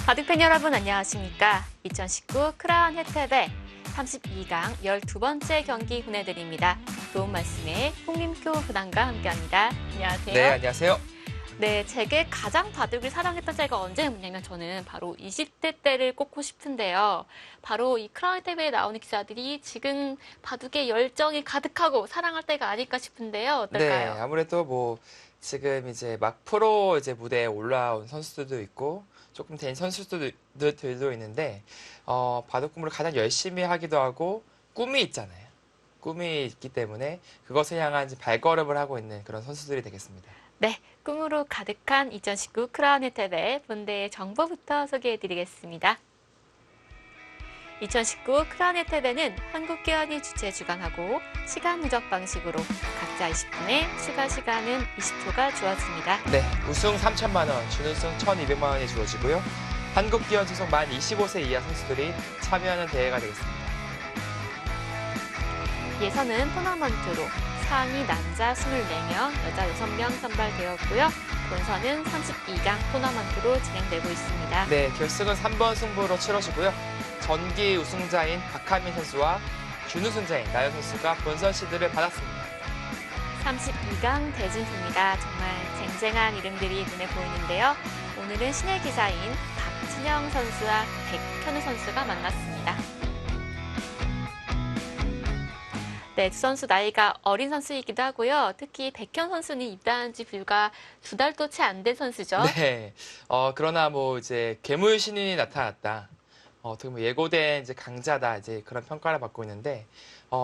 바둑팬 여러분 안녕하십니까? 2019 크라운 혜택배 32강 12번째 경기 보내드립니다. 좋은 말씀에 홍림표 부단과 함께합니다. 안녕하세요. 네, 안녕하세요. 네, 제게 가장 바둑을 사랑했던 때가 언제였냐면 저는 바로 20대 때를 꼽고 싶은데요. 바로 이 크라운 혜택배에 나오는 기사들이 지금 바둑에 열정이 가득하고 사랑할 때가 아닐까 싶은데요. 네, 어떨까요? 아무래도 뭐 지금 이제 막 프로 이제 무대에 올라온 선수들도 있고 조금 된 선수들도 있는데 바둑 공부를 가장 열심히 하기도 하고 꿈이 있잖아요. 꿈이 있기 때문에 그것을 향한 이제 발걸음을 하고 있는 그런 선수들이 되겠습니다. 네, 꿈으로 가득한 2019 크라운 혜택배 본대의 정보부터 소개해드리겠습니다. 2019 크라운 혜택배는 한국기원이 주최 주관하고 시간 누적 방식으로 각자 20분에 추가 시간은 20초가 주어집니다. 네, 우승 3천만 원, 준우승 1,200만 원이 주어지고요. 한국기원 소속 만 25세 이하 선수들이 참여하는 대회가 되겠습니다. 예선은 토너먼트로 상위 남자 24명, 여자 6명 선발되었고요. 본선은 32강 토너먼트로 진행되고 있습니다. 네, 결승은 3번 승부로 치러지고요. 전기 우승자인 박하민 선수와 준우승자인 나연 선수가 본선 시드를 받았습니다. 32강 대진입니다. 정말 쟁쟁한 이름들이 눈에 보이는데요. 오늘은 신예 기사인 박진영 선수와 백현우 선수가 만났습니다. 네, 두 선수 나이가 어린 선수이기도 하고요. 특히 백현 선수는 입단한 지 불과 2달도 채 안 된 선수죠. 네, 그러나 뭐 이제 괴물 신인이 나타났다. 어떻게 보면 예고된 이제 강자다 이제 그런 평가를 받고 있는데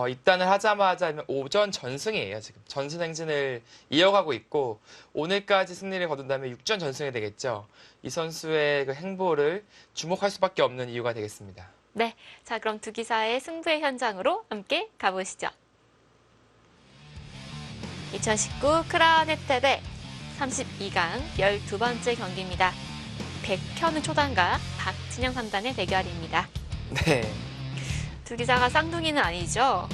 입단을 하자마자 오전 전승이에요. 지금 전승 행진을 이어가고 있고 오늘까지 승리를 거둔다면 6전 전승이 되겠죠. 이 선수의 그 행보를 주목할 수밖에 없는 이유가 되겠습니다. 네, 자 그럼 두 기사의 승부의 현장으로 함께 가보시죠. 2019 크라운 혜택배 32강 12번째 경기입니다. 백현우 초단과 박진영 3단의 대결입니다. 네. 두 기사가 쌍둥이는 아니죠?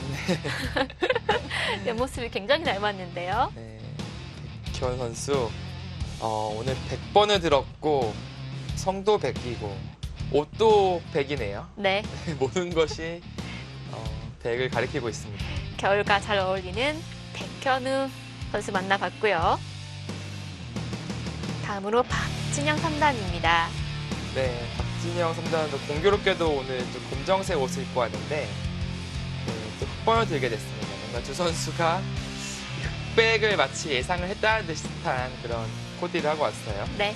옆모습이 굉장히 닮았는데요. 네. 백현 선수 오늘 100번을 들었고 성도 100이고 옷도 100이네요. 네, 모든 것이 100을 가리키고 있습니다. 겨울과 잘 어울리는 백현우 선수 만나봤고요. 다음으로 박진영 3단입니다. 네, 박진영 3단도 공교롭게도 오늘 좀 검정색 옷을 입고 왔는데 네, 또 흑번을 들게 됐습니다. 뭔가 두 선수가 흑백을 마치 예상을 했다는 듯한 그런 코디를 하고 왔어요. 네.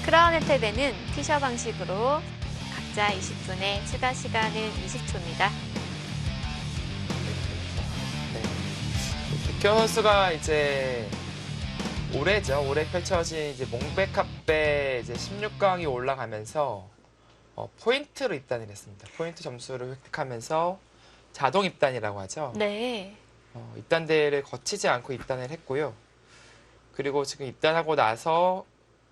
크라운 혜택배는 티셔 방식으로 각자 20분에 추가 시간은 20초입니다. 네. 백현 선수가 이제 올해 펼쳐진 이제 몽백합배 이제 16강이 올라가면서 포인트로 입단을 했습니다. 포인트 점수를 획득하면서 자동 입단이라고 하죠. 네. 입단 대회를 거치지 않고 입단을 했고요. 그리고 지금 입단하고 나서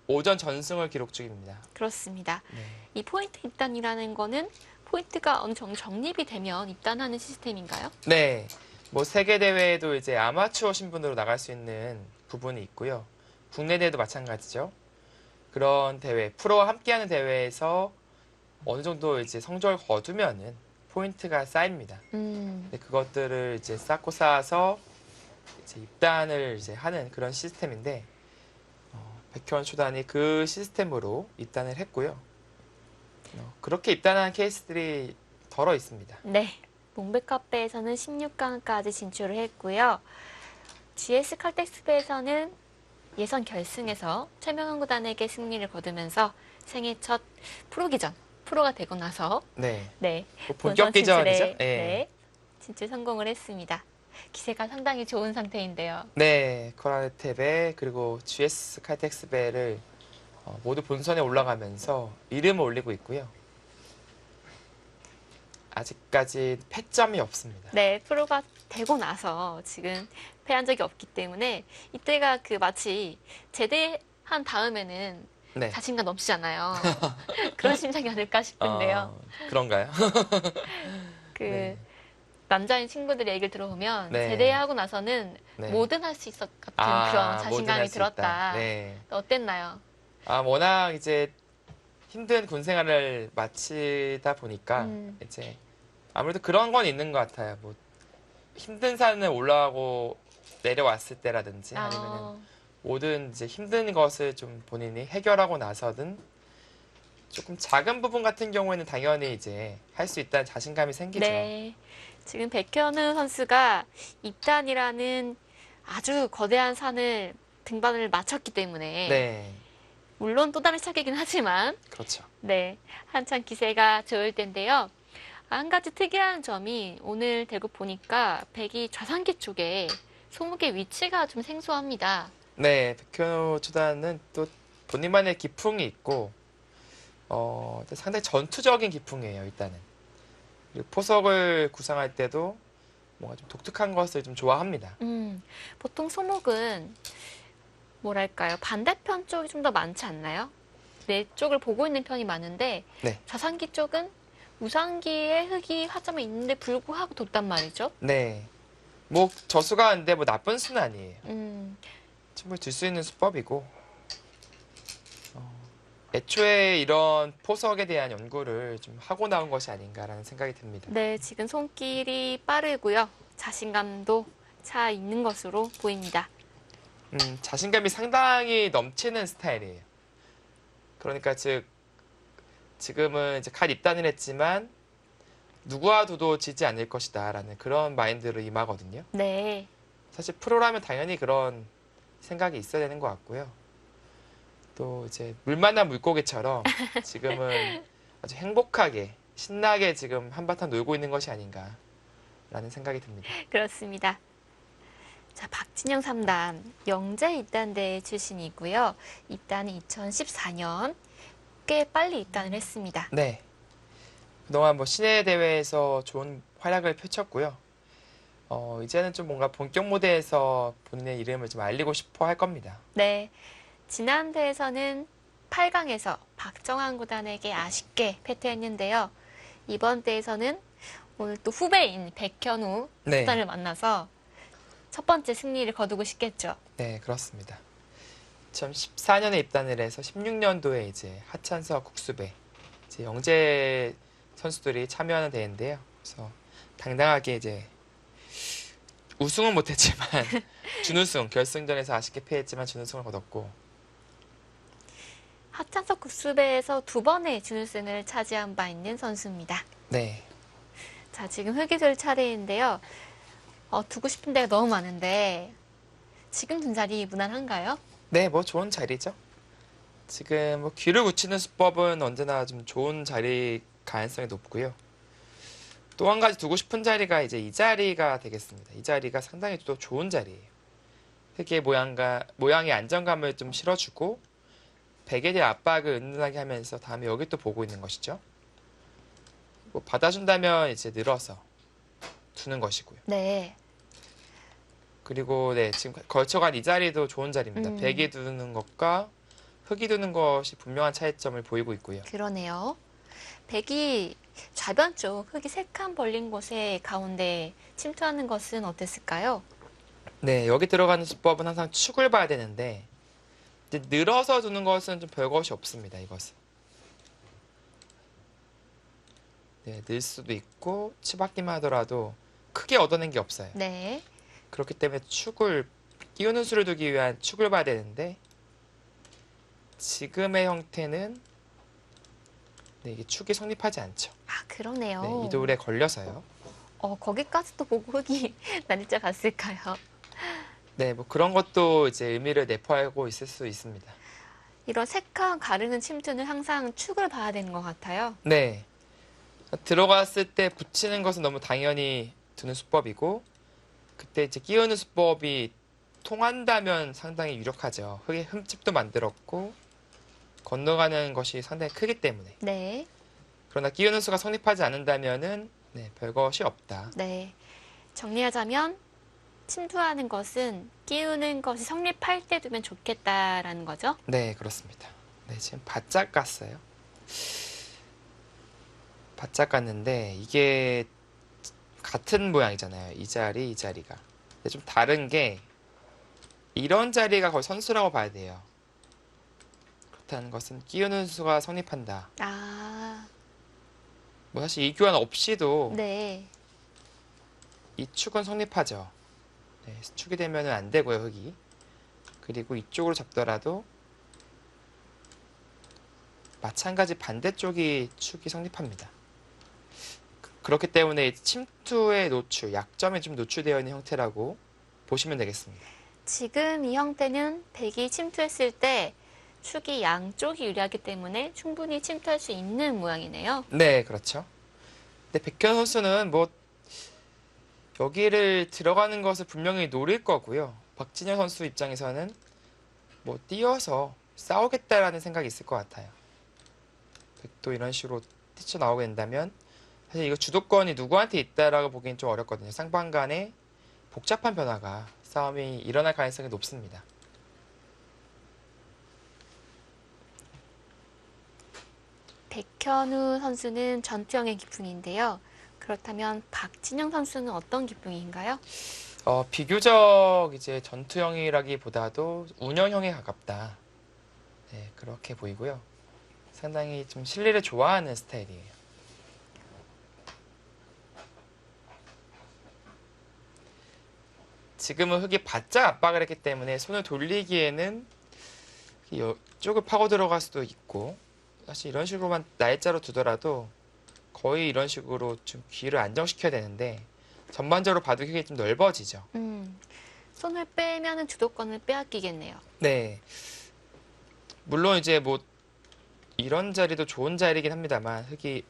오전 전승을 기록 중입니다. 그렇습니다. 네. 이 포인트 입단이라는 거는 포인트가 어느 정도 적립이 되면 입단하는 시스템인가요? 네. 뭐 세계 대회에도 이제 아마추어 신분으로 나갈 수 있는 부분이 있고요. 국내 대회도 마찬가지죠. 그런 대회, 프로와 함께하는 대회에서 어느 정도 이제 성적을 거두면은 포인트가 쌓입니다. 근데 그것들을 이제 쌓고 쌓아서 이제 입단을 이제 하는 그런 시스템인데 백현 초단이 그 시스템으로 입단을 했고요. 그렇게 입단한 케이스들이 덜어 있습니다. 네. 몽백컵배에서는 16강까지 진출을 했고요. GS 칼텍스배에서는 예선 결승에서 최명훈 구단에게 승리를 거두면서 생애 첫 프로기전, 프로가 되고 나서 네. 네, 본격 기전이죠. 네, 진출 성공을 했습니다. 기세가 상당히 좋은 상태인데요. 네, 코라네테베 그리고 GS 칼텍스베를 모두 본선에 올라가면서 이름을 올리고 있고요. 아직까지 패점이 없습니다. 네, 프로가 되고 나서 지금 패한 적이 없기 때문에 이때가 그 마치 제대한 다음에는 네. 자신감 넘치잖아요. 그런 심정이 아닐까 싶은데요. 그런가요? 그 네. 남자인 친구들의 얘기를 들어보면 네. 제대하고 나서는 네. 뭐든 할 수 있었 같은 아, 그런 뭐든 자신감이 할수 있다. 들었다. 네. 어땠나요? 워낙 이제 힘든 군 생활을 마치다 보니까 이제 아무래도 그런 건 있는 것 같아요. 뭐 힘든 산을 올라가고 내려왔을 때라든지 아니면은 아, 모든 이제 힘든 것을 좀 본인이 해결하고 나서든 조금 작은 부분 같은 경우에는 당연히 이제 할 수 있다는 자신감이 생기죠. 네. 지금 백현우 선수가 입단이라는 아주 거대한 산을 등반을 마쳤기 때문에 네, 물론 또 다른 시작이긴 하지만 그렇죠. 네, 한창 기세가 좋을 텐데요. 한 가지 특이한 점이 오늘 대구 보니까 백이 좌상기 쪽에 소목의 위치가 좀 생소합니다. 네, 백현우 초단은 또 본인만의 기풍이 있고, 상당히 전투적인 기풍이에요, 일단은. 그리고 포석을 구상할 때도 뭔가 좀 독특한 것을 좀 좋아합니다. 보통 소목은 뭐랄까요? 반대편 쪽이 좀 더 많지 않나요? 내 쪽을 보고 있는 편이 많은데 네, 좌상기 쪽은 우상기에 흙이 화점에 있는데 불구하고 뒀단 말이죠. 네. 뭐 저수가 근데 뭐 나쁜 수는 아니에요. 음, 충분히 들 수 있는 수법이고, 애초에 이런 포석에 대한 연구를 좀 하고 나온 것이 아닌가라는 생각이 듭니다. 네, 지금 손길이 빠르고요. 자신감도 차 있는 것으로 보입니다. 자신감이 상당히 넘치는 스타일이에요. 그러니까 즉 지금은 이제 갓 입단을 했지만 누구와도 지지 않을 것이다라는 그런 마인드로 임하거든요. 네, 사실 프로라면 당연히 그런 생각이 있어야 되는 것 같고요. 또 이제 물 만난 물고기처럼 지금은 아주 행복하게 신나게 지금 한바탕 놀고 있는 것이 아닌가라는 생각이 듭니다. 그렇습니다. 자, 박진영 3단 영재 입단대 출신이고요. 입단은 2014년 꽤 빨리 입단을 했습니다. 네. 그동안 뭐 시내 대회에서 좋은 활약을 펼쳤고요. 이제는 좀 뭔가 본격 무대에서 본인의 이름을 좀 알리고 싶어 할 겁니다. 네, 지난 대회에서는 8강에서 박정환 구단에게 아쉽게 패퇴했는데요. 이번 대회에서는 오늘 또 후배인 백현우 네. 구단을 만나서 첫 번째 승리를 거두고 싶겠죠. 네, 그렇습니다. 2014년에 입단을 해서 16년도에 이제 하찬석, 국수배, 이제 영재 선수들이 참여하는 대회인데요. 그래서 당당하게 이제 우승은 못했지만 준우승 결승전에서 아쉽게 패했지만 준우승을 거뒀고 하찬석 국수배에서 두 번의 준우승을 차지한 바 있는 선수입니다. 네, 자, 지금 흙이 될 차례인데요. 두고 싶은 데가 너무 많은데 지금 둔 자리 무난한가요? 네, 뭐 좋은 자리죠. 지금 뭐 귀를 붙이는 수법은 언제나 좀 좋은 자리 가능성이 높고요. 또 한 가지 두고 싶은 자리가 이제 이 자리가 되겠습니다. 이 자리가 상당히 또 좋은 자리예요. 흙의 모양의 안정감을 좀 실어주고 백에 대한 압박을 은은하게 하면서 다음에 여기 또 보고 있는 것이죠. 뭐 받아준다면 이제 늘어서 두는 것이고요. 네. 그리고 네, 지금 걸쳐간 이 자리도 좋은 자리입니다. 백이 두는 것과 흙이 두는 것이 분명한 차이점을 보이고 있고요. 그러네요. 백이 좌변 쪽 흙이 세 칸 벌린 곳에 가운데 침투하는 것은 어땠을까요? 네, 여기 들어가는 수법은 항상 축을 봐야 되는데 이제 늘어서 두는 것은 좀 별것이 없습니다. 이것은. 네, 늘 수도 있고 치받기만 하더라도 크게 얻어낸 게 없어요. 네. 그렇기 때문에 축을 끼우는 수를 두기 위한 축을 봐야 되는데 지금의 형태는 네, 이게 축이 성립하지 않죠. 아, 그러네요. 네, 이 돌에 걸려서요. 거기까지 또 보고 흙이 날짜 갔을까요? 네, 뭐 그런 것도 이제 의미를 내포하고 있을 수 있습니다. 이런 세 칸 가르는 침투는 항상 축을 봐야 되는 것 같아요. 네, 들어갔을 때 붙이는 것은 너무 당연히 두는 수법이고 그때 이제 끼우는 수법이 통한다면 상당히 유력하죠. 흙에 흠집도 만들었고 건너가는 것이 상당히 크기 때문에. 네. 그러나 끼우는 수가 성립하지 않는다면은 네, 별것이 없다. 네. 정리하자면 침투하는 것은 끼우는 것이 성립할 때 두면 좋겠다라는 거죠. 네, 그렇습니다. 네, 지금 바짝 깠어요. 바짝 깠는데 이게 같은 모양이잖아요. 이 자리, 이 자리가. 근데 좀 다른 게 이런 자리가 거의 선수라고 봐야 돼요. 그렇다는 것은 끼우는 수가 성립한다. 아, 뭐 사실 이 교환 없이도 네. 이 축은 성립하죠. 네, 축이 되면은 안 되고요, 흙이. 그리고 이쪽으로 잡더라도 마찬가지 반대쪽이 축이 성립합니다. 그렇기 때문에 침투의 노출, 약점이 좀 노출되어 있는 형태라고 보시면 되겠습니다. 지금 이 형태는 백이 침투했을 때 축이 양쪽이 유리하기 때문에 충분히 침투할 수 있는 모양이네요. 네, 그렇죠. 근데 백현 선수는 뭐 여기를 들어가는 것을 분명히 노릴 거고요. 박진영 선수 입장에서는 뭐 뛰어서 싸우겠다라는 생각이 있을 것 같아요. 백도 이런 식으로 뛰쳐나오게 된다면 사실 이거 주도권이 누구한테 있다라고 보기엔 좀 어렵거든요. 쌍방 간에 복잡한 변화가 싸움이 일어날 가능성이 높습니다. 백현우 선수는 전투형의 기풍인데요. 그렇다면 박진영 선수는 어떤 기풍인가요? 비교적 이제 전투형이라기보다도 운영형에 가깝다. 네, 그렇게 보이고요. 상당히 좀 실리를 좋아하는 스타일이에요. 지금은 흙이 바짝 압박을 했기 때문에 손을 돌리기에는 이쪽을 파고 들어갈 수도 있고 사실 이런 식으로만 날짜로 두더라도 거의 이런 식으로 좀 귀를 안정시켜야 되는데 전반적으로 봐도 흙이 좀 넓어지죠. 손을 빼면은 주도권을 빼앗기겠네요. 네. 물론 이제 뭐 이런 자리도 좋은 자리이긴 합니다만 흙이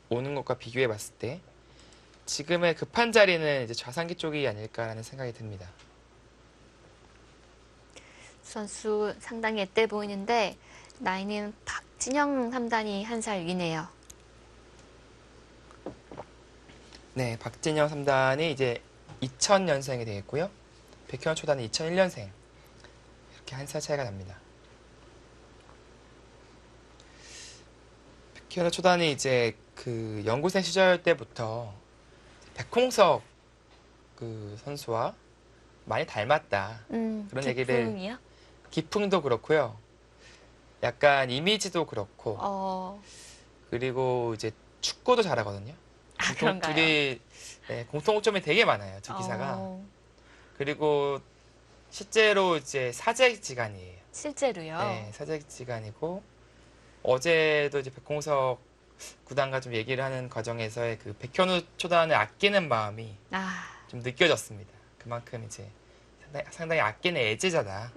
오는 것과 비교해 봤을 때 지금의 급한 자리는 이제 좌상기 쪽이 아닐까라는 생각이 듭니다. 선수 상당히 앳돼 보이는데 나이는 박진영 3단이 한 살 위네요. 네, 박진영 3단이 이제 2000년생이 되겠고요. 백현 초단이 2001년생. 이렇게 한 살 차이가 납니다. 백현 초단이 이제 그 연구생 시절 때부터 백홍석 그 선수와 많이 닮았다. 그런 얘기를 기풍이요? 기풍도 그렇고요. 약간 이미지도 그렇고 그리고 이제 축구도 잘하거든요. 그런가요? 둘이 네, 공통점이 되게 많아요. 두 기사가. 그리고 실제로 이제 사제지간이에요. 실제로요? 네, 사제지간이고 어제도 이제 백홍석 구단과 좀 얘기를 하는 과정에서의 그 백현우 초단을 아끼는 마음이 좀 느껴졌습니다. 그만큼 이제 상당히 아끼는 애제자다.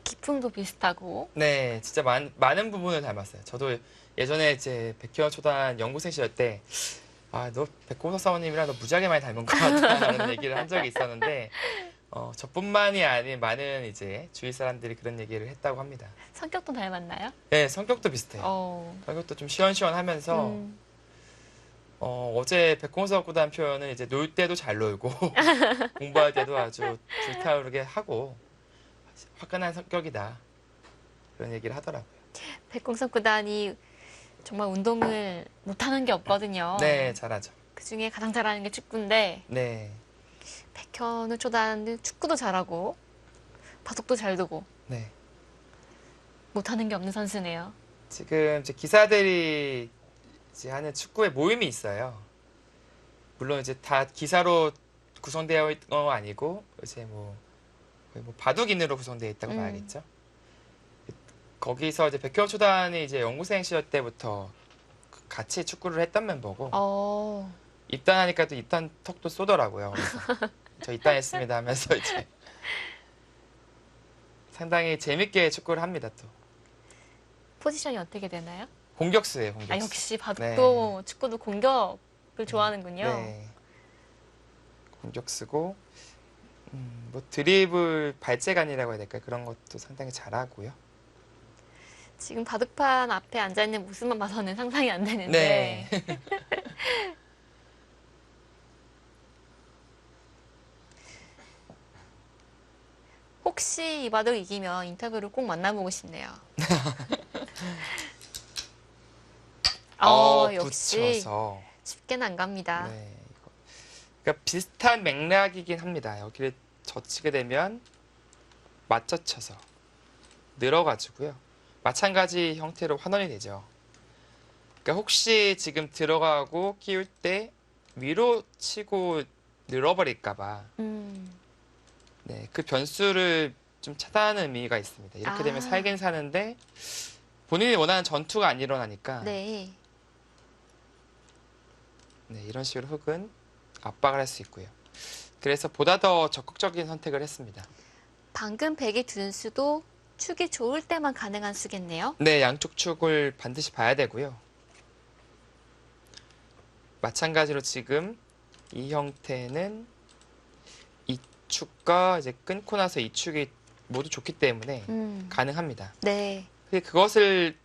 기풍도 비슷하고. 네, 진짜 많은 부분을 닮았어요. 저도 예전에 이제 백현 초단 연구생 시절 때 너 백홍석 사모님이랑 너 무지하게 많이 닮은 것 같다라는 얘기를 한 적이 있었는데 저뿐만이 아닌 많은 이제 주위 사람들이 그런 얘기를 했다고 합니다. 성격도 닮았나요? 네, 성격도 비슷해요. 성격도 좀 시원시원하면서 어제 백홍석 구단 표현은 이제 놀 때도 잘 놀고 공부할 때도 아주 불타오르게 하고 화끈한 성격이다. 그런 얘기를 하더라고요. 백공석 구단이 정말 운동을 못하는 게 없거든요. 네, 잘하죠. 그중에 가장 잘하는 게 축구인데 네, 백현우 초단은 축구도 잘하고 바둑도 잘 두고 네. 못하는 게 없는 선수네요. 지금 이제 기사들이 이제 하는 축구의 모임이 있어요. 물론 이제 다 기사로 구성되어 있는 건 아니고 이제 거의 뭐 바둑인으로 구성되어 있다고 봐야겠죠. 거기서 이제 백현 초단이 이제 연구생 시절 때부터 같이 축구를 했던 멤버고 입단하니까 또 입단 턱도 쏘더라고요. 그래서 저 입단했습니다 하면서 이제 상당히 재밌게 축구를 합니다 또. 포지션이 어떻게 되나요? 공격수예요, 공격수. 역시 바둑도 축구도 공격을 좋아하는군요. 네. 공격수고 뭐 드리블 발재간이라고 해야 될까요? 그런 것도 상당히 잘하고요. 지금 바둑판 앞에 앉아있는 모습만 봐서는 상상이 안 되는데 네. 혹시 이 바둑 이기면 인터뷰를 꼭 만나보고 싶네요. 역시 붙여서. 쉽게는 안 갑니다. 네, 그러니까 비슷한 맥락이긴 합니다. 여기를 젖히게 되면 맞젖혀서 늘어가지고요. 마찬가지 형태로 환원이 되죠. 그러니까 혹시 지금 들어가고 끼울 때 위로 치고 늘어버릴까봐 네, 그 변수를 좀 차단하는 의미가 있습니다. 이렇게 되면 아. 살긴 사는데 본인이 원하는 전투가 안 일어나니까 네. 네, 이런 식으로 흙은 압박을 할 수 있고요. 그래서 보다 더 적극적인 선택을 했습니다. 방금 백이 둔 수도 축이 좋을 때만 가능한 수겠네요. 네, 양쪽 축을 반드시 봐야 되고요. 마찬가지로 지금 이 형태는 이 축과 이제 끊고 나서 이 축이 모두 좋기 때문에 가능합니다. 네. 근데 그것을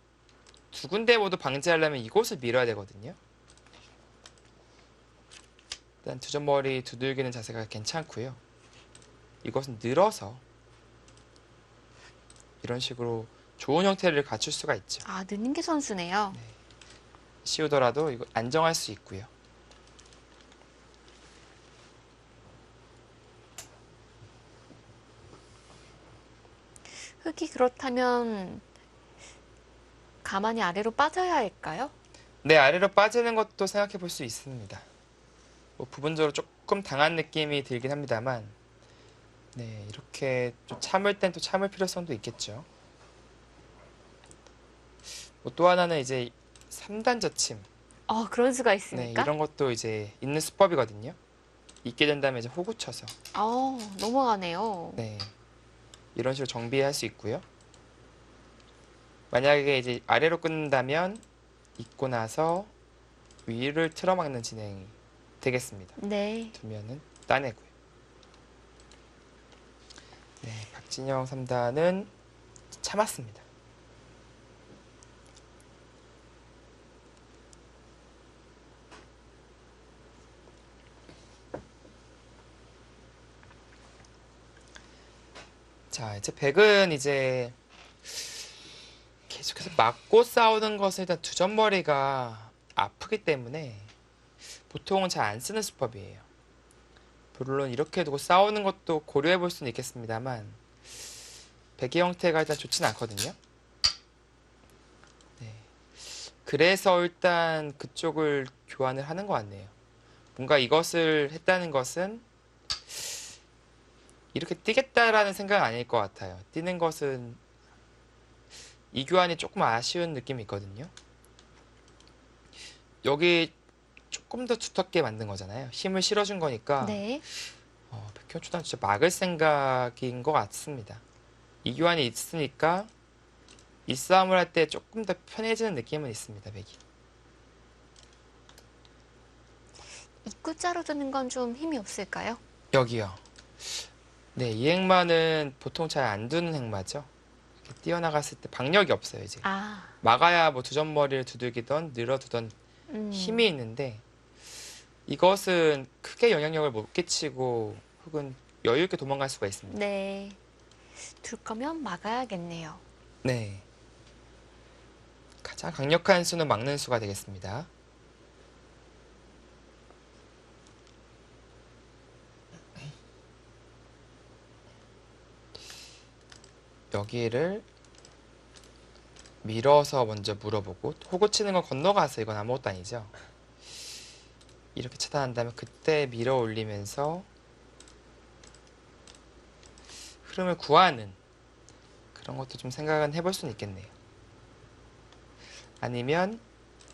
두 군데 모두 방지하려면 이곳을 밀어야 되거든요. 일단 두점머리 두들기는 자세가 괜찮고요. 이것은 늘어서 이런 식으로 좋은 형태를 갖출 수가 있죠. 아, 느는 게 선수네요. 씌우더라도 이거 안정할 수 있고요. 흙이 그렇다면 가만히 아래로 빠져야 할까요? 네, 아래로 빠지는 것도 생각해 볼 수 있습니다. 뭐 부분적으로 조금 당한 느낌이 들긴 합니다만 네, 이렇게 좀 참을 땐 또 참을 필요성도 있겠죠. 뭐 또 하나는 이제 3단 젖힘. 그런 수가 네, 있습니까? 이런 것도 이제 있는 수법이거든요. 있게 된다면 이제 호구 쳐서 넘어가네요. 네, 이런 식으로 정비할 수 있고요. 만약에 이제 아래로 끊는다면 있고 나서 위를 틀어막는 진행이 되겠습니다. 네. 두면은 따내고요. 네, 박진영 3단은 참았습니다. 자, 이제 백은 이제 계속해서 맞고 싸우는 것은 일단 두점머리가 아프기 때문에 보통은 잘 안 쓰는 수법이에요. 물론 이렇게 두고 싸우는 것도 고려해 볼 수는 있겠습니다만 백의 형태가 일단 좋진 않거든요. 네. 그래서 일단 그쪽을 교환을 하는 것 같네요. 뭔가 이것을 했다는 것은 이렇게 뛰겠다라는 생각은 아닐 것 같아요. 뛰는 것은 이 교환이 조금 아쉬운 느낌이 있거든요. 여기 조금 더 두텁게 만든 거잖아요. 힘을 실어준 거니까 네. 백현 초단 진짜 막을 생각인 것 같습니다. 이 교환이 있으니까 이 싸움을 할 때 조금 더 편해지는 느낌은 있습니다. 백이. 입구자로 두는 건 좀 힘이 없을까요? 여기요. 네, 이 행마는 보통 잘 안 두는 행마죠. 이렇게 뛰어나갔을 때 박력이 없어요, 이제. 막아야 뭐 두점머리를 두들기던 늘어두던 힘이 있는데 이것은 크게 영향력을 못 끼치고 혹은 여유 있게 도망갈 수가 있습니다. 네. 둘 거면 막아야겠네요. 네. 가장 강력한 수는 막는 수가 되겠습니다. 여기를 밀어서 먼저 물어보고 호구 치는 건 건너가서 이건 아무것도 아니죠. 이렇게 차단한 다음에 그때 밀어 올리면서 흐름을 구하는 그런 것도 좀 생각은 해볼 수는 있겠네요. 아니면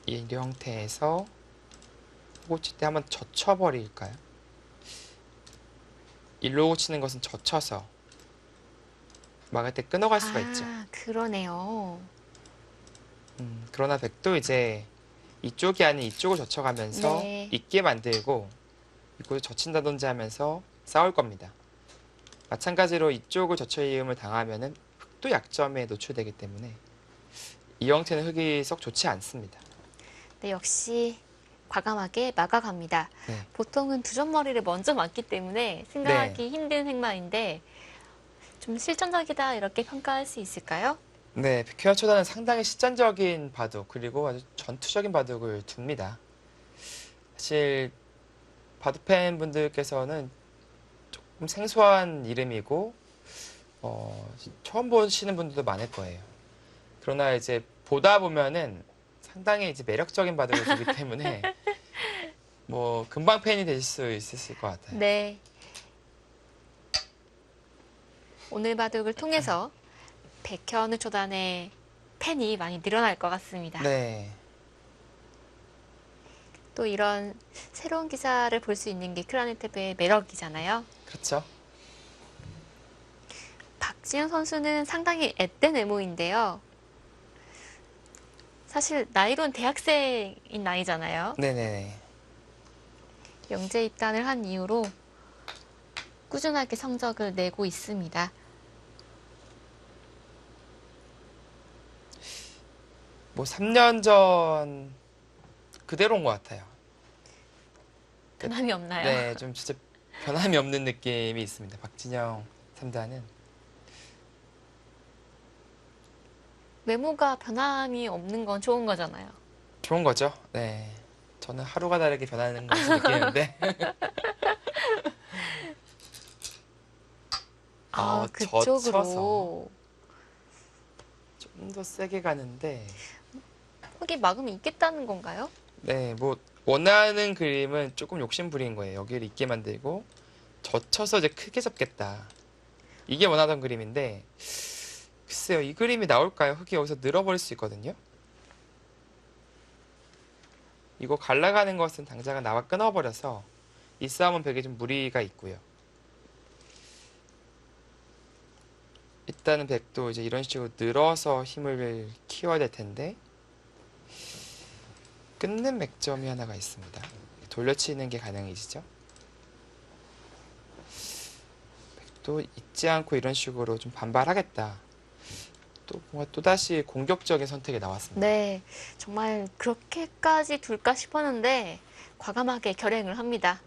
이 형태에서 호구 칠 때 한번 젖혀버릴까요? 일로 호구 치는 것은 젖혀서 막을 때 끊어갈 수가 있죠. 그러네요. 그러나 백도 이제 이쪽이 아닌 이쪽을 젖혀가면서 네. 있게 만들고 이곳을 젖힌다든지 하면서 싸울 겁니다. 마찬가지로 이쪽을 젖혀 이음을 당하면은 흙도 약점에 노출되기 때문에 이 형태는 흙이 썩 좋지 않습니다. 네, 역시 과감하게 막아갑니다. 네. 보통은 두점머리를 먼저 맞기 때문에 생각하기 힘든 행마인데 좀 실전적이다 이렇게 평가할 수 있을까요? 네, 백회와 초단은 상당히 실전적인 바둑 그리고 아주 전투적인 바둑을 둡니다. 사실 바둑 팬분들께서는 조금 생소한 이름이고 처음 보시는 분들도 많을 거예요. 그러나 이제 보다 보면은 상당히 이제 매력적인 바둑을 두기 때문에 뭐 금방 팬이 되실 수 있으실 것 같아요. 네. 오늘 바둑을 통해서 백현우 초단의 팬이 많이 늘어날 것 같습니다. 네, 또 이런 새로운 기사를 볼 수 있는 게 크라네테베의 매력이잖아요. 그렇죠. 박진영 선수는 상당히 앳된 외모인데요. 사실 나이로는 대학생인 나이잖아요. 네네. 영재 입단을 한 이후로 꾸준하게 성적을 내고 있습니다. 뭐 3년 전 그대로인 것 같아요. 변함이 없나요? 네, 좀 진짜 변함이 없는 느낌이 있습니다. 박진영 3단은. 외모가 변함이 없는 건 좋은 거잖아요. 좋은 거죠. 네. 저는 하루가 다르게 변하는 것을 느끼는데. 젖혀서 그쪽으로 좀 더 세게 가는데, 흙이 막음이 있겠다는 건가요? 네, 뭐, 원하는 그림은 조금 욕심부린 거예요. 여기를 있게 만들고, 젖혀서 이제 크게 잡겠다. 이게 원하던 그림인데, 글쎄요, 이 그림이 나올까요? 흙이 여기서 늘어버릴 수 있거든요. 이거 갈라가는 것은 당장은 나와 끊어버려서, 이 싸움은 벽에 좀 무리가 있고요. 일단은 백도 이제 이런 식으로 늘어서 힘을 키워야 될 텐데 끊는 맥점이 하나가 있습니다. 돌려치는 게 가능해지죠. 백도 잊지 않고 이런 식으로 좀 반발하겠다. 또 뭔가 또다시 공격적인 선택이 나왔습니다. 네, 정말 그렇게까지 둘까 싶었는데 과감하게 결행을 합니다.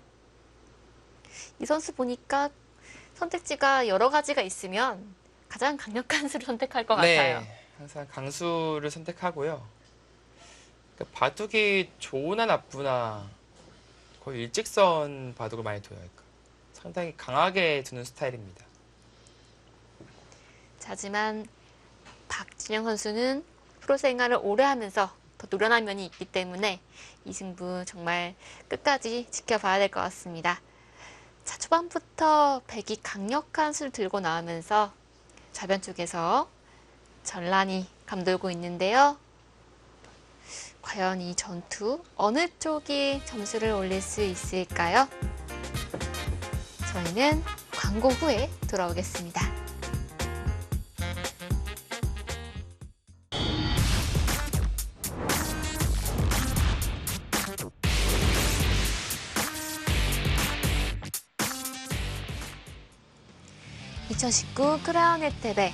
이 선수 보니까 선택지가 여러 가지가 있으면 가장 강력한 수를 선택할 것 같아요. 네, 항상 강수를 선택하고요. 그러니까 바둑이 좋으나 나쁘나 거의 일직선 바둑을 많이 둬요. 그러니까 상당히 강하게 두는 스타일입니다. 하지만 박진영 선수는 프로 생활을 오래 하면서 더 노련한 면이 있기 때문에 이 승부 정말 끝까지 지켜봐야 될 것 같습니다. 자, 초반부터 백이 강력한 수를 들고 나오면서 좌변 쪽에서 전란이 감돌고 있는데요. 과연 이 전투 어느 쪽이 점수를 올릴 수 있을까요? 저희는 광고 후에 돌아오겠습니다. (2019) 크라운 혜택의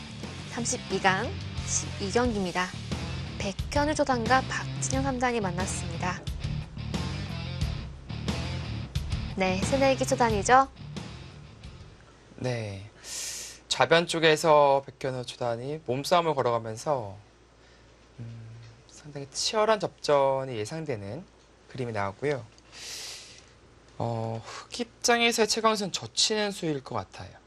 32강 12경기입니다. 백현우 조단과 박진영 3단이 만났습니다. 네, 새내기 초단이죠. 네. 좌변 쪽에서 백현우 초단이 몸싸움을 걸어가면서 상당히 치열한 접전이 예상되는 그림이 나왔고요. 흑 입장에서의 최강수는 젖히는 수일 것 같아요.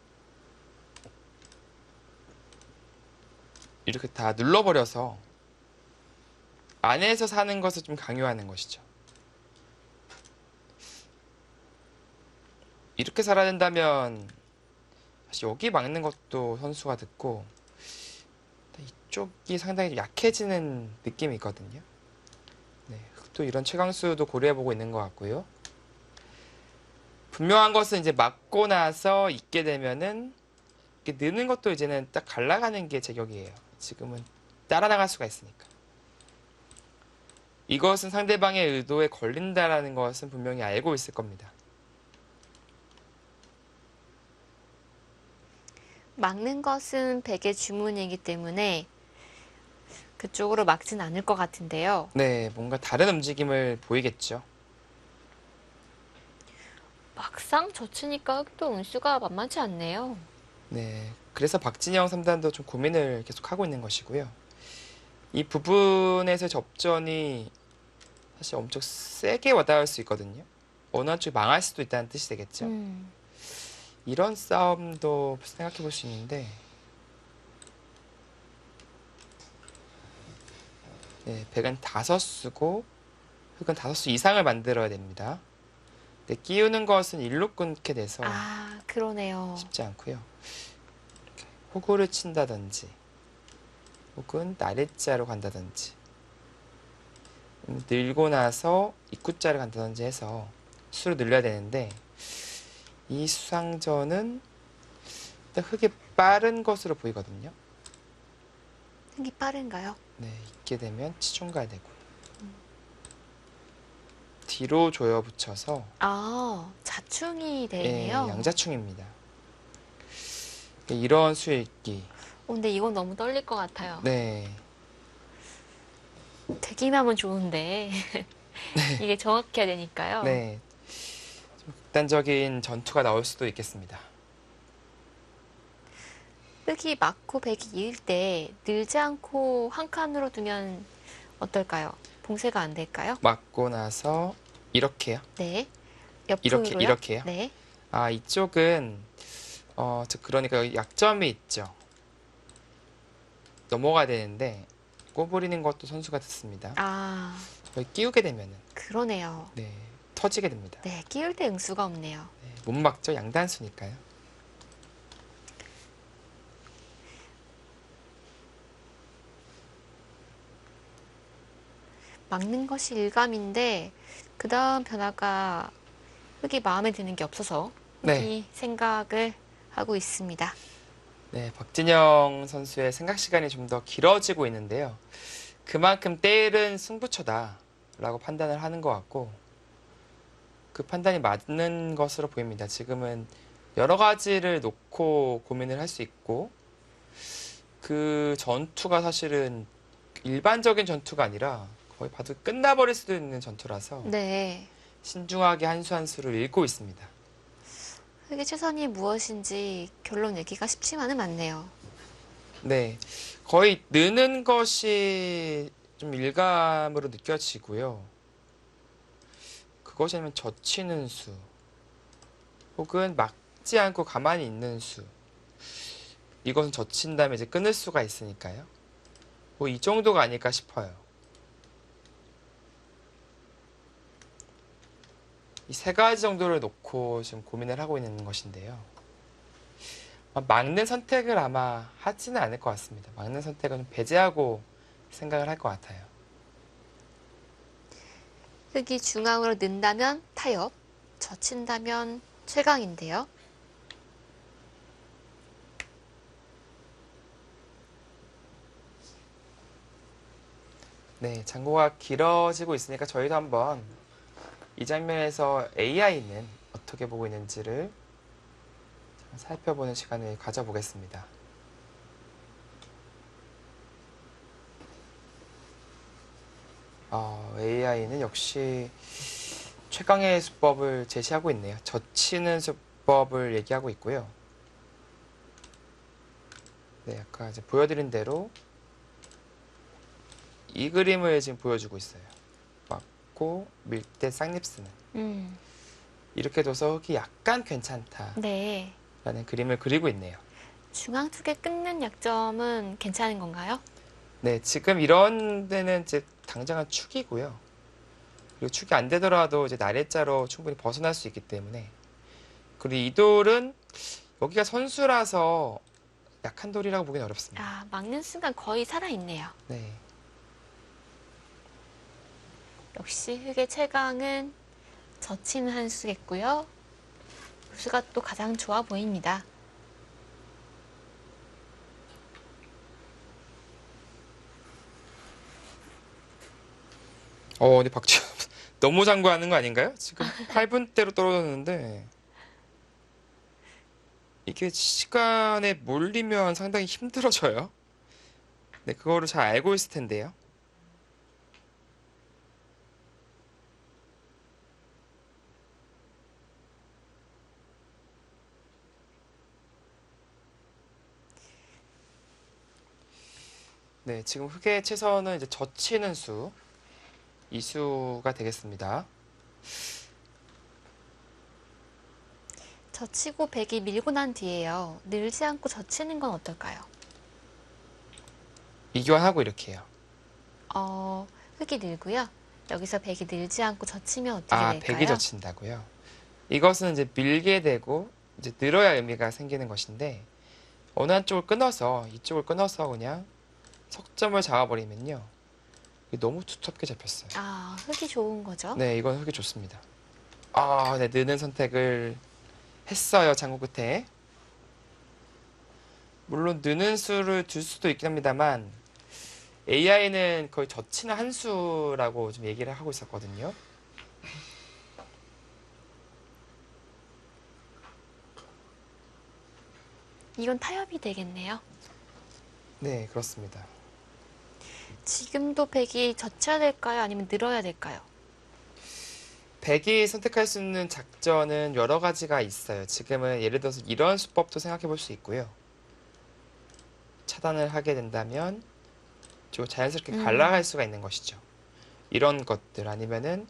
이렇게 다 눌러버려서 안에서 사는 것을 좀 강요하는 것이죠. 이렇게 살아야 된다면 사실 여기 막는 것도 선수가 듣고 이쪽이 상당히 약해지는 느낌이 있거든요. 네, 또 이런 최강수도 고려해보고 있는 것 같고요. 분명한 것은 이제 맞고 나서 있게 되면은 이렇게 느는 것도 이제는 딱 갈라가는 게 제격이에요. 지금은 따라 나갈 수가 있으니까. 이것은 상대방의 의도에 걸린다라는 것은 분명히 알고 있을 겁니다. 막는 것은 백의 주문이기 때문에 그쪽으로 막진 않을 것 같은데요. 네, 뭔가 다른 움직임을 보이겠죠. 막상 젖히니까 또 운수가 만만치 않네요. 네, 그래서 박진영 3단도 좀 고민을 계속 하고 있는 것이고요. 이 부분에서 접전이 사실 엄청 세게 와닿을 수 있거든요. 어느 한쪽이 망할 수도 있다는 뜻이 되겠죠. 이런 싸움도 생각해 볼 수 있는데, 네, 백은 5수고 흑은 5수 이상을 만들어야 됩니다. 근데 끼우는 것은 일로 끊게 돼서 아, 그러네요. 쉽지 않고요. 호구를 친다든지 혹은 나래자로 간다든지 늘고 나서 입구자를 간다든지 해서 수를 늘려야 되는데 이 수상전은 일단 흑이 빠른 것으로 보이거든요. 흑이 빠른가요? 네, 있게 되면 치중 가야 되고 뒤로 조여 붙여서 아, 자충이 예, 되네요. 양자충입니다. 이런 수의 읽기. 근데 이건 너무 떨릴 것 같아요. 네, 되기만 하면 좋은데 이게 정확해야 되니까요. 네, 좀 극단적인 전투가 나올 수도 있겠습니다. 흑이 많고 백이 이을 때 늘지 않고 한 칸으로 두면 어떨까요? 봉쇄가 안 될까요? 맞고 나서 이렇게요. 네. 이렇게 옆으로요? 이렇게요. 네. 아, 이쪽은 즉 그러니까 여기 약점이 있죠. 넘어가야 되는데 꼬부리는 것도 선수가 듣습니다. 아, 여기 끼우게 되면은 그러네요. 네, 터지게 됩니다. 네, 끼울 때 응수가 없네요. 네, 못 막죠. 양단수니까요. 막는 것이 일감인데 그 다음 변화가 흑이 마음에 드는 게 없어서 네. 흑이 생각을 하고 있습니다. 네, 박진영 선수의 생각 시간이 좀 더 길어지고 있는데요. 그만큼 때일은 승부처다라고 판단을 하는 것 같고 그 판단이 맞는 것으로 보입니다. 지금은 여러 가지를 놓고 고민을 할 수 있고 그 전투가 사실은 일반적인 전투가 아니라 거의 봐도 끝나버릴 수도 있는 전투라서 네. 신중하게 한 수 한 수를 읽고 있습니다. 흑의 최선이 무엇인지 결론 내기가 쉽지만은 않네요. 네, 거의 느는 것이 좀 일감으로 느껴지고요. 그것이 아니면 젖히는 수, 혹은 막지 않고 가만히 있는 수. 이것은 젖힌 다음에 이제 끊을 수가 있으니까요. 뭐 이 정도가 아닐까 싶어요. 이 세 가지 정도를 놓고 지금 고민을 하고 있는 것인데요. 막는 선택을 아마 하지는 않을 것 같습니다. 막는 선택은 좀 배제하고 생각을 할 것 같아요. 흑이 중앙으로 는다면 타협, 젖힌다면 최강인데요. 네, 장고가 길어지고 있으니까 저희도 한번 이 장면에서 AI는 어떻게 보고 있는지를 살펴보는 시간을 가져보겠습니다. AI는 역시 최강의 수법을 제시하고 있네요. 젖히는 수법을 얘기하고 있고요. 네, 아까 이제 보여드린 대로 이 그림을 지금 보여주고 있어요. 막고 밀대 쌍립 쓰는. 이렇게 둬서 흑이 약간 괜찮다라는 네. 그림을 그리고 있네요. 중앙 쪽에 끊는 약점은 괜찮은 건가요? 네, 지금 이런 데는 이제 당장은 축이고요. 그리고 축이 안 되더라도 이제 나래자로 충분히 벗어날 수 있기 때문에. 그리고 이 돌은 여기가 선수라서 약한 돌이라고 보기는 어렵습니다. 아, 막는 순간 거의 살아있네요. 네. 역시 흑의 최강은 젖히는 한 수겠고요. 그 수가 또 가장 좋아 보입니다. 근데 박지현 너무 장구하는 거 아닌가요? 지금 8분대로 떨어졌는데 이게 시간에 몰리면 상당히 힘들어져요. 네, 그거를 잘 알고 있을 텐데요. 네, 지금 흑의 최선은 이제 젖히는 수. 이수가 되겠습니다. 젖히고 백이 밀고 난 뒤에요. 늘지 않고 젖히는 건 어떨까요? 이교환하고 이렇게 해요. 흙이 늘고요. 여기서 백이 늘지 않고 젖히면 어떻게 아, 백이 될까요? 젖힌다고요? 이것은 이제 밀게 되고 이제 늘어야 의미가 생기는 것인데 어느 한쪽을 끊어서 이쪽을 끊어서 그냥 석점을 잡아버리면요. 이게 너무 두텁게 잡혔어요. 아, 흙이 좋은 거죠? 네, 이건 흙이 좋습니다. 아, 네, 느는 선택을 했어요, 장구 끝에. 물론 느는 수를 줄 수도 있긴 합니다만 AI는 거의 젖히는 한 수라고 좀 얘기를 하고 있었거든요. 이건 타협이 되겠네요. 네, 그렇습니다. 지금도 백이 젖혀야 될까요? 아니면 늘어야 될까요? 백이 선택할 수 있는 작전은 여러 가지가 있어요. 지금은 예를 들어서 이런 수법도 생각해 볼 수 있고요. 차단을 하게 된다면 좀 자연스럽게 갈라갈 수가 있는 것이죠. 이런 것들 아니면은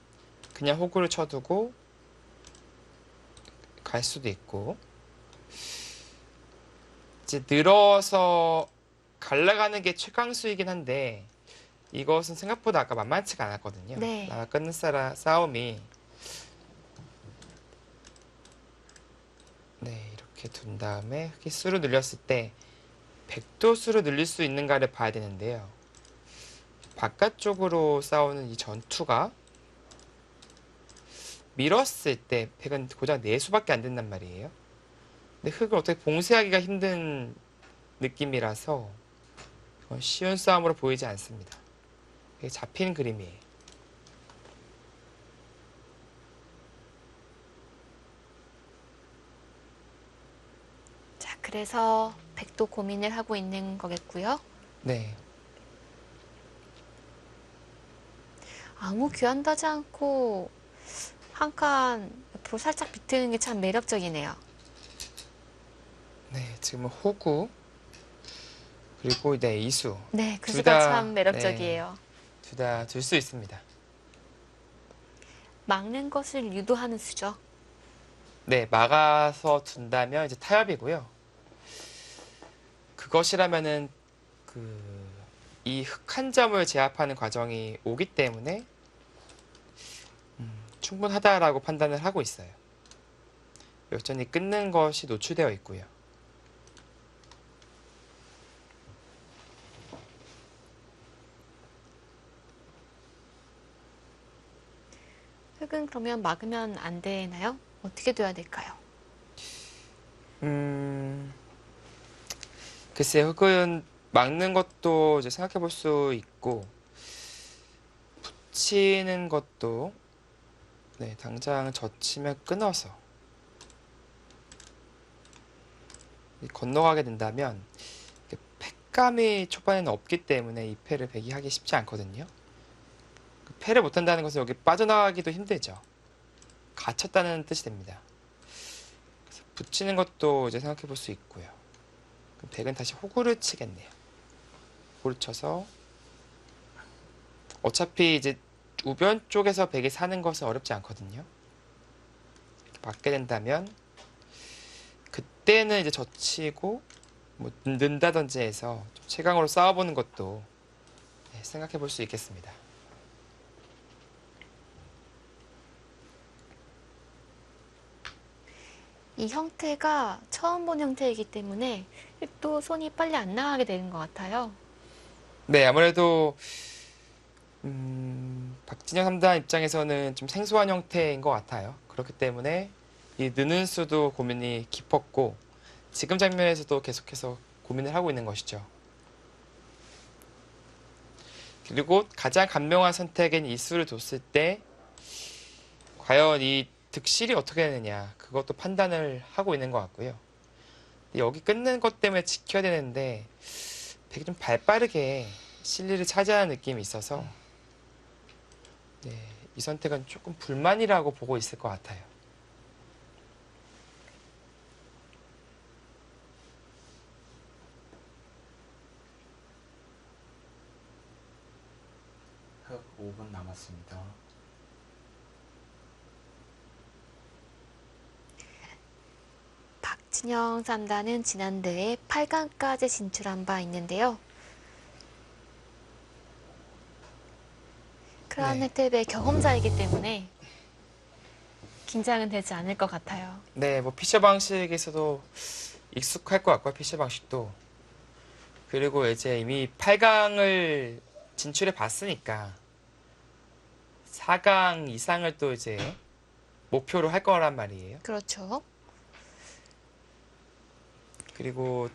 그냥 호구를 쳐두고 갈 수도 있고 이제 늘어서 갈라가는 게 최강수이긴 한데 이것은 생각보다 아까 만만치가 않았거든요. 네. 나가 끊는 싸움이 네 이렇게 둔 다음에 흙이 수를 늘렸을 때 백도 수를 늘릴 수 있는가를 봐야 되는데요. 바깥쪽으로 싸우는 이 전투가 밀었을 때 백은 고작 4수밖에 안 된단 말이에요. 근데 흙을 어떻게 봉쇄하기가 힘든 느낌이라서 쉬운 싸움으로 보이지 않습니다. 이게 잡힌 그림이에요. 자, 그래서 백도 고민을 하고 있는 거겠고요. 네. 아무 교환도 하지 않고 한 칸 옆으로 살짝 비트는 게 참 매력적이네요. 네, 지금은 호구 그리고 네, 이수 네, 그 둘 수가 다 참 네, 매력적이에요. 둘 다 줄 수 있습니다. 막는 것을 유도하는 수죠. 네, 막아서 둔다면 이제 타협이고요. 그것이라면은 이 흙 한 점을 제압하는 과정이 오기 때문에 충분하다라고 판단을 하고 있어요. 여전히 끊는 것이 노출되어 있고요. 흙은 그러면 막으면 안 되나요? 어떻게 돼야 될까요? 글쎄 흙은 막는 것도 이제 생각해 볼 수 있고 붙이는 것도 네, 당장 젖히면 끊어서 건너가게 된다면 패감이 초반에는 없기 때문에 이 패를 배기하기 쉽지 않거든요. 패를 못한다는 것은 여기 빠져나가기도 힘들죠. 갇혔다는 뜻이 됩니다. 그래서 붙이는 것도 이제 생각해 볼 수 있고요. 그럼 백은 다시 호구를 치겠네요. 호구를 쳐서 어차피 이제 우변 쪽에서 백이 사는 것은 어렵지 않거든요. 이렇게 맞게 된다면 그때는 이제 젖히고 뭐 는다든지 해서 좀 최강으로 싸워보는 것도 네, 생각해 볼 수 있겠습니다. 이 형태가 처음 본 형태이기 때문에 또 손이 빨리 안 나가게 되는 것 같아요. 네, 아무래도 박진영 3단 입장에서는 좀 생소한 형태인 것 같아요. 그렇기 때문에 이 느는 수도 고민이 깊었고 지금 장면에서도 계속해서 고민을 하고 있는 것이죠. 그리고 가장 간명한 선택인 이 수를 뒀을 때 과연 이 득실이 어떻게 되느냐 그것도 판단을 하고 있는 것 같고요. 여기 끊는 것 때문에 지켜야 되는데 되게 좀 발빠르게 실리를 차지하는 느낌이 있어서 네, 이 선택은 조금 불만이라고 보고 있을 것 같아요. 흑 5분 남았습니다. 남았습니다. 박진영 3단은 지난 대회 8강까지 진출한 바 있는데요. 크라운 네. 혜택의 경험자이기 때문에 긴장은 되지 않을 것 같아요. 네, 뭐 피셔 방식에서도 익숙할 것 같고요. 피셔 방식도. 그리고 이제 이미 8강을 진출해 봤으니까 4강 이상을 또 이제 목표로 할 거란 말이에요. 그렇죠. 그리고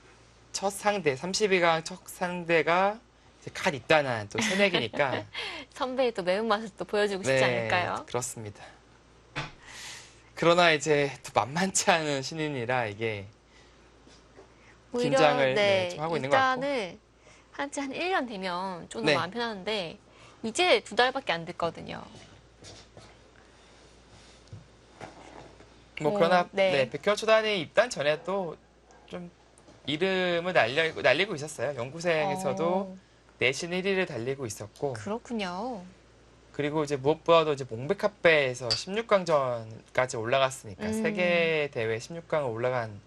첫 상대, 32강 첫 상대가 이제 갓 입단한 또 새내기니까 선배의 또 매운맛을 또 보여주고 싶지 않을까요? 그렇습니다. 그러나 이제 또 만만치 않은 신인이라 이게 오히려 긴장을 네, 좀 하고 있는 것 같고. 입단을 한지 한 1년 되면 좀 더 네. 마음 편하는데 이제 2달밖에 안 됐거든요. 뭐 오, 그러나 네. 백현 초단이 입단 전에 또 좀 이름을 날리고 있었어요. 연구생에서도 어, 내신 1위를 달리고 있었고, 그렇군요. 그리고 이제 무엇보다도 이제 몽백합배에서 16강전까지 올라갔으니까 세계 대회 16강을 올라간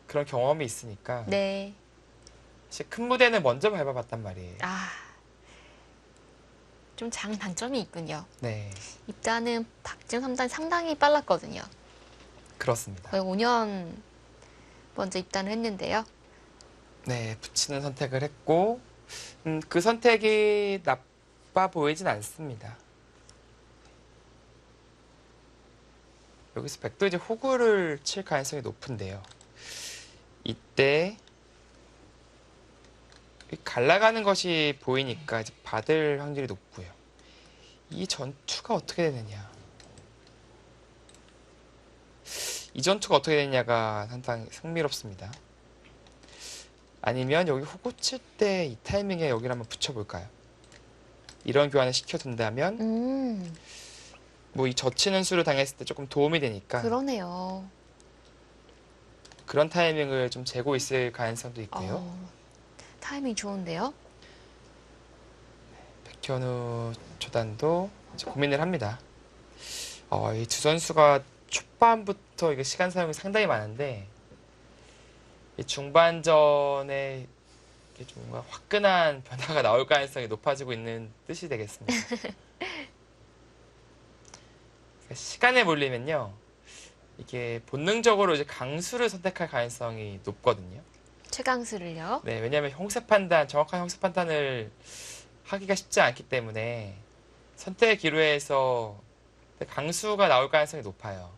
그런 경험이 있으니까 네. 사실 큰 무대는 먼저 밟아봤단 말이에요. 아, 좀 장단점이 있군요. 네, 입단은 박진 3단 상당히 빨랐거든요. 그렇습니다. 거의 5년 먼저 입단을 했는데요. 네, 붙이는 선택을 했고, 그 선택이 나빠 보이진 않습니다. 여기서 백도 이제 호구를 칠 가능성이 높은데요. 이때 갈라가는 것이 보이니까 이제 받을 확률이 높고요. 이 전투가 어떻게 되느냐. 이 전투가 어떻게 되느냐가 상당히 흥미롭습니다. 아니면 여기 호구 칠 때 이 타이밍에 여기를 한번 붙여볼까요? 이런 교환을 시켜둔다면 뭐 이 젖히는 수를 당했을 때 조금 도움이 되니까 그러네요. 그런 타이밍을 좀 재고 있을 가능성도 있고요. 타이밍 좋은데요? 백현우 초단도 이제 고민을 합니다. 이 두 선수가 초반부터 이게 시간 사용이 상당히 많은데 이 중반전에 이게 좀 뭔가 화끈한 변화가 나올 가능성이 높아지고 있는 뜻이 되겠습니다. 그러니까 시간에 몰리면요, 이게 본능적으로 이제 강수를 선택할 가능성이 높거든요. 최강수를요? 네, 왜냐하면 정확한 형세 판단을 하기가 쉽지 않기 때문에 선택의 기로에서 강수가 나올 가능성이 높아요.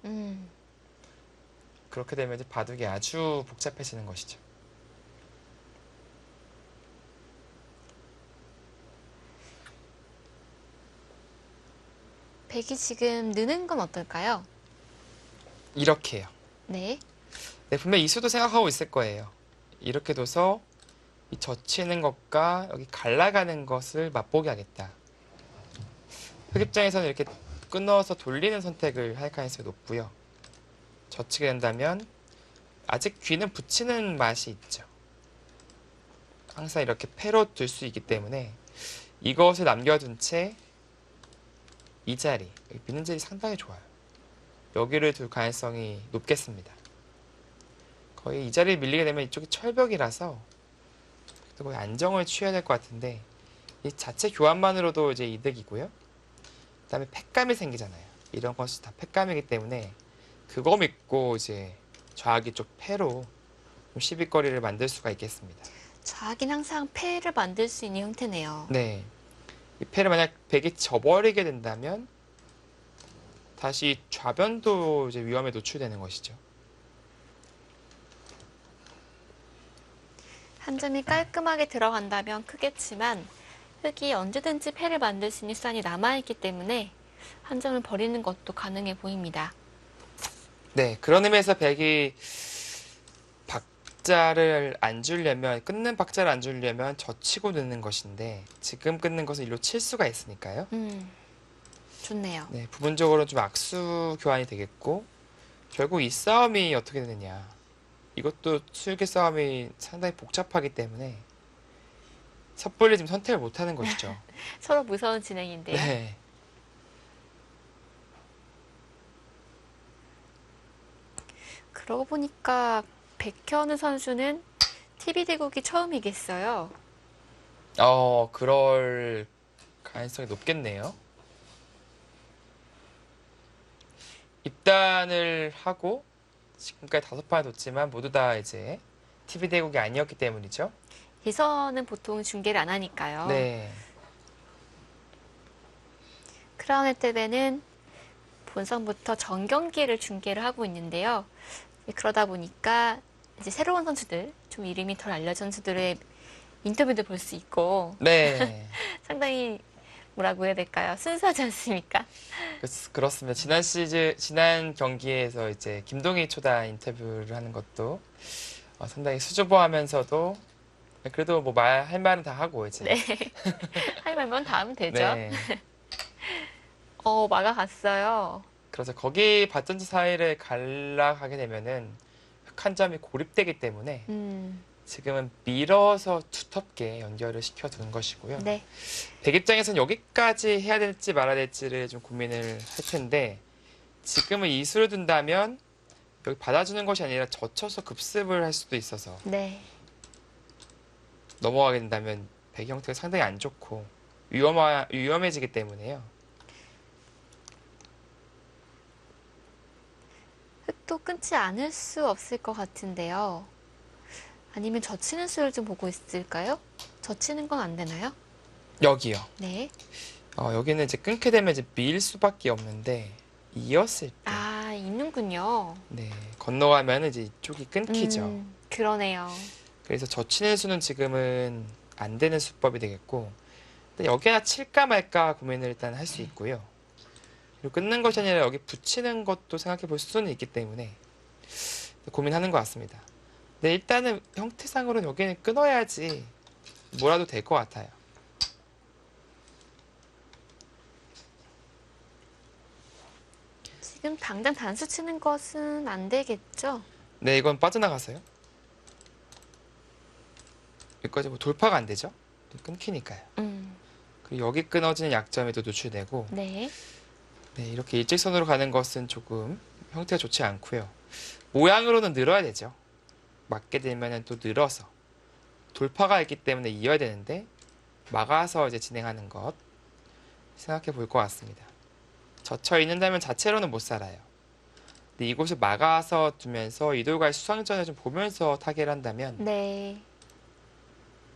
그렇게 되면 이제 바둑이 아주 복잡해지는 것이죠. 백이 지금 느는 건 어떨까요? 이렇게요. 네. 네, 분명 이수도 생각하고 있을 거예요. 이렇게 둬서 이 젖히는 것과 여기 갈라가는 것을 맛보게 하겠다. 흑 입장에서는 이렇게 끊어서 돌리는 선택을 할 가능성이 높고요. 젖히게 된다면 아직 귀는 붙이는 맛이 있죠. 항상 이렇게 패로 둘 수 있기 때문에 이것을 남겨둔 채 이 자리, 여기 미는 자리 상당히 좋아요. 여기를 둘 가능성이 높겠습니다. 거의 이 자리에 밀리게 되면 이쪽이 철벽이라서 거의 안정을 취해야 될 것 같은데 이 자체 교환만으로도 이제 이득이고요. 그다음에 팩감이 생기잖아요. 이런 것이 다 팩감이기 때문에 그거 믿고 이제 좌악이 쪽 패로 좀 시비거리를 만들 수가 있겠습니다. 좌악인 항상 패를 만들 수 있는 형태네요. 네, 이 패를 만약 백이 져버리게 된다면 다시 좌변도 이제 위험에 노출되는 것이죠. 한 점이 깔끔하게 들어간다면 크겠지만 흑이 언제든지 패를 만들 수 있는 수단이 남아있기 때문에 한 점을 버리는 것도 가능해 보입니다. 네, 그런 의미에서 백이 박자를 안 주려면, 끊는 박자를 안 주려면 젖히고 넣는 것인데 지금 끊는 것은 일로 칠 수가 있으니까요. 좋네요. 네, 부분적으로 좀 악수 교환이 되겠고 결국 이 싸움이 어떻게 되느냐, 이것도 수육의 싸움이 상당히 복잡하기 때문에 섣불리 지금 선택을 못하는 것이죠. 서로 무서운 진행인데요. 네, 그러고 보니까 백현우 선수는 TV 대국이 처음이겠어요. 그럴 가능성이 높겠네요. 입단을 하고 지금까지 5판을 뒀지만 모두 다 이제 TV 대국이 아니었기 때문이죠. 예선은 보통 중계를 안 하니까요. 네. 크라운 혜태배는 본선부터 전 경기를 중계를 하고 있는데요. 그러다 보니까 이제 새로운 선수들, 좀 이름이 덜 알려진 선수들의 인터뷰도 볼 수 있고 네. 상당히 뭐라고 해야 될까요? 순수하지 않습니까? 그렇습니다. 지난 경기에서 이제 김동희 초단 인터뷰를 하는 것도 상당히 수줍어하면서도 그래도 뭐 할 말은 다 하고 이제. 네. 할 말만 다 하면 되죠. 네. 막아갔어요. 그래서 거기 발전지 사이를 갈라가게 되면은 한 점이 고립되기 때문에 지금은 밀어서 두텁게 연결을 시켜두는 것이고요. 네. 백 입장에서는 여기까지 해야 될지 말아야 될지를 좀 고민을 할 텐데 지금은 이수를 둔다면 여기 받아주는 것이 아니라 젖혀서 급습을 할 수도 있어서 네. 넘어가게 된다면 백 형태가 상당히 안 좋고 위험해지기 때문에요. 흙도 끊지 않을 수 없을 것 같은데요. 아니면 젖히는 수를 좀 보고 있을까요? 젖히는 건 안 되나요? 여기요. 네. 여기는 이제 끊게 되면 이제 밀 수밖에 없는데 이었을 때 아, 있는군요. 네, 건너가면 이제 이쪽이 끊기죠. 그러네요. 그래서 젖히는 수는 지금은 안 되는 수법이 되겠고 근데 여기나 칠까 말까 고민을 일단 할 수 있고요. 그리고 끊는 것이 아니라 여기 붙이는 것도 생각해 볼 수는 있기 때문에 고민하는 것 같습니다. 근데 일단은 형태상으로는 여기는 끊어야지 뭐라도 될 것 같아요. 지금 당장 단수 치는 것은 안 되겠죠? 네, 이건 빠져나가서요. 여기까지 뭐 돌파가 안 되죠? 끊기니까요. 그리고 여기 끊어지는 약점에도 노출되고 네. 네, 이렇게 일직선으로 가는 것은 조금 형태가 좋지 않고요. 모양으로는 늘어야 되죠. 맞게 되면 또 늘어서 돌파가 있기 때문에 이어야 되는데 막아서 이제 진행하는 것 생각해 볼 것 같습니다. 젖혀 있는다면 자체로는 못 살아요. 근데 이곳을 막아서 두면서 이돌과의 수상전을 좀 보면서 타개를 한다면 네.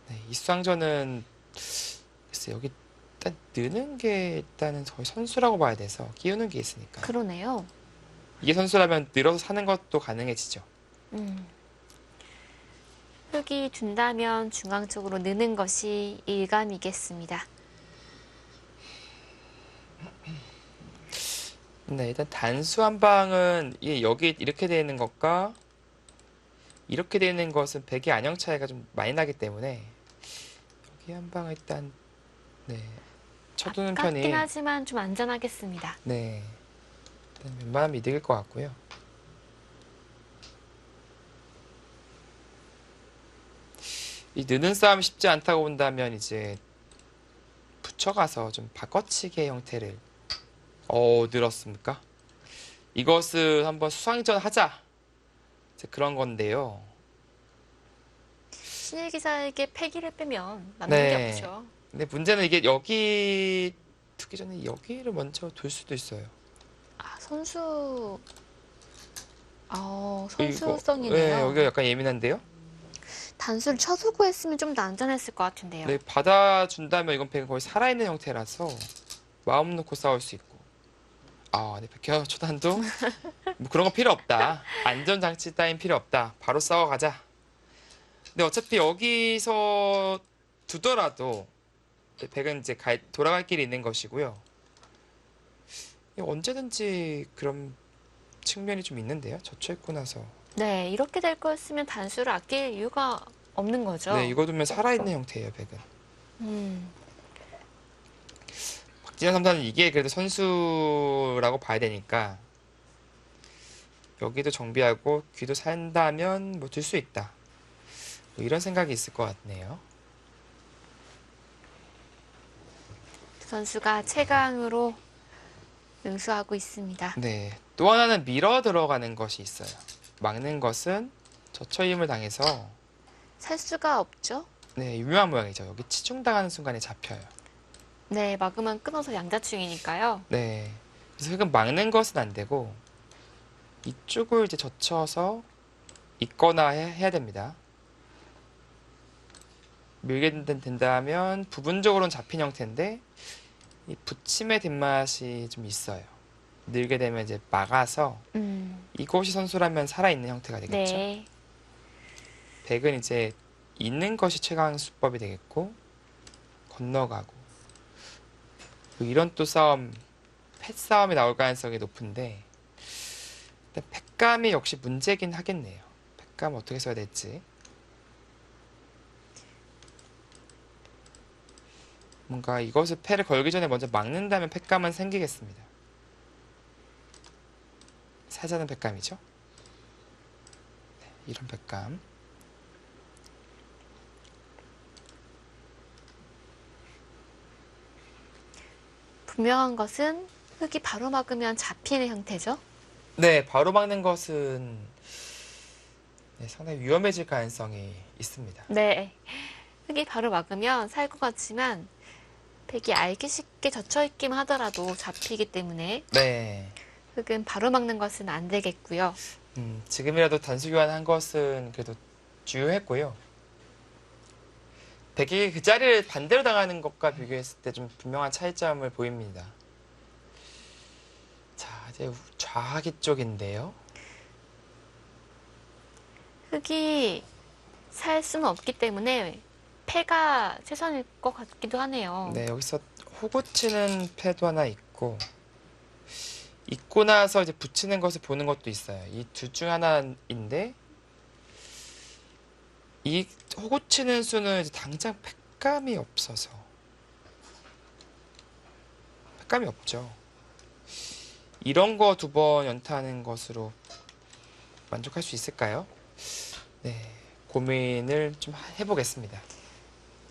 네, 이 수상전은 글쎄 여기 일단 느는 게 일단은 거의 선수라고 봐야 돼서 끼우는 게 있으니까 그러네요. 이게 선수라면 늘어서 사는 것도 가능해지죠. 흙이 준다면 중앙 쪽으로 느는 것이 일감이겠습니다. 네, 일단 단수 한 방은 이게 여기 이렇게 되어 있는 것과 이렇게 되어 있는 것은 백의 안형 차이가 좀 많이 나기 때문에 여기 한 방을 일단 네, 쳐두는 편이 아깝긴 하지만 좀 안전하겠습니다. 네, 일단 웬만하면 이득일 것 같고요. 이 느는 싸움이 쉽지 않다고 본다면 이제 붙여가서 좀 바꿔치기의 형태를 늘었습니까? 이것을 한번 수상전 하자 이제 그런 건데요. 신일 기사에게 패기를 빼면 남는 네. 게 없죠. 근데 문제는 이게 여기 두기 전에 여기를 먼저 둘 수도 있어요. 아, 선수. 이거, 선수성이네요. 네, 여기가 약간 예민한데요. 단수를 쳐두고 했으면 좀 더 안전했을 것 같은데요. 네, 받아준다면 이건 백은 거의 살아있는 형태라서 마음 놓고 싸울 수 있고. 네, 백현 초단도 뭐 그런 거 필요 없다. 안전장치 따윈 필요 없다. 바로 싸워가자. 근데 어차피 여기서 두더라도 백은 이제 돌아갈 길이 있는 것이고요. 언제든지 그런 측면이 좀 있는데요. 젖혀있고 나서. 네, 이렇게 될 거였으면 단수를 아낄 이유가 없는 거죠. 네, 이거 두면 살아있는 형태예요, 백은. 박진현 삼사는 이게 그래도 선수라고 봐야 되니까 여기도 정비하고 귀도 산다면 뭐 들 수 있다. 뭐 이런 생각이 있을 것 같네요. 선수가 최강으로 응수하고 있습니다. 네, 또 하나는 밀어 들어가는 것이 있어요. 막는 것은 저처임을 당해서 살 수가 없죠. 네, 유명한 모양이죠. 여기 치중당하는 순간에 잡혀요. 네, 막으면 끊어서 양자충이니까요. 네. 그래서 흙은 막는 것은 안 되고 이쪽을 이제 젖혀서 있거나 해야 됩니다. 밀게 된다면 부분적으로는 잡힌 형태인데 이 붙임의 뒷맛이 좀 있어요. 늘게 되면 이제 막아서 이곳이 선수라면 살아있는 형태가 되겠죠. 네. 백은 이제 있는 것이 최강 수법이 되겠고 건너가고 이런 또 싸움, 패싸움이 나올 가능성이 높은데 일단 팩감이 역시 문제긴 하겠네요. 팩감 어떻게 써야 될지. 뭔가 이것을 패를 걸기 전에 먼저 막는다면 팩감은 생기겠습니다. 사자는 팩감이죠. 네, 이런 팩감. 분명한 것은 흙이 바로 막으면 잡히는 형태죠. 네, 바로 막는 것은 네, 상당히 위험해질 가능성이 있습니다. 네. 흙이 바로 막으면 살 것 같지만 백이 알기 쉽게 젖혀있기만 하더라도 잡히기 때문에 네. 흙은 바로 막는 것은 안 되겠고요. 지금이라도 단수 교환한 것은 그래도 주요했고요. 백이 그 자리를 반대로 당하는 것과 비교했을 때 좀 분명한 차이점을 보입니다. 자, 이제 좌하기 쪽인데요. 흙이 살 수는 없기 때문에 패가 최선일 것 같기도 하네요. 네, 여기서 호구치는 패도 하나 있고 있고 나서 이제 붙이는 것을 보는 것도 있어요. 이 둘 중 하나인데 이 호구치는 수는 이제 당장 팩감이 없어서 팩감이 없죠. 이런 거 두 번 연타하는 것으로 만족할 수 있을까요? 네, 고민을 좀 해보겠습니다.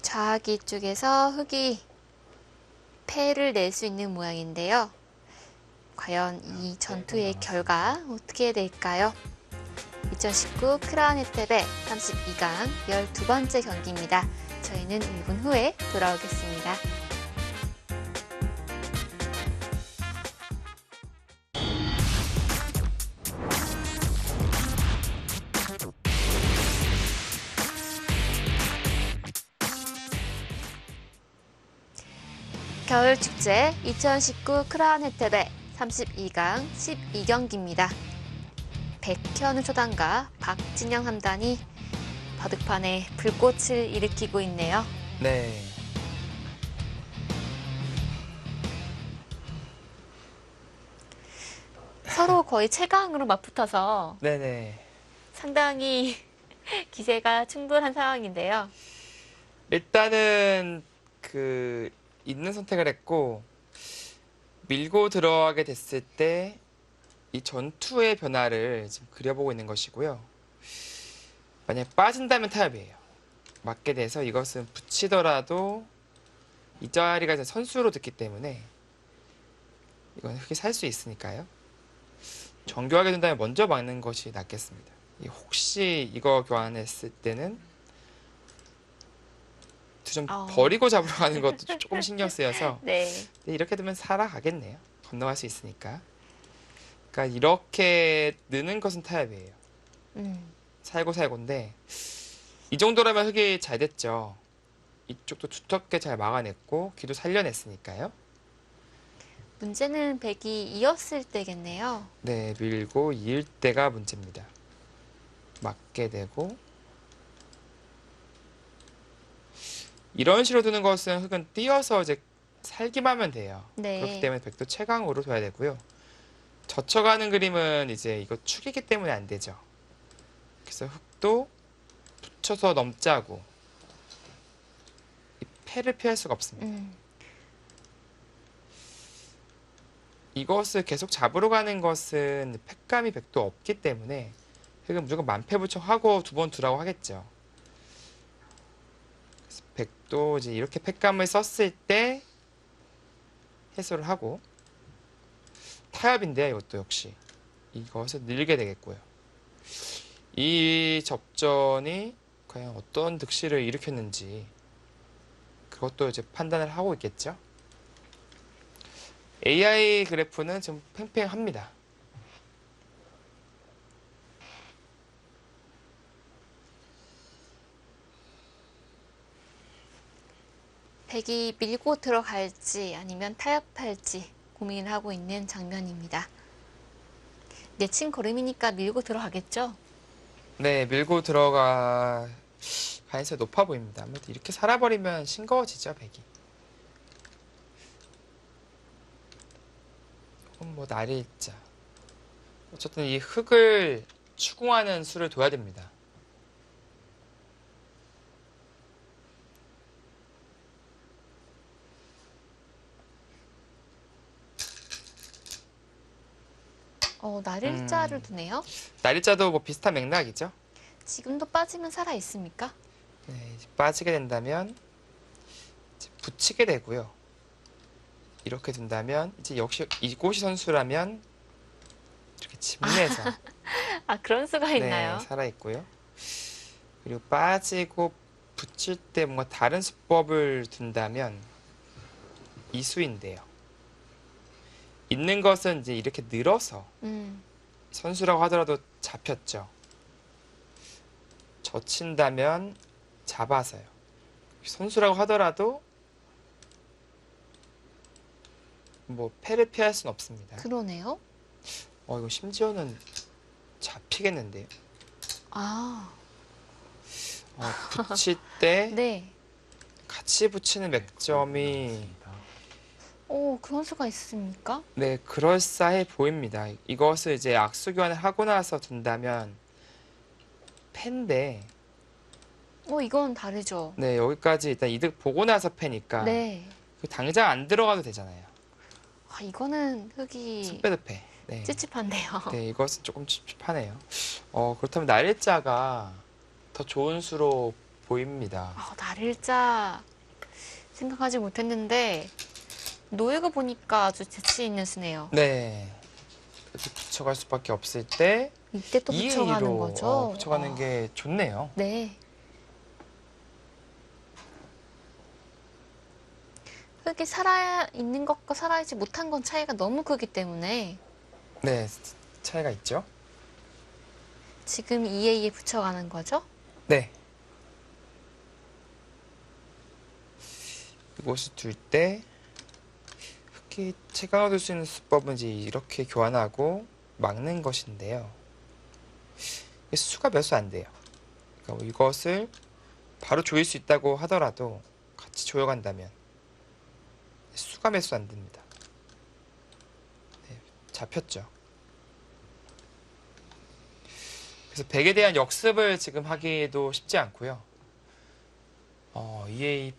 좌하기 쪽에서 흙이 패를 낼 수 있는 모양인데요. 과연 이 전투의 결과 어떻게 될까요? 2019 크라운 혜택의 32강 12번째 경기입니다. 저희는 1분 후에 돌아오겠습니다. 겨울축제 2019 크라운 혜택의 32강 12경기입니다. 백현우 초단과 박진영 3단이 바둑판에 불꽃을 일으키고 있네요. 네. 서로 거의 최강으로 맞붙어서 네네. 상당히 기세가 충돌한 상황인데요. 일단은 그 있는 선택을 했고 밀고 들어가게 됐을 때 이 전투의 변화를 지금 그려보고 있는 것이고요. 만약에 빠진다면 타협이에요. 맞게 돼서 이것은 붙이더라도 이 자리가 이제 선수로 듣기 때문에 이건 흙이 살 수 있으니까요. 정교하게 된다면 먼저 막는 것이 낫겠습니다. 혹시 이거 교환했을 때는 좀 버리고 잡으러 가는 것도 조금 신경 쓰여서 네. 이렇게 되면 살아가겠네요. 건너갈 수 있으니까. 그러니까 이렇게 느는 것은 타협이에요. 살고인데 이 정도라면 흙이 잘 됐죠. 이쪽도 두텁게 잘 막아냈고 귀도 살려냈으니까요. 문제는 백이 이었을 때겠네요. 네, 밀고 이을 때가 문제입니다. 맞게 되고 이런 식으로 두는 것은 흙은 띄어서 이제 살기만 하면 돼요. 네. 그렇기 때문에 백도 최강으로 둬야 되고요. 젖혀가는 그림은 이제 이거 축이기 때문에 안 되죠. 그래서 흙도 붙여서 넘자고 이 패를 피할 수가 없습니다. 이것을 계속 잡으러 가는 것은 팩감이 백도 없기 때문에 흙은 무조건 만패부척하고 두 번 두라고 하겠죠. 그래서 백도 이제 이렇게 팩감을 썼을 때 해소를 하고 타협인데요. 이것도 역시 이것을 늘게 되겠고요. 이 접전이 과연 어떤 득실을 일으켰는지 그것도 이제 판단을 하고 있겠죠. AI 그래프는 좀 팽팽합니다. 백이 밀고 들어갈지 아니면 타협할지 고민을 하고 있는 장면입니다. 내친 걸음이니까 밀고 들어가겠죠? 네, 밀고 들어가 가능성이 높아 보입니다. 아무래도 이렇게 살아버리면 싱거워지죠, 백이. 혹은 뭐 날일자. 어쨌든 이 흙을 추궁하는 수를 둬야 됩니다. 날일자를 두네요. 날일자도 뭐 비슷한 맥락이죠. 지금도 빠지면 살아 있습니까? 네, 이제 빠지게 된다면 이제 붙이게 되고요. 이렇게 둔다면 이제 역시 이곳이 선수라면 이렇게 집내서 아, 그런 수가 네, 있나요? 살아 있고요. 그리고 빠지고 붙일 때 뭔가 다른 수법을 둔다면 이수인데요. 있는 것은 이제 이렇게 늘어서 선수라고 하더라도 잡혔죠. 젖힌다면 잡아서요. 선수라고 하더라도 뭐 패를 피할 수는 없습니다. 그러네요. 이거 심지어는 잡히겠는데요. 아, 붙일 때 네. 같이 붙이는 맥점이 그런 수가 있습니까? 네, 그럴싸해 보입니다. 이것을 이제 악수 교환을 하고 나서 둔다면 패인데 이건 다르죠. 네, 여기까지 일단 이득 보고 나서 패니까 네. 당장 안 들어가도 되잖아요. 아, 이거는 흙이 손빼도 패. 네. 찝찝한데요. 네, 이것은 조금 찝찝하네요. 그렇다면 날일자가 더 좋은 수로 보입니다. 날일자 생각하지 못했는데 노예가 보니까 아주 재치 있는 수네요. 네. 이렇게 붙여갈 수밖에 없을 때 이때 또 2의 붙여가는 2로 거죠? 붙여가는 게 좋네요. 네. 흙이 살아 있는 것과 살아있지 못한 건 차이가 너무 크기 때문에 네, 차이가 있죠. 지금 2에 2에 붙여가는 거죠? 네. 이곳을 둘 때 흙이 체감을 둘 수 있는 수법은 이제 이렇게 교환하고 막는 것인데요. 수가 몇 수 안 돼요. 그러니까 이것을 바로 조일 수 있다고 하더라도 같이 조여간다면 수가 몇 수 안 됩니다. 네, 잡혔죠. 그래서 백에 대한 역습을 지금 하기도 쉽지 않고요. 이에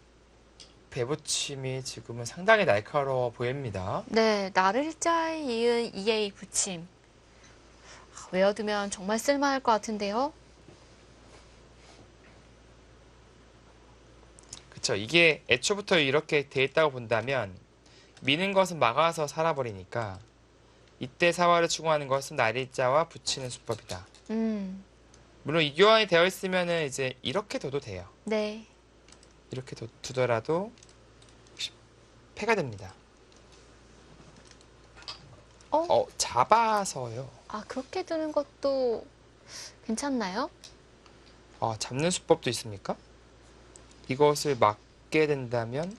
배붙임이 지금은 상당히 날카로워 보입니다. 네, 날일자에 이은 2의 2 붙임. 외워두면 정말 쓸만할 것 같은데요. 그쵸. 이게 애초부터 이렇게 돼 있다고 본다면 미는 것은 막아서 살아버리니까 이때 사활을 추구하는 것은 날일자와 붙이는 수법이다. 물론 이 교환이 되어 있으면은 이제 이렇게 둬도 돼요. 네. 이렇게 두더라도 패가 됩니다. 잡아서요. 아, 그렇게 두는 것도 괜찮나요? 잡는 수법도 있습니까? 이것을 막게 된다면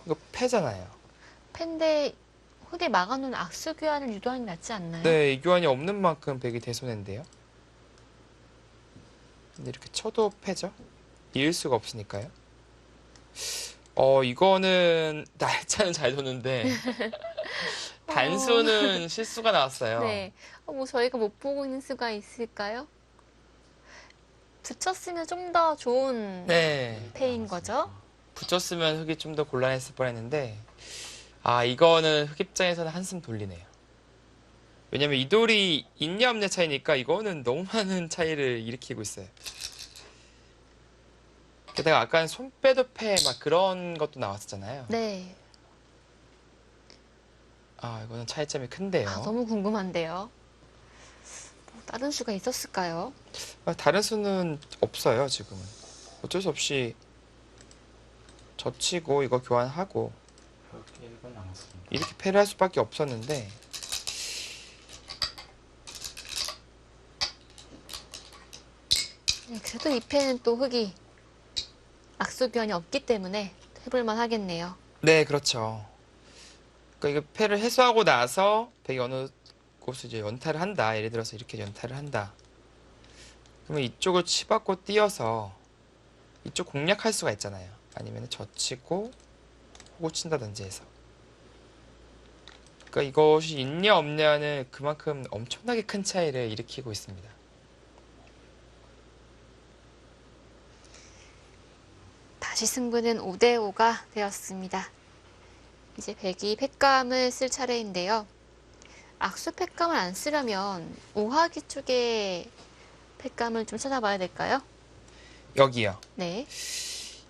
이거 패잖아요. 팬데 흙에 막아놓은 악수 교환을 유도하는 게 낫지 않나요? 네, 이 교환이 없는 만큼 백이 대손해인데요. 근데 이렇게 쳐도 패죠. 이을 수가 없으니까요. 이거는 날짜는 잘 뒀는데 단수는 실수가 나왔어요. 네. 뭐 저희가 못 보고 있는 수가 있을까요? 붙였으면 좀 더 좋은 네, 패인 거죠? 붙였으면 흙이 좀 더 곤란했을 뻔했는데 이거는 흙 입장에서는 한숨 돌리네요. 왜냐면 이 돌이 있냐 없냐 차이니까 이거는 너무 많은 차이를 일으키고 있어요. 게다가 아까는 손 빼도 패 막 그런 것도 나왔었잖아요. 네. 이거는 차이점이 큰데요. 너무 궁금한데요. 다른 수가 있었을까요? 다른 수는 없어요, 지금은. 어쩔 수 없이 젖히고 이거 교환하고 1분 남았습니다. 이렇게 패를 할 수밖에 없었는데 네, 그래도 이 패는 또 흙이 악수 교환이 없기 때문에 해볼만 하겠네요. 네, 그렇죠. 그러니까 이거 패를 해소하고 나서 백이 어느 곳을 이제 연타를 한다. 예를 들어서 이렇게 연타를 한다. 그러면 이쪽을 치받고 띄어서 이쪽 공략할 수가 있잖아요. 아니면 젖히고 호구 친다든지 해서. 그러니까 이것이 있냐 없냐는 그만큼 엄청나게 큰 차이를 일으키고 있습니다. 다시 승부는 5대5가 되었습니다. 이제 백이 팩감을 쓸 차례인데요. 악수 팩감을 안 쓰려면 오하기 쪽에 팩감을 좀 찾아봐야 될까요? 여기요. 네.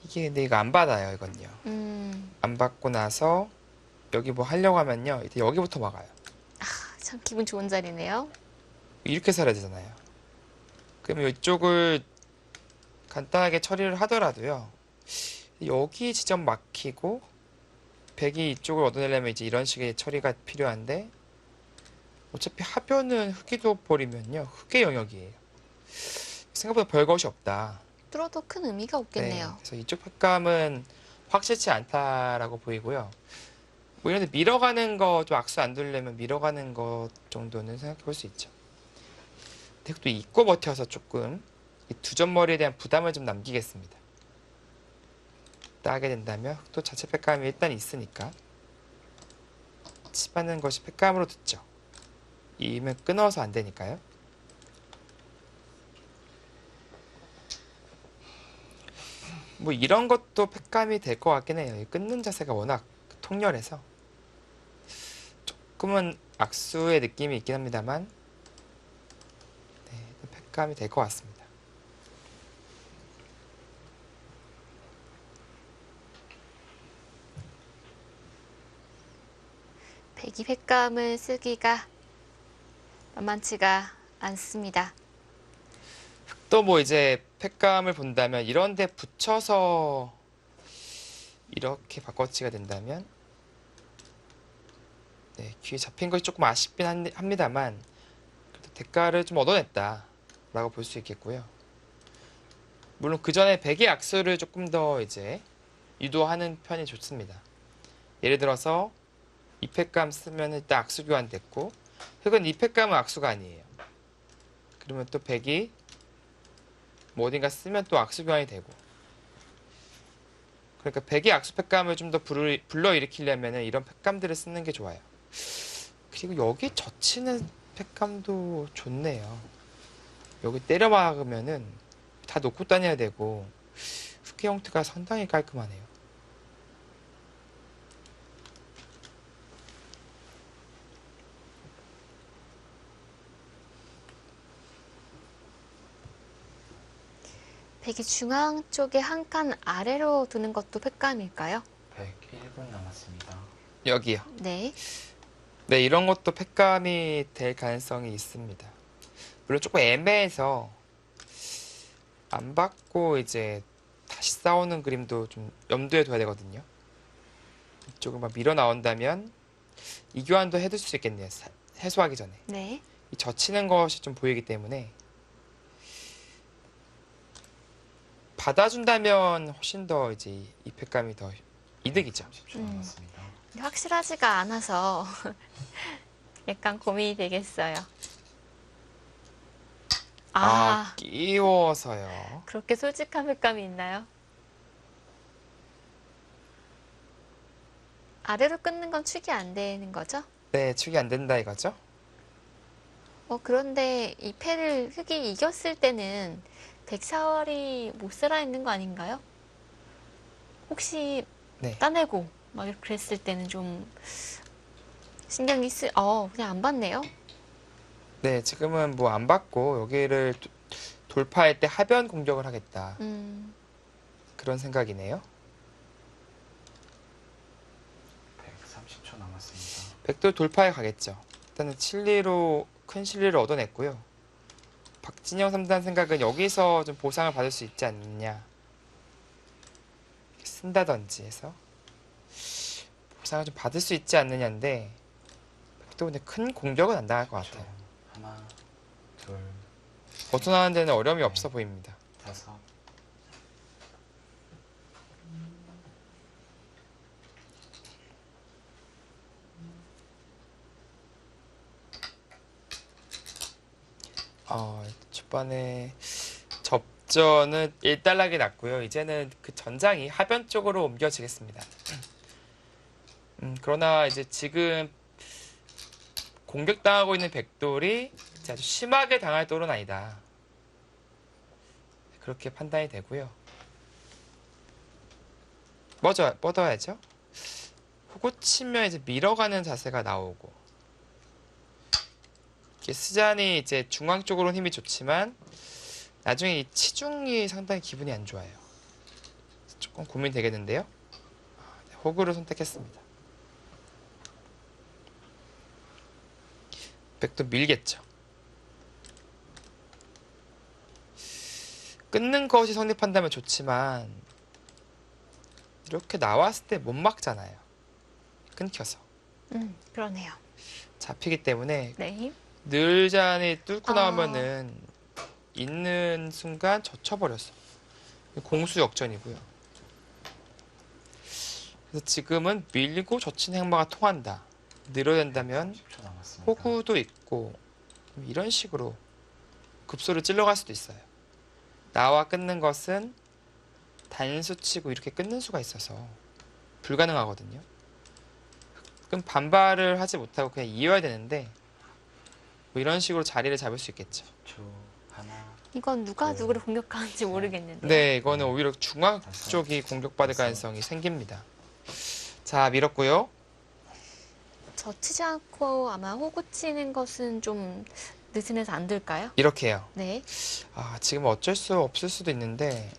이게 근데 이거 안 받아요, 이건요. 안 받고 나서 여기 뭐 하려고 하면요. 이제 여기부터 막아요. 참 기분 좋은 자리네요. 이렇게 살아야 되잖아요. 그러면 이쪽을 간단하게 처리를 하더라도요. 여기 지점 막히고 백이 이쪽을 얻어내려면 이제 이런 식의 처리가 필요한데 어차피 하변은 흑이도 버리면요. 흑의 영역이에요. 생각보다 별것이 없다. 뚫어도 큰 의미가 없겠네요. 그래서 이쪽 팩감은 확실치 않다라고 보이고요. 뭐 이런데 밀어가는 거 좀 악수 안 두려면 밀어가는 것 정도는 생각해 볼 수 있죠. 근데 또 잊고 버텨서 조금 이 두 점머리에 대한 부담을 좀 남기겠습니다. 따게 된다면 또 자체 팩감이 일단 있으니까 치받는 것이 팩감으로 듣죠. 이면 끊어서 안 되니까요. 뭐 이런 것도 팩감이 될 것 같긴 해요. 이 끊는 자세가 워낙 통렬해서 조금은 악수의 느낌이 있긴 합니다만 네, 팩감이 될 것 같습니다. 백이 팩감을 쓰기가 만만치가 않습니다. 또 뭐 이제 팩감을 본다면 이런 데 붙여서 이렇게 바꿔치기가 된다면 네, 귀에 잡힌 것이 조금 아쉽긴 합니다만 그래도 대가를 좀 얻어냈다 라고 볼 수 있겠고요. 물론 그 전에 백의 악수를 조금 더 이제 유도하는 편이 좋습니다. 예를 들어서 이 팩감 쓰면 일단 악수 교환됐고 흑은 이 팩감은 악수가 아니에요. 그러면 또 백이 뭐 어딘가 쓰면 또 악수 교환이 되고 그러니까 백의 악수 팩감을 좀 더 불러일으키려면 이런 팩감들을 쓰는 게 좋아요. 그리고 여기 젖히는 팩감도 좋네요. 여기 때려 막으면은 다 놓고 다녀야 되고 흑의 형태가 상당히 깔끔하네요. 백이 중앙 쪽에 한 칸 아래로 두는 것도 팩감일까요? 101분 남았습니다. 여기요. 네. 네, 이런 것도 팩감이 될 가능성이 있습니다. 물론 조금 애매해서 안 받고 이제 다시 싸우는 그림도 좀 염두에 둬야 되거든요. 이쪽을 막 밀어 나온다면 이 교환도 해둘 수 있겠네요. 해소하기 전에. 네. 이 젖히는 것이 좀 보이기 때문에 받아준다면 훨씬 더 이제 이 팩감이 더 이득이죠. 30초 남았습니다. 확실하지가 않아서 약간 고민이 되겠어요. 끼워서요. 그렇게 솔직한 팩감이 있나요? 아래로 끊는 건 축이 안 되는 거죠? 네, 축이 안 된다 이거죠? 그런데 이 패를 흑이 이겼을 때는 백사월이 못 살아있는 거 아닌가요? 혹시 네. 따내고 막 이렇게 그랬을 때는 좀 신경이 그냥 안 받네요. 네, 지금은 뭐 안 받고 여기를 돌파할 때 하변 공격을 하겠다. 그런 생각이네요. 130초 남았습니다. 백도 돌파해 가겠죠. 일단은 칠리로 큰 실리를 얻어냈고요. 박진영 3단 생각은 여기서 좀 보상을 받을 수 있지 않느냐. 쓴다든지 해서 보상을 좀 받을 수 있지 않느냐인데 또 근데 큰 공격은 안 당할 것 그쵸. 같아요. 하나, 둘, 벗어나는 데는 어려움이 없어 보입니다. 다섯. 초반에 접전은 1단락이 났고요. 이제는 그 전장이 하변 쪽으로 옮겨지겠습니다. 그러나 이제 지금 공격당하고 있는 백돌이 이제 아주 심하게 당할 또는 아니다. 그렇게 판단이 되고요. 뻗어야죠. 호구 치면 이제 밀어가는 자세가 나오고 이게 스잔이 이제 중앙 쪽으로는 힘이 좋지만 나중에 이 치중이 상당히 기분이 안 좋아요. 조금 고민되겠는데요. 호구를 선택했습니다. 백도 밀겠죠. 끊는 것이 성립한다면 좋지만 이렇게 나왔을 때 못 막잖아요. 끊겨서. 그러네요. 잡히기 때문에 네. 늘잔이 뚫고 아. 나오면은 있는 순간 젖혀버렸어. 공수 역전이고요. 그래서 지금은 밀고 젖힌 행마가 통한다. 늘어낸다면 30초 남았습니다. 호구도 있고 이런 식으로 급소를 찔러갈 수도 있어요. 나와 끊는 것은 단수치고 이렇게 끊는 수가 있어서 불가능하거든요. 그럼 반발을 하지 못하고 그냥 이어야 되는데 뭐 이런 식으로 자리를 잡을 수 있겠죠. 10초. 하나, 이건 누가 네. 누구를 공격하는지 모르겠는데. 네, 이거는 오히려 중앙 쪽이 공격받을 가능성이 생깁니다. 자, 밀었고요. 젖히지 않고 아마 호구 치는 것은 좀 느슨해서 안 될까요? 이렇게 해요. 네. 지금 어쩔 수 없을 수도 있는데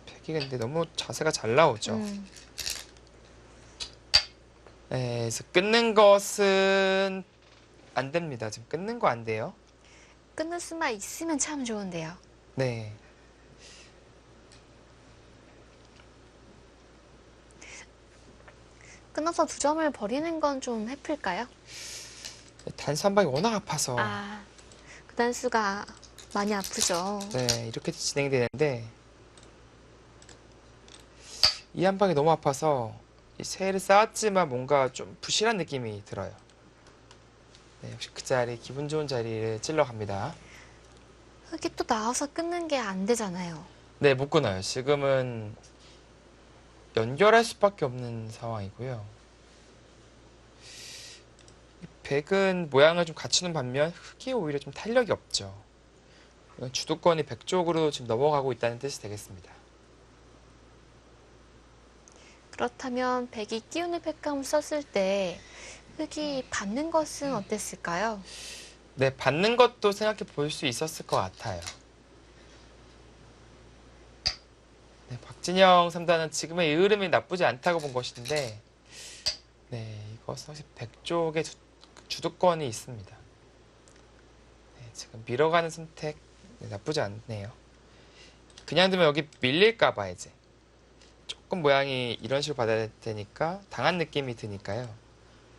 백이 근데 너무 자세가 잘 나오죠. 네, 그래서 끊는 것은 안 됩니다. 지금 끊는 거 안 돼요. 끊을 수만 있으면 참 좋은데요. 네. 끊어서 두 점을 버리는 건 좀 해플까요? 단수 한 방이 워낙 아파서 그 단수가 많이 아프죠. 네, 이렇게 진행되는데 이 한 방이 너무 아파서 이 세를 쌓았지만 뭔가 좀 부실한 느낌이 들어요. 네, 역시 그 자리, 기분 좋은 자리를 찔러 갑니다. 흙이 또 나와서 끊는 게 안 되잖아요. 네, 못 끊어요. 지금은 연결할 수밖에 없는 상황이고요. 이 백은 모양을 좀 갖추는 반면 흙이 오히려 좀 탄력이 없죠. 이건 주도권이 백 쪽으로 지금 넘어가고 있다는 뜻이 되겠습니다. 그렇다면 백이 끼우는 팩감을 썼을 때 흙이 받는 것은 어땠을까요? 네, 받는 것도 생각해 볼 수 있었을 것 같아요. 네, 박진영 3단은 지금의 이 흐름이 나쁘지 않다고 본 것인데, 네, 이것은 확실히 백 쪽에 주도권이 있습니다. 네, 지금 밀어가는 선택 나쁘지 않네요. 그냥 두면 여기 밀릴까봐 이제 조금 모양이 이런 식으로 받아야 되니까 당한 느낌이 드니까요.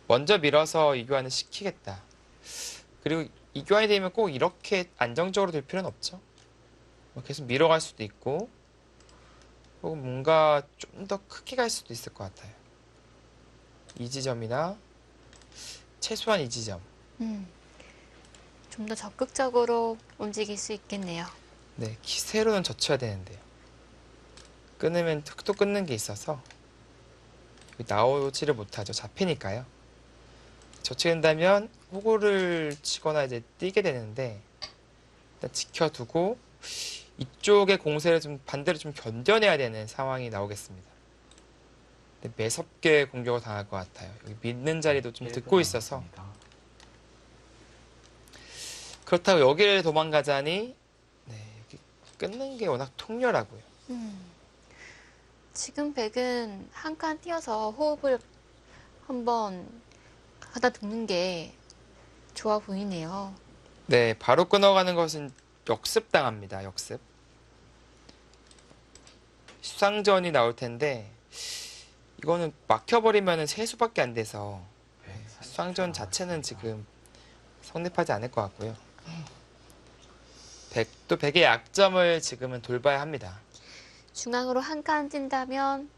먼저 밀어서 이교환을 시키겠다. 그리고 이교환이 되면 꼭 이렇게 안정적으로 될 필요는 없죠. 계속 밀어갈 수도 있고 혹은 뭔가 좀 더 크게 갈 수도 있을 것 같아요. 이 지점이나 최소한 이 지점. 좀 더 적극적으로 움직일 수 있겠네요. 네, 기세로는 젖혀야 되는데요. 끊으면 흙도 끊는 게 있어서 나오지를 못하죠. 잡히니까요. 젖힌다면 호구를 치거나 이제 뛰게 되는데 일단 지켜두고 이쪽의 공세를 좀 반대로 좀 견뎌내야 되는 상황이 나오겠습니다. 근데 매섭게 공격을 당할 것 같아요. 여기 믿는 자리도 좀 듣고 있어서 남았습니다. 그렇다고 여기를 도망가자니 네, 여기 끊는 게 워낙 통렬하고요. 지금 백은 한 칸 띄어서 호흡을 한번 가다 두는 게 좋아 보이네요. 네, 바로 끊어가는 것은 역습당합니다. 역습. 수상전이 나올 텐데 이거는 막혀버리면 세 수밖에 안 돼서 130초 수상전 자체는 남았습니다. 지금 성립하지 않을 것 같고요. 또 백의 약점을 지금은 돌봐야 합니다. 중앙으로 한 칸 뛴다면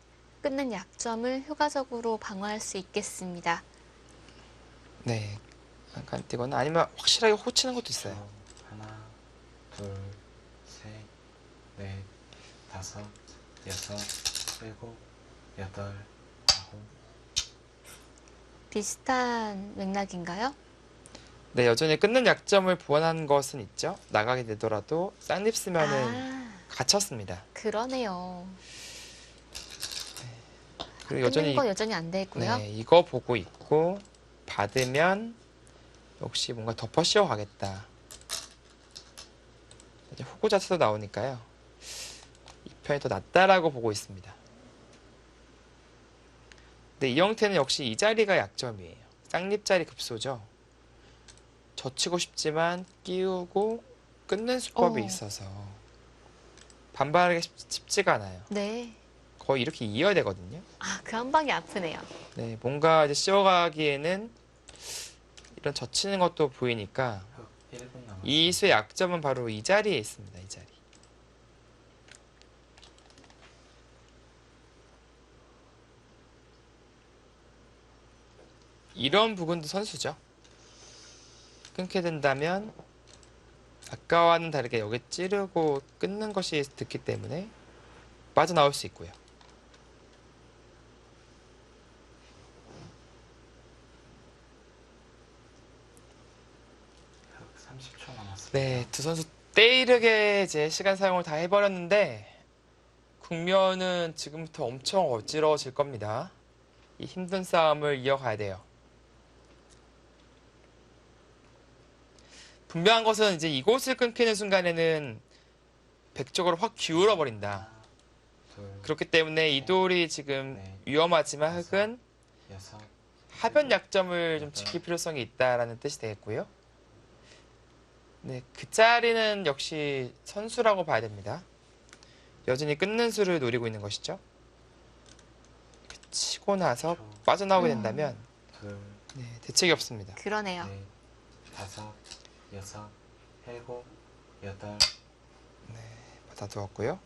끊는 약점을 효과적으로 방어할 수 있겠습니다. 네, 한 칸 뛰거나 아니면 확실하게 호치는 것도 있어요. 하나, 둘, 셋, 넷, 다섯, 여섯, 일곱, 여덟, 아홉. 비슷한 맥락인가요? 네, 여전히 끊는 약점을 보완한 것은 있죠. 나가게 되더라도 쌍립 쓰면은 갇혔습니다. 그러네요. 그리고 끊는 여전히 건 여전히 안 되고요. 네, 이거 보고 있고 받으면 역시 뭔가 덮어 씌워 가겠다. 이제 후보 자체도 나오니까요. 이 편이 더 낫다라고 보고 있습니다. 근데 이 형태는 역시 이 자리가 약점이에요. 쌍립자리 급소죠. 젖히고 싶지만 끼우고 끊는 수법이 있어서 반발하기 쉽지가 않아요. 네. 거의 이렇게 이어야 되거든요. 아, 그 한 방이 아프네요. 네, 뭔가 이제 씌워가기에는 이런 젖히는 것도 보이니까 흑 1분 남았습니다. 이 수의 약점은 바로 이 자리에 있습니다. 이 자리. 이런 부분도 선수죠. 끊게 된다면 아까와는 다르게 여기 찌르고 끊는 것이 듣기 때문에 빠져나올 수 있고요. 흑 30초 남았습니다. 네, 두 선수 때이르게 이제 시간 사용을 다 해버렸는데 국면은 지금부터 엄청 어지러워질 겁니다. 이 힘든 싸움을 이어가야 돼요. 분명한 것은 이제 이곳을 끊기는 순간에는 백쪽으로 확 기울어 버린다. 하나, 둘, 그렇기 때문에 이 돌이 지금 네, 위험하지만 흑은 여섯, 하변 약점을 좀 지킬 필요성이 있다라는 뜻이 되겠고요. 네, 그 자리는 역시 선수라고 봐야 됩니다. 여전히 끊는 수를 노리고 있는 것이죠. 치고 나서 빠져나오게 된다면 둘, 네, 대책이 없습니다. 그러네요. 넷, 다섯, 여섯, 일곱, 여덟. 받아두었고요.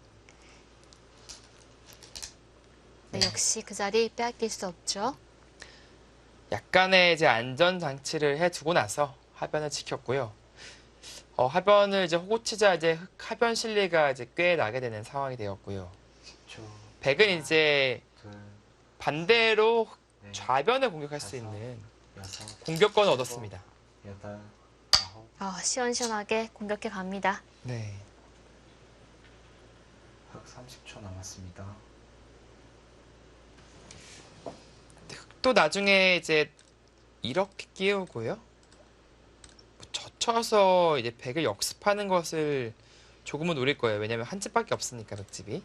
네, 역시 그 자리 빼앗길 수 없죠. 약간의 이제 안전 장치를 해두고 나서 하변을 지켰고요. 하변을 이제 호구치자 이제 하변 실리가 이제 꽤 나게 되는 상황이 되었고요. 10초. 백은 이제 둘, 반대로 넷, 좌변을 공격할 수 있는 여섯, 공격권을 얻었습니다. 여덟, 아홉. 시원시원하게 공격해 갑니다. 네. 흑 30초 남았습니다. 또 나중에 이제 이렇게 끼우고요. 젖혀서 이제 백을 역습하는 것을 조금은 노릴 거예요. 왜냐면 한 집밖에 없으니까 백집이.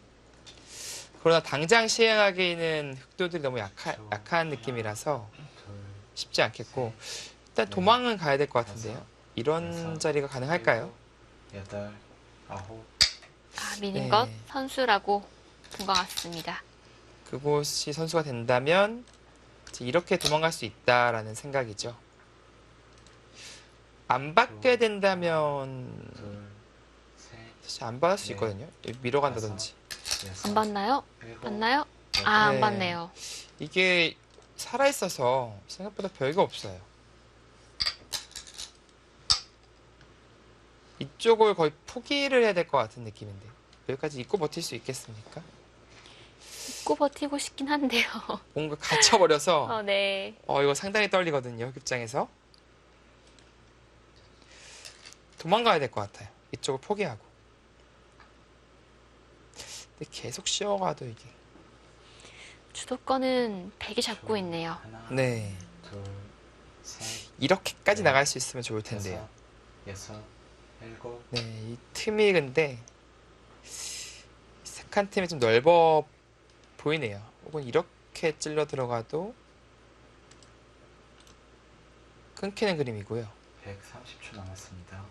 그러나 당장 시행하기에는 흑도들이 너무 약한 느낌이라서 둘, 쉽지 않겠고 일단 도망은 가야 될 것 같은데요. 이런 여섯, 자리가 가능할까요? 일곱, 여덟, 아홉. 미는 네. 것 선수라고 본 것 같습니다. 그곳이 선수가 된다면 이제 이렇게 도망갈 수 있다라는 생각이죠. 안 받게 된다면 둘, 셋, 사실 안 받을 수 네. 있거든요. 밀어간다든지. 여섯, 안 봤나요? 일곱, 봤나요? 여덟. 안 네. 봤네요. 이게 살아있어서 생각보다 별거 없어요. 이쪽을 거의 포기를 해야 될 것 같은 느낌인데 여기까지 입고 버틸 수 있겠습니까? 입고 버티고 싶긴 한데요. 뭔가 갇혀버려서 네. 이거 상당히 떨리거든요. 입장에서 도망가야 될 것 같아요. 이쪽을 포기하고. 근데 계속 쉬어가도 이게 주도권은 백이 잡고 있네요. 하나, 네 둘, 셋, 이렇게까지 네. 나갈 수 있으면 좋을 텐데요. 여섯, 일곱. 네, 이 틈이 근데 색한 틈이 좀 넓어 보이네요. 혹은 이렇게 찔러 들어가도 끊기는 그림이고요. 130초 남았습니다.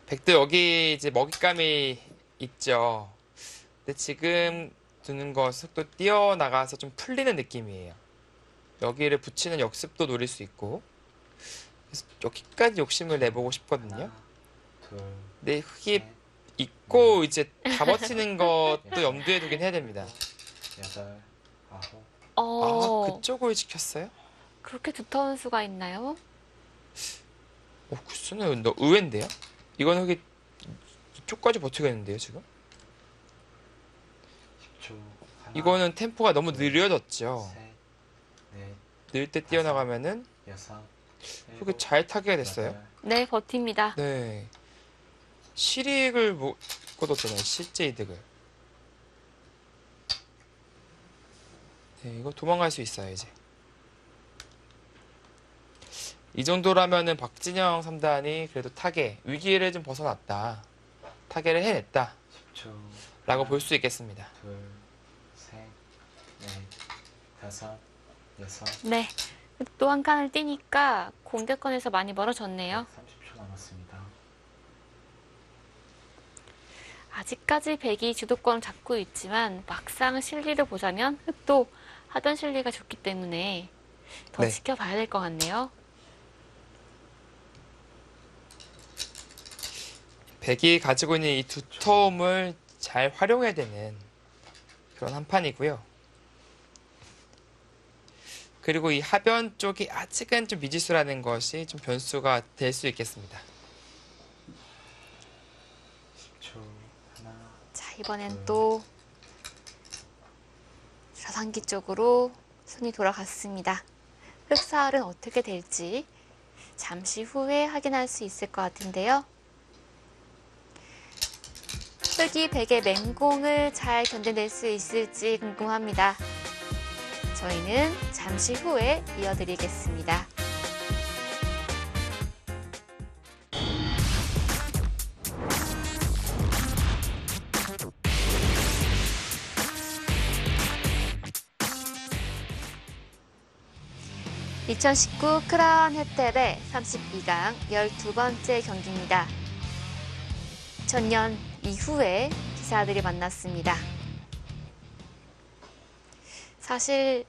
백도 여기 이제 먹잇감이 있죠. 근데 지금 두는 거 속도 뛰어나가서 좀 풀리는 느낌이에요. 여기를 붙이는 역습도 노릴 수 있고. 그래서 여기까지 욕심을 내보고 싶거든요. 하나, 둘, 근데 흙이 셋, 있고 이제 다 버티는 것도 염두에 두긴 해야 됩니다. 여덟, 아홉. 아, 그쪽을 지켰어요? 그렇게 두터운 수가 있나요? 구스는 너 의외인데요? 이건 흙이 이쪽까지 버티겠는데요, 지금? 10초. 하나, 이거는 템포가 너무 느려졌죠. 셋, 넷, 늘 때 뛰어나가면은 여섯, 흙이 일곱, 잘 타게 됐어요. 여덟, 네, 버팁니다. 네. 실이익을 먹어도 되나요? 실제 이득을. 네, 이거 도망갈 수 있어요, 이제. 이 정도라면은 박진영 3단이 그래도 타계, 위기를 좀 벗어났다. 타계를 해냈다. 10초. 라고 하나, 볼 수 있겠습니다. 둘, 셋, 넷, 다섯, 여섯. 네. 또 한 칸을 뛰니까 공격권에서 많이 멀어졌네요. 30초 남았습니다. 아직까지 백이 주도권을 잡고 있지만 막상 실리를 보자면 흑도 하던 실리가 좋기 때문에 더 네. 지켜봐야 될 것 같네요. 백이 가지고 있는 이 두터움을 잘 활용해야 되는 그런 한 판이고요. 그리고 이 하변 쪽이 아직은 좀 미지수라는 것이 좀 변수가 될 수 있겠습니다. 10초. 하나, 자, 이번엔 또 사상기 쪽으로 손이 돌아갔습니다. 흑사활은 어떻게 될지 잠시 후에 확인할 수 있을 것 같은데요. 흑이 백의 맹공을 잘 견뎌낼 수 있을지 궁금합니다. 저희는 잠시 후에 이어드리겠습니다. (2019) 크라운 혜택의 32강 12번째 경기입니다. 전년 이후에 기사들이 만났습니다. 사실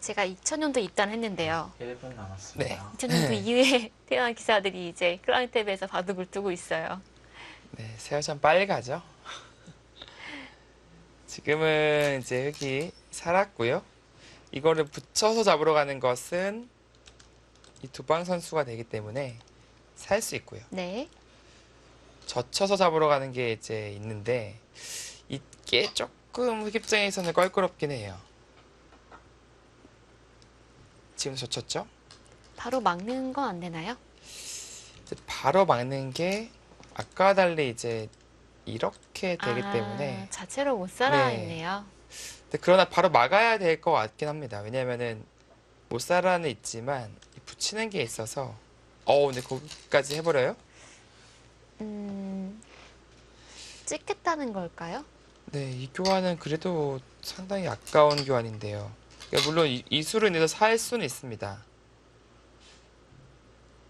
제가 2000년도 입단했는데요. 1분 남았습니다. 2000년도 이후에 태어난 기사들이 이제 크라운 탭에서 바둑을 두고 있어요. 네, 세월 참 빨리 가죠. 지금은 이제 흙이 살았고요. 이거를 붙여서 잡으러 가는 것은 이 두방 선수가 되기 때문에 살 수 있고요. 네. 젖혀서 잡으러 가는 게 이제 있는데 이게 조금 흙 입장에서는 껄끄럽긴 해요. 지금 젖혔죠? 바로 막는 건 안 되나요? 이제 바로 막는 게 아까와 달리 이제 이렇게 되기 때문에 자체로 못 살아 네. 있네요. 근데 그러나 바로 막아야 될 것 같긴 합니다. 왜냐면은 못 살아는 있지만 이 붙이는 게 있어서 근데 거기까지 해버려요? 찍겠다는 걸까요? 네, 이 교환은 그래도 상당히 아까운 교환인데요. 그러니까 물론 이 수로 인해서 살 수는 있습니다.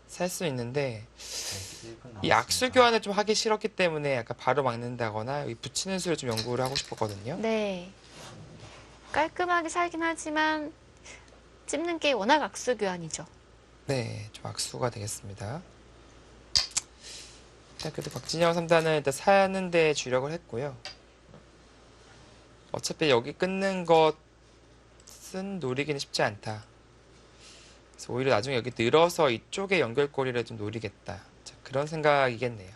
살 수 있는데 네, 1분 이 남았습니다. 악수 교환을 좀 하기 싫었기 때문에 약간 바로 막는다거나 이 붙이는 수를 좀 연구를 하고 싶었거든요. 네. 깔끔하게 살긴 하지만 찝는 게 워낙 악수 교환이죠. 네, 좀 악수가 되겠습니다. 일단 그래도 박진영 3단은 일단 사는 데 주력을 했고요. 어차피 여기 끊는 것은 노리기는 쉽지 않다. 그래서 오히려 나중에 여기 늘어서 이쪽에 연결고리를 좀 노리겠다. 자, 그런 생각이겠네요.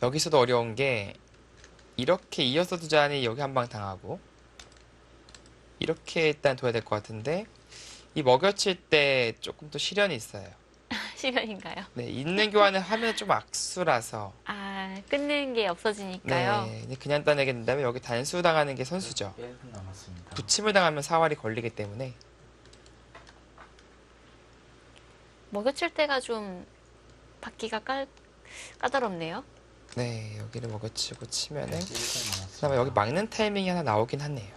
여기서도 어려운 게 이렇게 이어서 두자니 여기 한 방 당하고 이렇게 일단 둬야 될 것 같은데 이 먹여칠 때 조금 더 시련이 있어요. 시련인가요? 네, 있는 교환을 하면 좀 악수라서 끊는 게 없어지니까요. 네, 근데 그냥 따내게 된다면 여기 단수 당하는 게 선수죠. 1분 남았습니다. 붙임을 당하면 사활이 걸리기 때문에 먹여칠 때가 좀 받기가 까다롭네요. 네, 여기를 먹여치고 치면은 1분 남았습니다. 그나마 여기 막는 타이밍이 하나 나오긴 하네요.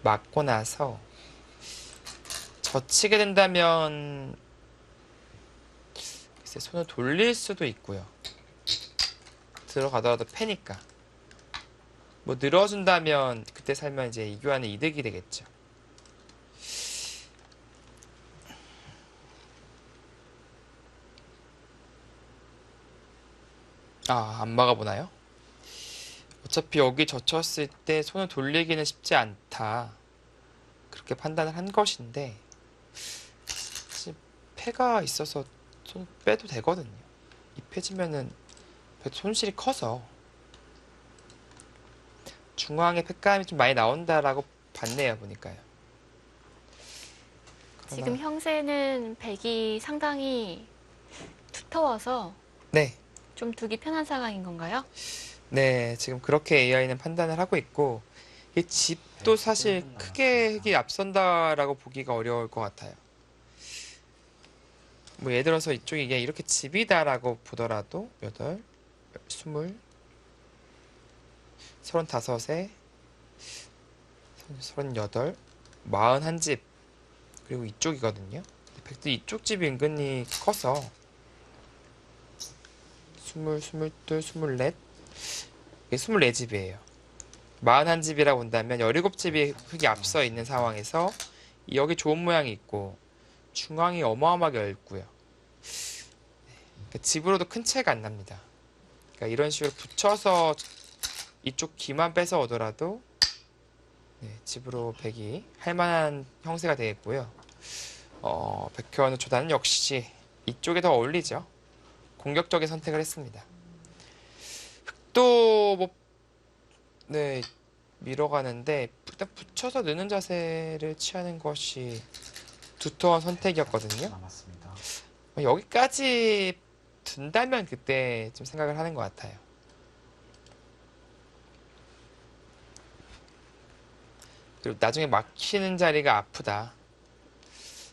막고 나서 젖히게 된다면 글쎄 손을 돌릴 수도 있고요. 들어가더라도 패니까. 뭐 늘어준다면 그때 살면 이제 이 교환은 이득이 되겠죠. 아, 안 막아보나요? 어차피 여기 젖혔을 때 손을 돌리기는 쉽지 않다. 그렇게 판단을 한 것인데 사실 패가 있어서 손 빼도 되거든요. 이 패지면은 손실이 커서 중앙에 패감이 좀 많이 나온다라고 봤네요, 보니까요. 지금 형세는 백이 상당히 두터워서 네, 좀 두기 편한 상황인 건가요? 네, 지금 그렇게 AI는 판단을 하고 있고 이 집도 네, 사실 1분 크게 남았습니다. 흑이 앞선다라고 보기가 어려울 것 같아요. 뭐 예를 들어서 이쪽이 이게 이렇게 집이다라고 보더라도 8, 20, 35에 38, 41집 그리고 이쪽이거든요. 백도 이쪽 집이 은근히 커서 20, 22, 24 이게 24집이에요. 41집이라고 본다면 17집이 흙이 앞서 있는 상황에서 여기 좋은 모양이 있고 중앙이 어마어마하게 넓고요. 그러니까 집으로도 큰 차이가 안 납니다. 그러니까 이런 식으로 붙여서 이쪽 귀만 뺏어 오더라도 네, 집으로 백이 할만한 형세가 되겠고요. 백현우 초단은 역시 이쪽에 더 어울리죠. 공격적인 선택을 했습니다. 흑도 뭐 네, 밀어가는데 일단 붙여서 느는 자세를 취하는 것이 두터운 선택이었거든요. 남았습니다. 여기까지 둔다면 그때 좀 생각을 하는 것 같아요. 그리고 나중에 막히는 자리가 아프다.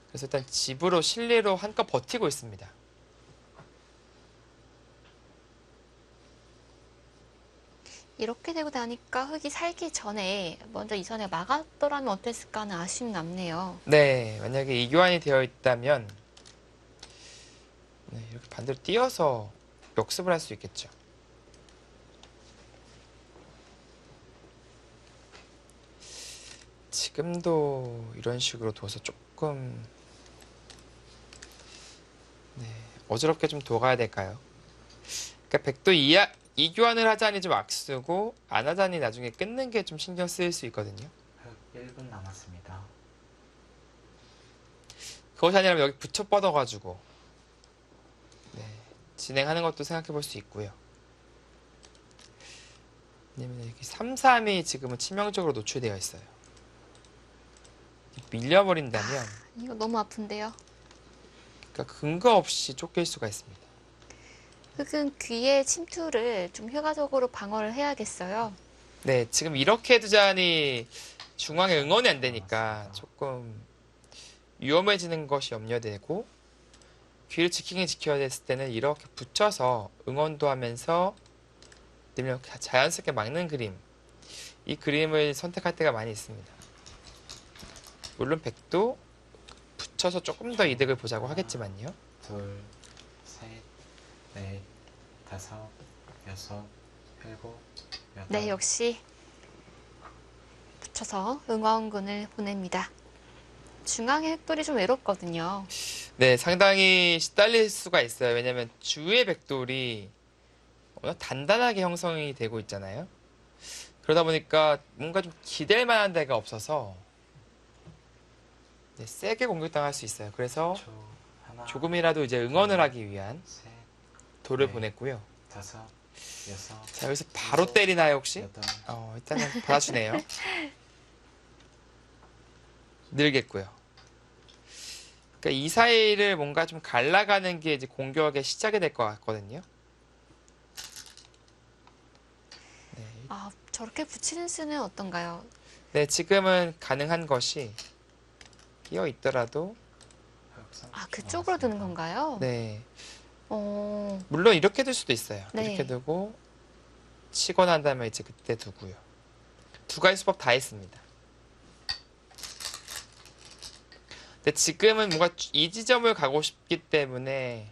그래서 일단 집으로 실리로 한껏 버티고 있습니다. 이렇게 되고 나니까 흙이 살기 전에 먼저 이 선에 막았더라면 어땠을까 하는 아쉬움이 남네요. 네, 만약에 이교환이 되어 있다면 네, 이렇게 반대로 뛰어서 역습을 할 수 있겠죠. 지금도 이런 식으로 둬서 조금 네, 어지럽게 좀 둬가야 될까요? 그러니까 백도 이교환을 하자니 좀 악쓰고 안 하자니 나중에 끊는 게 좀 신경 쓰일 수 있거든요. 흑 1분 남았습니다. 그것이 아니라면 여기 붙여 뻗어가지고 네, 진행하는 것도 생각해 볼 수 있고요. 왜냐면 여기 3-3이 지금은 치명적으로 노출되어 있어요. 밀려버린다면 이거 너무 아픈데요. 그러니까 근거 없이 쫓길 수가 있습니다. 흙은 귀의 침투를 좀 효과적으로 방어를 해야겠어요. 네, 지금 이렇게 두자니 중앙에 응원이 안 되니까 조금 위험해지는 것이 염려되고 귀를 지키긴 지켜야 됐을 때는 이렇게 붙여서 응원도 하면서 내면 자연스럽게 막는 그림 이 그림을 선택할 때가 많이 있습니다. 물론 백도 붙여서 조금 더 이득을 보자고 하겠지만요. 둘, 셋, 넷, 다섯, 여섯, 일곱, 여덟. 네, 역시 붙여서 응원군을 보냅니다. 중앙의 흑돌이 좀 외롭거든요. 네, 상당히 시달릴 수가 있어요. 왜냐면 주위의 백돌이 워낙 단단하게 형성이 되고 있잖아요. 그러다 보니까 뭔가 좀 기댈 만한 데가 없어서 네, 세게 공격당할 수 있어요. 그래서 초, 하나, 조금이라도 이제 응원을 하기 위한 셋, 돌을 네. 보냈고요. 다섯, 여섯, 자, 여기서 바로 때리나요, 혹시? 여덟. 일단은 받아주네요. 늘겠고요. 그러니까 이 사이를 뭔가 좀 갈라가는 게 이제 공격의 시작이 될 것 같거든요. 네. 아, 저렇게 붙이는 수는 어떤가요? 네, 지금은 가능한 것이 끼어 있더라도 흑 30초 아, 그쪽으로 두는 남았습니다. 건가요? 네, 물론 이렇게 둘 수도 있어요. 네. 이렇게 두고 치고 난 다음에 이제 그때 두고요. 두 가지 수법 다 있습니다. 근데 지금은 뭔가 이 지점을 가고 싶기 때문에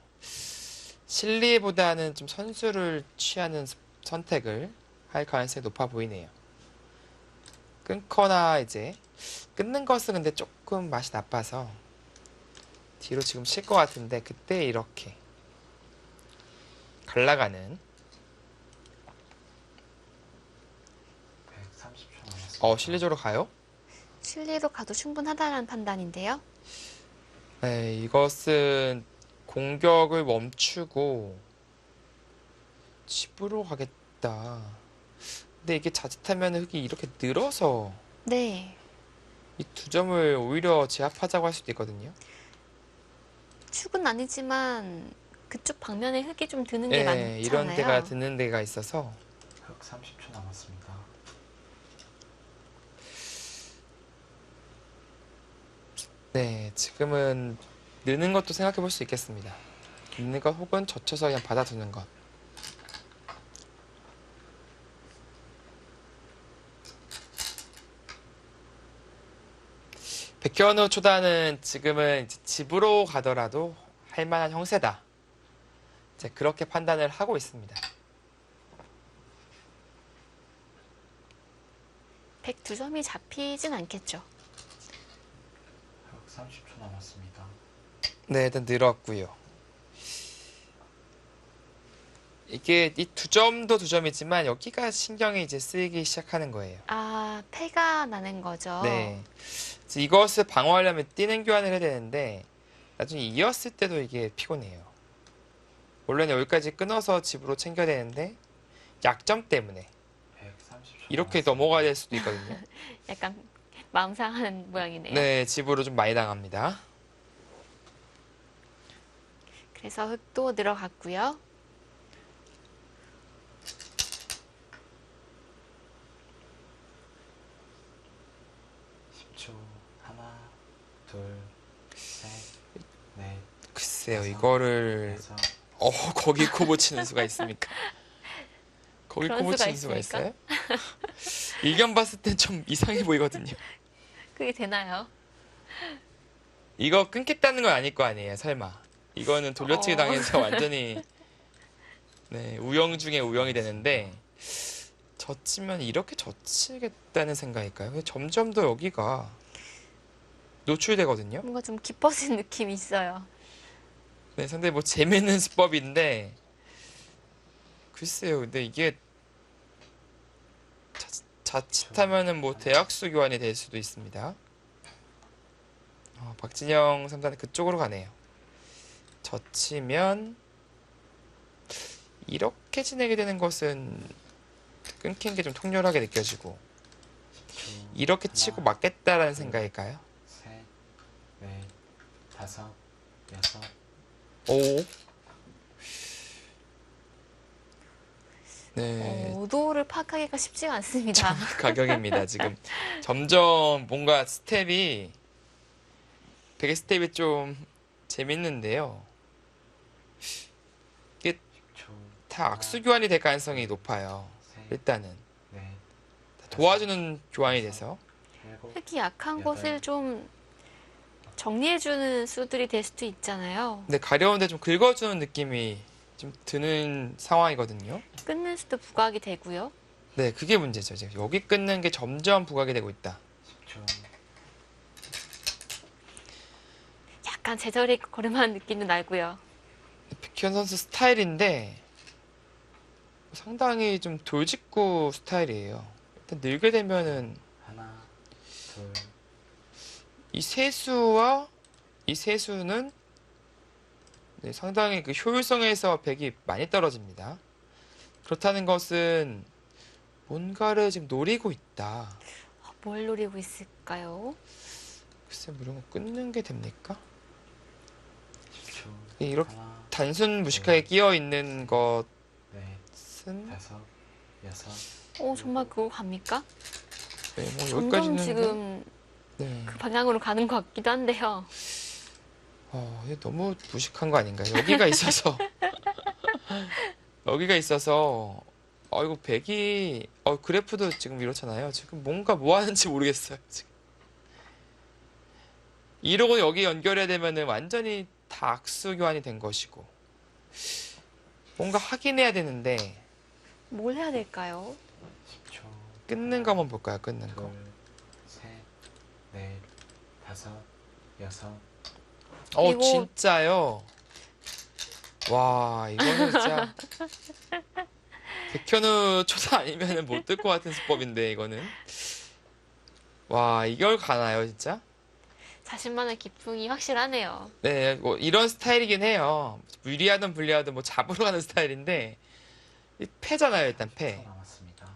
실리보다는 좀 선수를 취하는 선택을 할 가능성이 높아 보이네요. 끊거나 이제 끊는 것은 근데 조금 맛이 나빠서 뒤로 지금 칠 것 같은데 그때 이렇게 갈라가는 130초 남았습니다. 실리적으로 가요? 실리로 가도 충분하다는 판단인데요. 네, 이것은 공격을 멈추고 집으로 가겠다. 근데 이게 자칫하면 흙이 이렇게 늘어서 네. 이 두 점을 오히려 제압하자고 할 수도 있거든요. 축은 아니지만 그쪽 방면에 흙이 좀 드는 게 많잖아요. 이런 데가 드는 데가 있어서 흙 30초 남았습니다. 네, 지금은 느는 것도 생각해 볼 수 있겠습니다. 느는 것 혹은 젖혀서 그냥 받아두는 것. 백현우 초단은 지금은 이제 집으로 가더라도 할 만한 형세다. 이제 그렇게 판단을 하고 있습니다. 102점이 잡히진 않겠죠. 흙 30초 남았습니다. 네, 일단 늘었고요. 이게 이 두 점도 두 점이지만 여기가 신경이 이제 쓰이기 시작하는 거예요. 아, 패가 나는 거죠. 네. 그래서 이것을 방어하려면 뛰는 교환을 해야 되는데 나중에 이었을 때도 이게 피곤해요. 원래는 여기까지 끊어서 집으로 챙겨야 되는데 약점 때문에 130초 이렇게 남았습니다. 넘어가야 될 수도 있거든요. 약간 마음 상하는 모양이네요. 네, 집으로 좀 많이 당합니다. 그래서 흙도 늘어갔고요. 초 하나, 둘, 셋, 넷, 글쎄요, 다섯, 이거를 여섯, 거기 코보 치는 수가 있습니까? 거기 그런 코보 수가 치는 수가 있습니까? 있어요? 일견 봤을 땐 좀 이상해 보이거든요. 그게 되나요? 이거 끊겠다는 건 아닐 거 아니에요, 설마. 이거는 돌려치기 어. 당해서 완전히 네, 우영 중에 우영이 되는데 젖히면 이렇게 젖히겠다는 생각일까요? 점점 더 여기가 노출되거든요. 뭔가 좀 깊어진 느낌이 있어요. 네, 상당히 뭐 재밌는 수법인데 글쎄요, 근데 이게 자칫하면은 뭐 대학수 교환이 될 수도 있습니다. 박진영 3단은 그쪽으로 가네요. 젖히면 이렇게 지내게 되는 것은 끊긴 게 좀 통렬하게 느껴지고 10초, 이렇게 치고 맞겠다라는 생각일까요? 셋, 넷, 다섯, 여섯, 오. 네, 오도를 파악하기가 쉽지가 않습니다. 가격입니다. 지금 점점 뭔가 스텝이 되게 스텝이 좀 재밌는데요. 10초, 다 악수 교환이 될 가능성이 높아요. 셋, 일단은 넷, 도와주는 교환이 돼서 일곱, 흙이 약한 여덟. 곳을 좀 정리해주는 수들이 될 수도 있잖아요. 근데 가려운데 좀 긁어주는 느낌이 좀 드는 상황이거든요. 끊는 수도 부각이 되고요. 네, 그게 문제죠. 지금 여기 끊는 게 점점 부각이 되고 있다. 10초, 약간 제자리 걸음한 느낌도 나고요. 백현 선수 스타일인데 상당히 좀 돌직구 스타일이에요. 일단 늘게 되면은 하나, 둘, 이 세수와 이 세수는 네, 상당히 그 효율성에서 백이 많이 떨어집니다. 그렇다는 것은 뭔가를 지금 노리고 있다. 뭘 노리고 있을까요? 글쎄, 뭐 이런 거 끊는 게 됩니까? 10초, 이렇게 하나, 단순 무식하게 끼어 있는 것은 넷, 다섯, 여섯, 정말 그거 갑니까? 네, 뭐 점점 여기까지는 지금 네. 그 방향으로 가는 것 같기도 한데요. 이게 너무 무식한 거 아닌가요? 여기가 있어서 여기가 있어서 이거 백이 그래프도 지금 이렇잖아요. 지금 뭔가 뭐 하는지 모르겠어요. 지금 이러고 여기 연결해야 되면은 완전히 다 악수 교환이 된 것이고 뭔가 확인해야 되는데 뭘 해야 될까요? 10초. 끊는 거 한번 볼까요? 끊는 둘, 거. 셋, 넷, 다섯, 여섯. 그리고- 진짜요? 와, 이거는 진짜 백현우 초사 아니면은 못 뜰 것 같은 수법인데 이거는. 와, 이걸 가나요, 진짜? 자신만의 기풍이 확실하네요. 네, 뭐 이런 스타일이긴 해요. 유리하든 불리하든 뭐 잡으러 가는 스타일인데 이 패잖아요, 일단 10초 패. 남았습니다.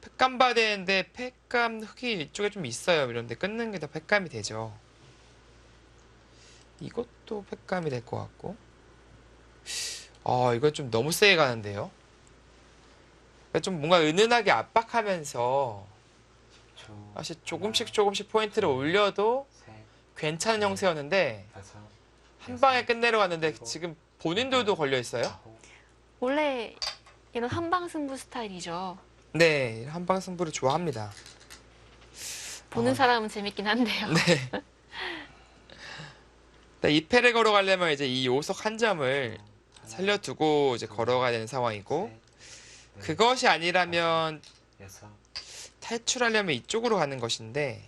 팩감 봐야 되는데 팩감 흙이 이쪽에 좀 있어요. 이런데 끊는 게 더 팩감이 되죠. 이것도 팩감이 될 것 같고. 이거 좀 너무 세게 가는데요. 그러니까 좀 뭔가 은은하게 압박하면서 10초. 사실 조금씩 포인트를 올려도 셋, 괜찮은 형세였는데 다섯, 한 방에 끝내러 갔는데 지금 본인들도 걸려 있어요. 아홉. 원래 이런 한방 승부 스타일이죠. 네, 한방 승부를 좋아합니다. 보는 어, 사람은 재밌긴 한데요. 네. 이 패를 걸어가려면 이제 이 요석 한 점을 하나, 살려두고 이제 걸어가야 되는 상황이고 셋, 넷, 그것이 아니라면 여섯. 탈출하려면 이쪽으로 가는 것인데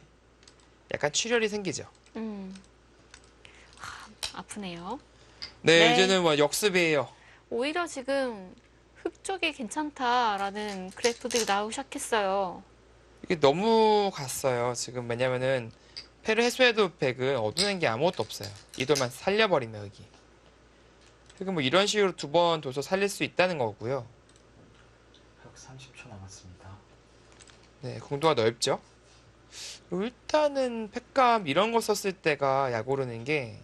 약간 출혈이 생기죠. 아프네요. 네, 네. 이제는 뭐 역습이에요. 오히려 지금 흙 쪽이 괜찮다라는 그래프들이 나오기 시작했어요. 이게 너무 갔어요. 지금 왜냐면은 패를 해소해도 백은 얻어낸 게 아무것도 없어요. 이 돌만 살려버리면 여기. 그리고 뭐 이런 식으로 두 번 둬서 살릴 수 있다는 거고요. 흑 30초 남았습니다. 네, 공도가 넓죠. 일단은 팩감 이런 거 썼을 때가 약 오르는 게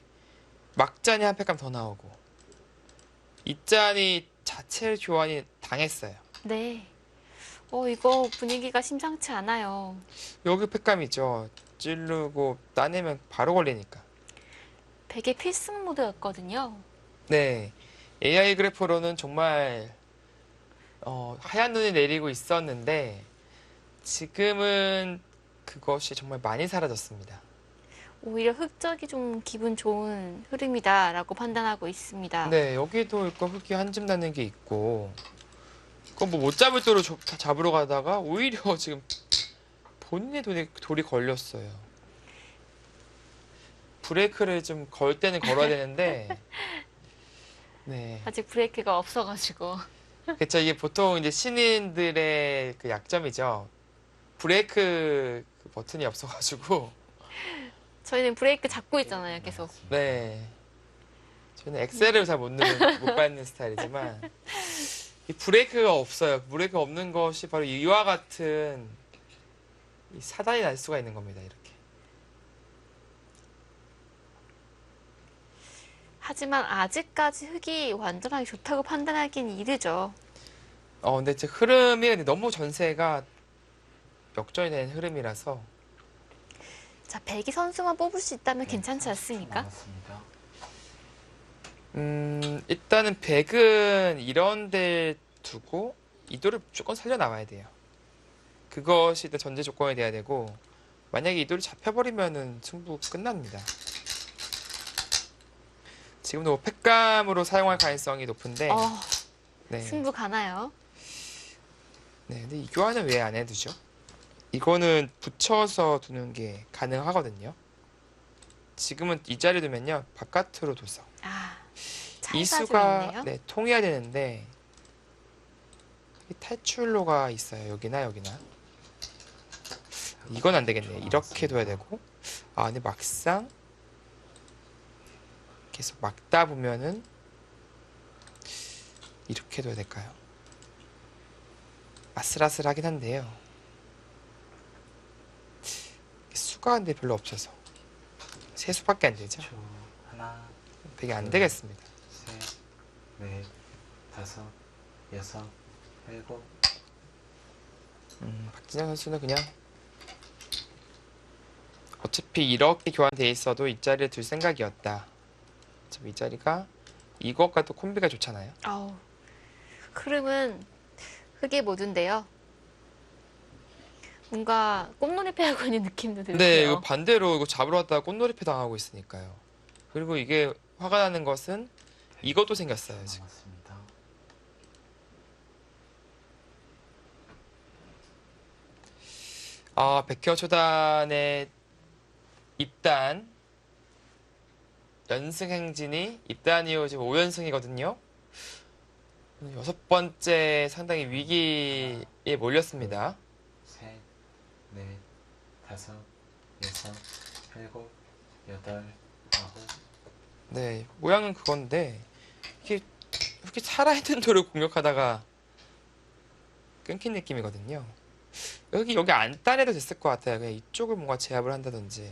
막잔이 한 팩감 더 나오고 이 짠이 자체 교환이 당했어요. 네. 이거 분위기가 심상치 않아요. 여기 팩감이죠. 찌르고 따내면 바로 걸리니까. 백의 필승 모드였거든요. 네, AI 그래프로는 정말 하얀 눈이 내리고 있었는데 지금은 그것이 정말 많이 사라졌습니다. 오히려 흙적이 좀 기분 좋은 흐름이다라고 판단하고 있습니다. 네, 여기도 이거 흙이 한 점 나는 게 있고 그거 뭐 못 잡을 도로 잡으러 가다가 오히려 지금 본인의 돌이 걸렸어요. 브레이크를 좀 걸 때는 걸어야 되는데 네. 아직 브레이크가 없어가지고. 그쵸, 이게 보통 이제 신인들의 그 약점이죠. 브레이크 그 버튼이 없어가지고. 저희는 브레이크 잡고 있잖아요, 계속. 네. 저는 엑셀을 잘 못 밟는 스타일이지만, 이 브레이크가 없어요. 브레이크 없는 것이 바로 이와 같은 이 사단이 날 수가 있는 겁니다, 이렇게. 하지만 아직까지 흙이 완전하게 좋다고 판단하기는 이르죠. 근데 제 흐름이 근데 너무 전세가 역전이 된 흐름이라서, 자, 백이 선수만 뽑을 수 있다면 네, 괜찮지 30초 않습니까? 남았습니다. 일단은 백은 이런 데 두고 이도를 무조건 살려나와야 돼요. 그것이 일단 전제 조건이 돼야 되고 만약에 이도를 잡혀버리면은 승부 끝납니다. 지금도 뭐 팩감으로 사용할 가능성이 높은데 네. 승부 가나요? 네, 근데 이 교환은 왜 안 해두죠? 이거는 붙여서 두는 게 가능하거든요. 지금은 이 자리 두면요 바깥으로 둬서 이 차이가 좀 수가 있네요. 네, 통해야 되는데 이 탈출로가 있어요. 여기나 여기나. 이건 안 되겠네. 이렇게 둬야 되고. 근데 막상 계속 막다 보면은 이렇게 둬야 될까요? 아슬아슬하긴 한데요. 수가 근데 별로 없어서 세 수밖에 안 되죠. 10초. 하나, 되게 안 되겠습니다. 셋, 넷, 다섯, 여섯, 일곱. 박진영 선수는 그냥 어차피 이렇게 교환돼 있어도 이 자리를 둘 생각이었다. 참 이 자리가 이것과 또 콤비가 좋잖아요. 아우, 흐름은 흙의 모드인데요. 뭔가 꽃놀이패 하고 있는 느낌도 들고요. 네, 이거 반대로 이거 잡으러 왔다가 꽃놀이패 당하고 있으니까요. 그리고 이게 화가 나는 것은 이것도 생겼어요, 지금. 남았습니다. 아, 백현 초단의 입단 연승 행진이 입단 이후 지금 5연승이거든요. 여섯 번째 상당히 위기에 몰렸습니다. 셋, 넷, 다섯, 여섯, 일곱, 여덟, 아홉. 네, 모양은 그건데 이게 이렇게 살아있는 돌을 공격하다가 끊긴 느낌이거든요. 여기 안 따내도 됐을 것 같아요. 그냥 이쪽을 뭔가 제압을 한다든지.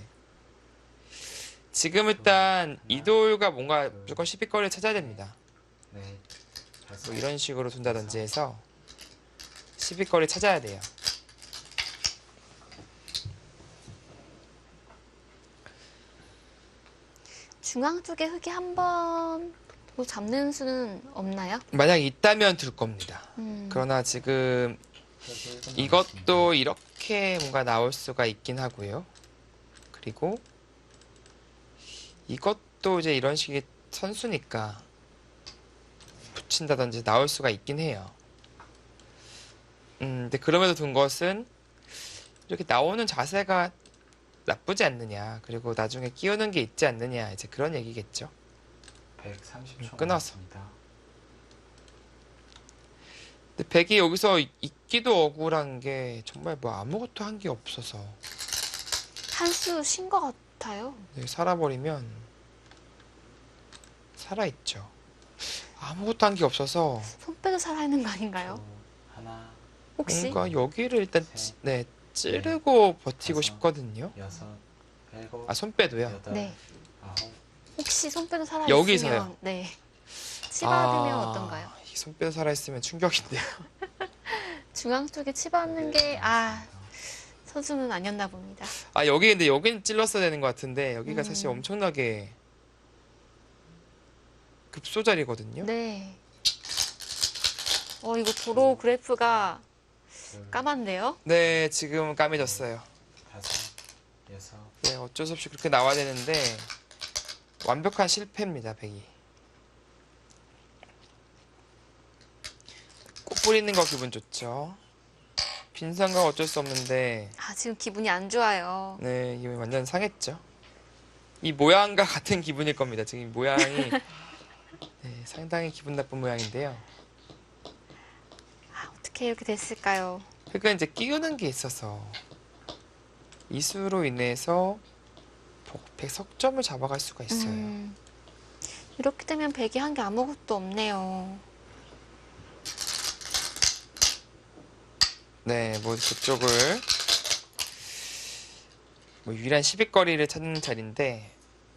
지금 일단 이 돌과 뭔가 무조건 시비거리를 찾아야 됩니다. 넷, 다섯, 뭐 이런 식으로 둔다든지 해서 시비거리 찾아야 돼요. 중앙 쪽에 흙이 한 번 더 잡는 수는 없나요? 만약 있다면 둘 겁니다. 그러나 지금 이것도 이렇게 뭔가 나올 수가 있긴 하고요. 그리고 이것도 이제 이런 식의 선수니까 붙인다든지 나올 수가 있긴 해요. 근데 그럼에도 둔 것은 이렇게 나오는 자세가 나쁘지 않느냐. 그리고 나중에 끼우는 게 있지 않느냐. 이제 그런 얘기겠죠. 130초 끊었어. 남았습니다. 근데 백이 여기서 있기도 억울한 게 정말 뭐 아무것도 한 게 없어서 한 수 쉰 것 같아요. 네, 살아버리면 살아있죠. 아무것도 한 게 없어서 손빼도 살아있는 거 아닌가요? 또 하나, 혹시? 뭔가 여기를 일단 셋, 네, 찌르고 버티고 다섯, 싶거든요. 여섯, 일곱, 아, 손빼도요. 여덟, 네. 아홉. 혹시 손빼도 살아있으면 여기서요? 네. 치받으면 아, 어떤가요? 이 손빼도 살아있으면 충격인데요. 중앙 쪽에 치받는 게 선수는 아니었나 봅니다. 아, 여기 근데 여기는 찔렀어야 되는 것 같은데 여기가 사실 음. 엄청나게 급소자리거든요. 네. 이거 도로 그래프가 둘, 까만데요? 네, 지금 까매졌어요. 다섯, 여섯, 네, 어쩔 수 없이 그렇게 나와야 되는데 완벽한 실패입니다, 백이. 꽃 뿌리는 거 기분 좋죠. 빈상가 어쩔 수 없는데 지금 기분이 안 좋아요. 네, 이거 완전 상했죠. 이 모양과 같은 기분일 겁니다. 지금 이 모양이 네, 상당히 기분 나쁜 모양인데요. 어떻게 이렇게 됐을까요? 그러니까 이제 끼우는 게 있어서 이수로 인해서 백 석점을 잡아갈 수가 있어요. 이렇게 되면 백이 한 게 아무것도 없네요. 네, 뭐 그쪽을 뭐 유일한 시비거리를 찾는 자리인데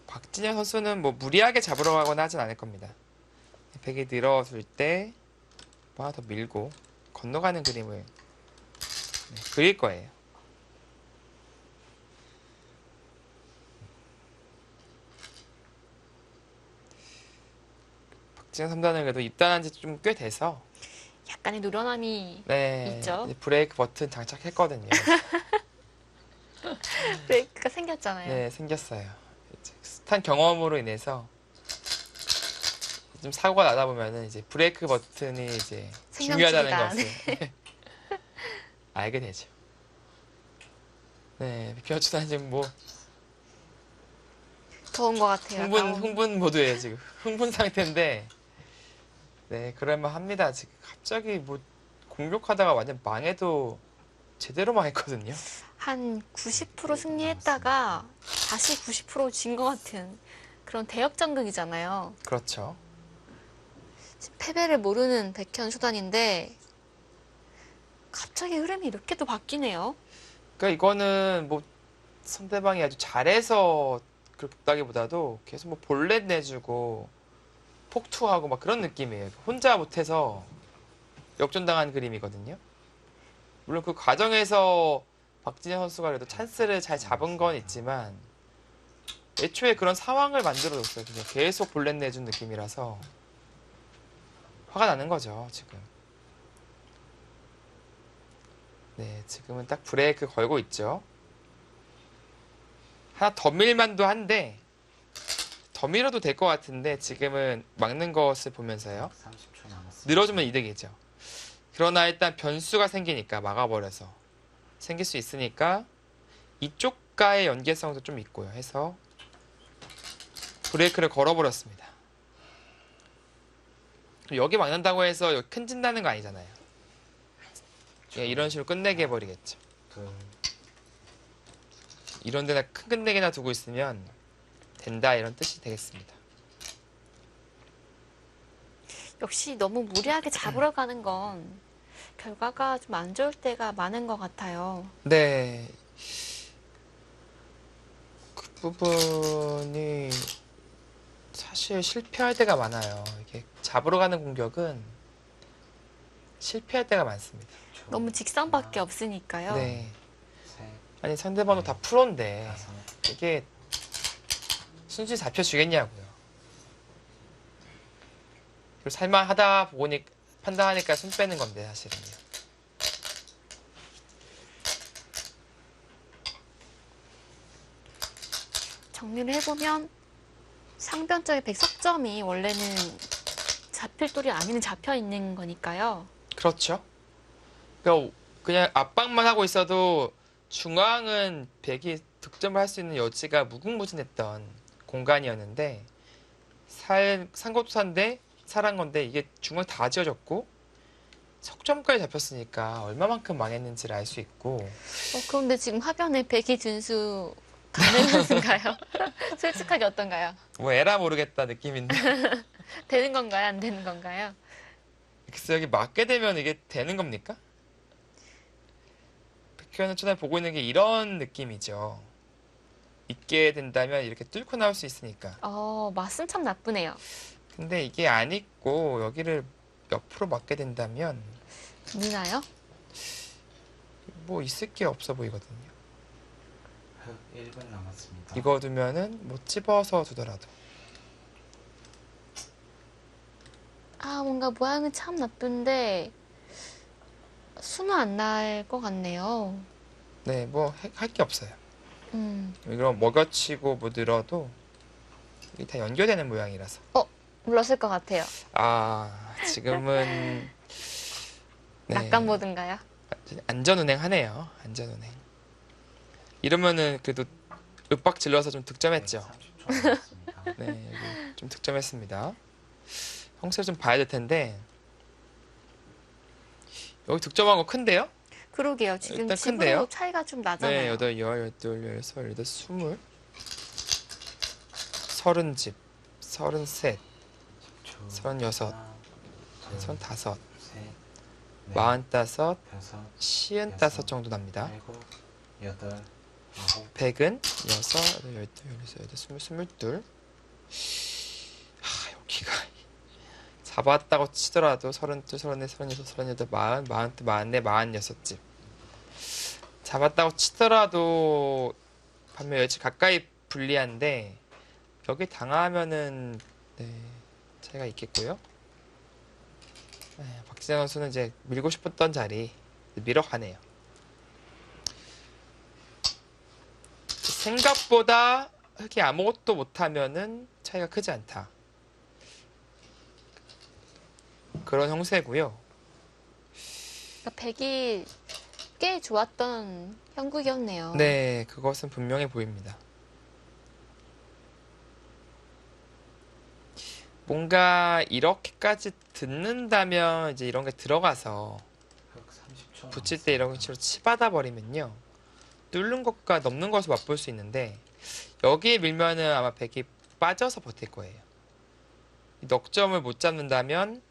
박진영 선수는 뭐 무리하게 잡으러 가거나 하진 않을 겁니다. 백이 늘어설 때 뭐 하나 더 밀고 건너가는 그림을 그릴 거예요. 박진영 3단은 그래도 입단한 지 좀 꽤 돼서 약간의 노련함이 네, 있죠. 이제 브레이크 버튼 장착했거든요. 브레이크가 생겼잖아요. 네, 생겼어요. 이제 스탄 경험으로 인해서 좀 사고가 나다 보면은 이제 브레이크 버튼이 이제 중요하다는 생명줄이다. 것을 알게 되죠. 네, 비켜주다 지금 뭐 더운 것 같아요. 흥분 모드예요 지금. 흥분 상태인데 네, 그럴만 합니다. 지금 갑자기 뭐 공격하다가 완전 망해도 제대로 망했거든요. 한 90% 승리했다가 다시 90%진 것 같은 그런 대역전극이잖아요. 그렇죠. 패배를 모르는 백현 초단인데 갑자기 흐름이 이렇게 또 바뀌네요. 그러니까 이거는 뭐 상대방이 아주 잘해서 그렇다기보다도 계속 뭐 볼넷 내주고 폭투하고 막 그런 느낌이에요. 혼자 못해서 역전당한 그림이거든요. 물론 그 과정에서 박진영 선수가 그래도 찬스를 잘 잡은 건 있지만 애초에 그런 상황을 만들어줬어요. 그냥 계속 볼넷 내준 느낌이라서 화가 나는 거죠, 지금. 네, 지금은 딱 브레이크 걸고 있죠. 하나 더 밀만도 한데 더 밀어도 될 것 같은데 지금은 막는 것을 보면서요. 30초 남았습니다. 늘어주면 이득이죠. 그러나 일단 변수가 생기니까 막아버려서 생길 수 있으니까 이쪽과의 연계성도 좀 있고요. 해서 브레이크를 걸어버렸습니다. 여기 막는다고 해서 여기 큰 진다는 거 아니잖아요. 예, 이런 식으로 끝내게 해버리겠죠. 둘, 이런 데다 큰 끝내기나 두고 있으면 된다 이런 뜻이 되겠습니다. 역시 너무 무리하게 잡으러 가는 건 결과가 좀 안 좋을 때가 많은 것 같아요. 네. 그 부분이 사실 실패할 때가 많아요. 이게 잡으러 가는 공격은 실패할 때가 많습니다. 초, 너무 직선밖에 없으니까요. 네. 셋, 아니 상대방도 다 프로인데 다섯, 이게 순순히 잡혀주겠냐고요. 그리고 살만하다 보니 판단하니까 손 빼는 건데 사실은요. 정리를 해보면 상변적인 백석점이 원래는 잡힐 돌이 아니면 잡혀 있는 거니까요. 그렇죠. 그러니까 그냥 압박만 하고 있어도 중앙은 백이 득점을 할 수 있는 여지가 무궁무진했던 공간이었는데 산것도산데 살한 건데 이게 중앙 다 지어졌고 석점까지 잡혔으니까 얼마만큼 망했는지를 알 수 있고 그런데 지금 화면에 백이 든수 가능한가요? 솔직하게 어떤가요? 뭐 에라 모르겠다 느낌인데 되는 건가요? 안 되는 건가요? 글쎄 여기 맞게 되면 이게 되는 겁니까? 백현은 초반에 보고 있는 게 이런 느낌이죠. 있게 된다면 이렇게 뚫고 나올 수 있으니까. 맛은 참 나쁘네요. 근데 이게 안 있고 여기를 옆으로 맞게 된다면 느나요? 뭐 있을 게 없어 보이거든요. 흑 1분 남았습니다. 이거 두면은 뭐 집어서 두더라도 뭔가 모양은 참 나쁜데 수는 안 날 것 같네요. 네 뭐 할 게 없어요. 음, 이거 먹여치고 뭐 늘어도 이게 다 연결되는 모양이라서 물렀을 것 같아요. 지금은 네, 낙관 모드인가요? 안전운행하네요. 안전운행. 이러면은 그래도 윽박 질러서 좀 득점했죠. 30초 남았습니다. 네, 여기 좀 득점했습니다. 형세를 좀 봐야 될 텐데 여기 득점한 거 큰데요? 그러게요. 지금 일단 집으로 큰데요? 차이가 좀 네, 나잖아요. 8, 10, 11, 12, 20, 30집, 33, 10초, 36, 하나, 35, 셋, 넷, 45, 다섯, 55 정도 납니다. 일곱, 여덟, 아홉, 100은 6, 8, 12, 22. 여기가 잡았다고 치더라도 32, 34, 36, 37, 40, 42, 44, 46집. 잡았다고 치더라도 반면 여지 가까이 불리한데 여기 당하면은 네, 차이가 있겠고요. 네, 박지현 선수는 이제 밀고 싶었던 자리 밀어가네요. 생각보다 흑이 아무것도 못하면은 차이가 크지 않다. 그런 형세고요. 그러니까 백이 꽤 좋았던 형국이었네요. 네, 그것은 분명해 보입니다. 뭔가 이렇게까지 듣는다면 이제 이런 게 들어가서 흑 30초 붙일 때 이런 식으로 치받아 버리면요. 뚫는 것과 넘는 것을 맛볼 수 있는데 여기에 밀면은 아마 백이 빠져서 버틸 거예요. 이 넉점을 못 잡는다면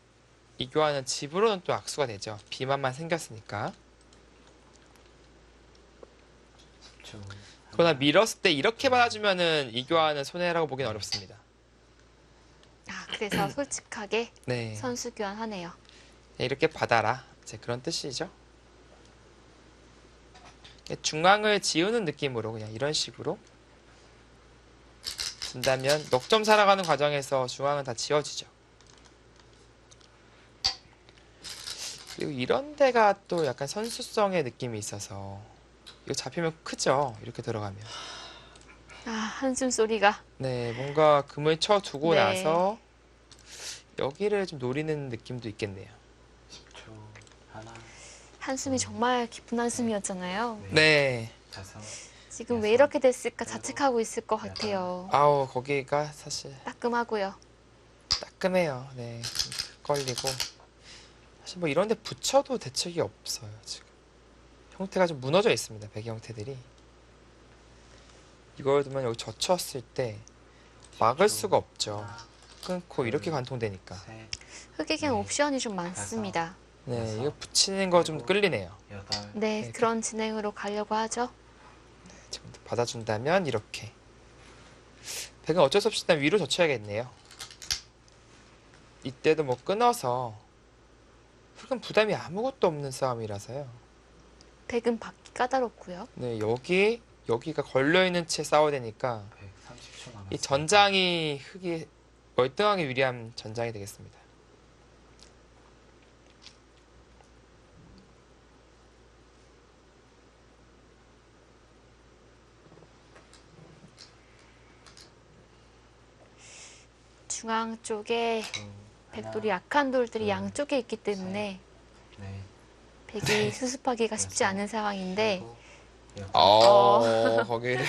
이 교환은 집으로는 또 악수가 되죠. 비만만 생겼으니까. 10초, 그러나 밀었을 때 이렇게 받아주면은 이 교환은 손해라고 보기는 어렵습니다. 그래서 솔직하게 네. 선수 교환하네요. 이렇게 받아라. 이제 그런 뜻이죠. 중앙을 지우는 느낌으로 그냥 이런 식으로 준다면 넉 점 살아가는 과정에서 중앙은 다 지워지죠. 그리고 이런 데가 또 약간 선수성의 느낌이 있어서 이거 잡히면 크죠. 이렇게 들어가면. 아, 한숨 소리가. 네, 뭔가 금을 쳐두고 네. 나서 여기를 좀 노리는 느낌도 있겠네요. 10초. 하나, 한숨이 정말 깊은 한숨이었잖아요. 네. 다섯, 지금 왜 이렇게 됐을까 자책하고 있을 것 같아요. 아우, 거기가 사실 따끔하고요. 따끔해요. 네. 좀 걸리고. 사실 뭐 이런 데 붙여도 대책이 없어요, 지금. 형태가 좀 무너져 있습니다, 배기 형태들이. 이걸 두면 여기 젖혔을 때 막을 수가 없죠. 끊고 이렇게 관통되니까. 셋, 흑에겐 네. 옵션이 좀 많습니다. 네, 이거 붙이는 거 좀 끌리네요. 여덟, 네, 네, 그런 진행으로 가려고 하죠. 지금 받아준다면 이렇게. 백은 어쩔 수 없이 일단 위로 젖혀야겠네요. 이때도 뭐 끊어서 흑은 부담이 아무것도 없는 싸움이라서요. 백은 받기 까다롭고요. 네, 여기가 걸려있는 채 싸워야 되니까 130초 이 남았습니다. 전장이 흑이 월등하게 유리한 전장이 되겠습니다. 중앙 쪽에 두, 백돌이 하나, 약한 돌들이 둘, 양쪽에 있기 때문에 넷, 백이 수습하기가 쉽지 않은 상황인데 일곱, 여덟. 거기를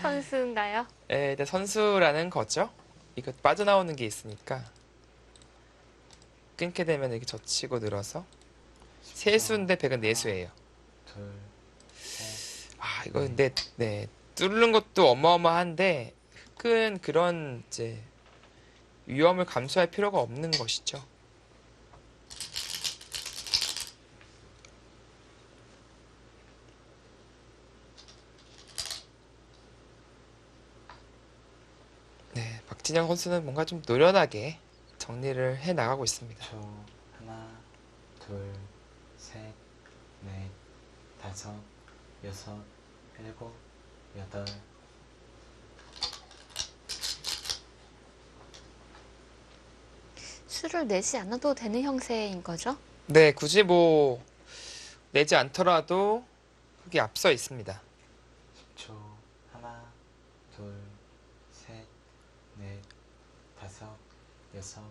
선수인가요? 네, 일단 선수라는 거죠. 이거 빠져나오는 게 있으니까 끊게 되면 이렇게 젖히고 늘어서 세수인데 백은 내수예요. 둘, 셋, 아, 이거 근데 네, 뚫는 것도 어마어마한데 흑은 그런 이제 위험을 감수할 필요가 없는 것이죠. 네, 박진영 선수는 뭔가 좀 노련하게 정리를 해 나가고 있습니다. 초. 하나, 둘, 셋, 넷, 다섯, 여섯, 일곱, 여덟. 수를 내지 않아도 되는 형세인 거죠? 네, 굳이 뭐 내지 않더라도 흑이 앞서 있습니다. 10초. 하나, 둘, 셋, 넷, 다섯, 여섯,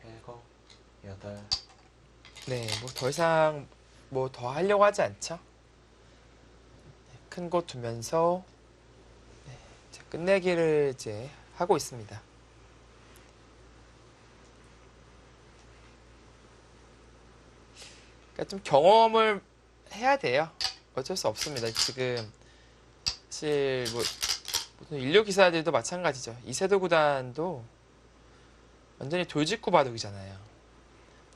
일곱, 여덟. 네, 뭐 더 이상 뭐 더 하려고 하지 않죠. 큰 곳 두면서 네, 이제 끝내기를 이제 하고 있습니다. 그러니까 좀 경험을 해야 돼요. 어쩔 수 없습니다. 지금 사실 뭐 모든 인류 기사들도 마찬가지죠. 이세도 구단도 완전히 돌직구 바둑이잖아요.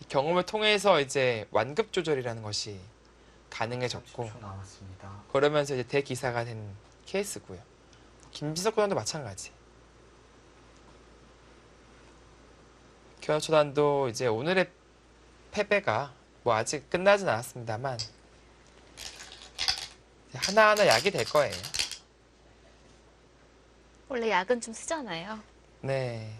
이 경험을 통해서 이제 완급 조절이라는 것이 가능해졌고 30초 남았습니다. 그러면서 이제 대기사가 된 케이스고요. 김지석 구단도 마찬가지. 견학초단도 이제 오늘의 패배가 뭐 아직 끝나진 않았습니다만 하나하나 약이 될 거예요. 원래 약은 좀 쓰잖아요. 네.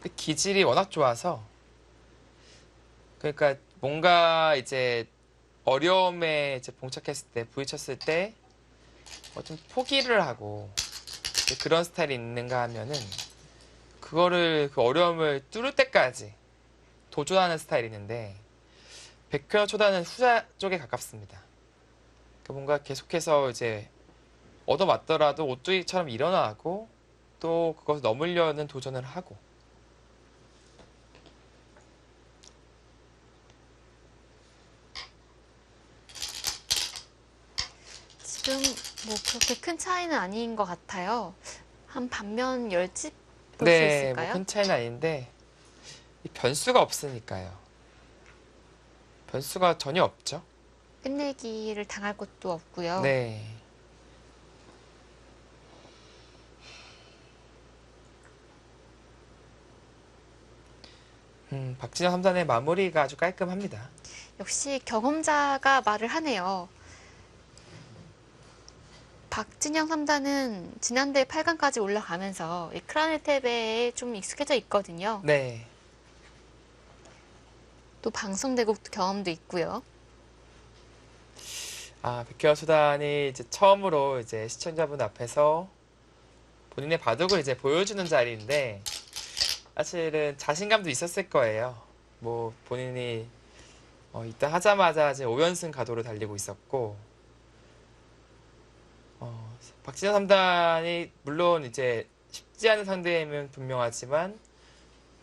근데 기질이 워낙 좋아서 그러니까 뭔가 이제 어려움에 이제 봉착했을 때 부딪혔을 때 좀 포기를 하고 이제 그런 스타일이 있는가 하면은 그거를 그 어려움을 뚫을 때까지 도전하는 스타일이 있는데 백현호 초단은 후자 쪽에 가깝습니다. 그 뭔가 계속해서 이제 얻어맞더라도 오뚜기처럼 일어나고 또 그것을 넘으려는 도전을 하고 지금 뭐 그렇게 큰 차이는 아닌 것 같아요. 한 반면 10집 볼 수 네, 있을까요? 뭐 큰 차이는 아닌데 이 변수가 없으니까요. 변수가 전혀 없죠. 끝내기를 당할 것도 없고요. 네. 박진영 3단의 마무리가 아주 깔끔합니다. 역시 경험자가 말을 하네요. 박진영 3단은 지난대 8강까지 올라가면서 이 크라네테베에 좀 익숙해져 있거든요. 네. 또 방송대국 경험도 있고요. 백현 수단이 이제 처음으로 이제 시청자분 앞에서 본인의 바둑을 이제 보여주는 자리인데 사실은 자신감도 있었을 거예요. 뭐 본인이 일단 하자마자 이제 5연승 가도를 달리고 있었고 박진영 3단이 물론 이제 쉽지 않은 상대임은 분명하지만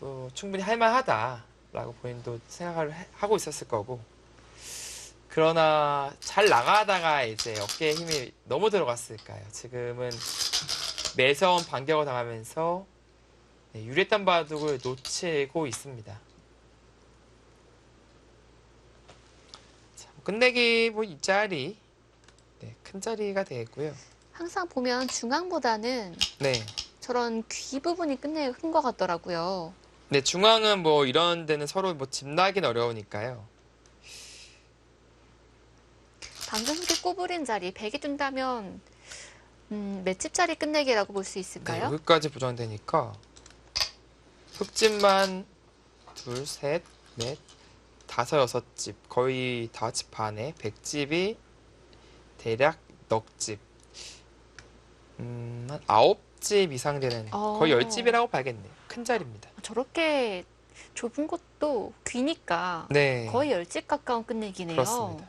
또 충분히 할만하다라고 본인도 생각을 하고 있었을 거고 그러나 잘 나가다가 이제 어깨에 힘이 너무 들어갔을까요? 지금은 매서운 반격을 당하면서 유리했던 바둑을 놓치고 있습니다. 자, 끝내기 뭐 이 자리 큰 자리가 되고요. 항상 보면 중앙보다는 네. 저런 귀 부분이 끝내기 큰 것 같더라고요. 네, 중앙은 뭐 이런 데는 서로 뭐 짚나긴 어려우니까요. 방금 그렇게 꼬부린 자리 100이 뜬다면 맷집 자리 끝내기라고 볼 수 네, 있을까요? 여기까지 보정되니까 흑집만 둘, 셋, 넷, 다섯, 여섯 집 거의 5집 반에 100집이 대략 넉 집. 한 9집 이상 되는 거의 10집이라고 봐야겠네요. 큰 자리입니다. 저렇게 좁은 곳도 귀니까 네. 거의 10집 가까운 끝내기네요. 그렇습니다.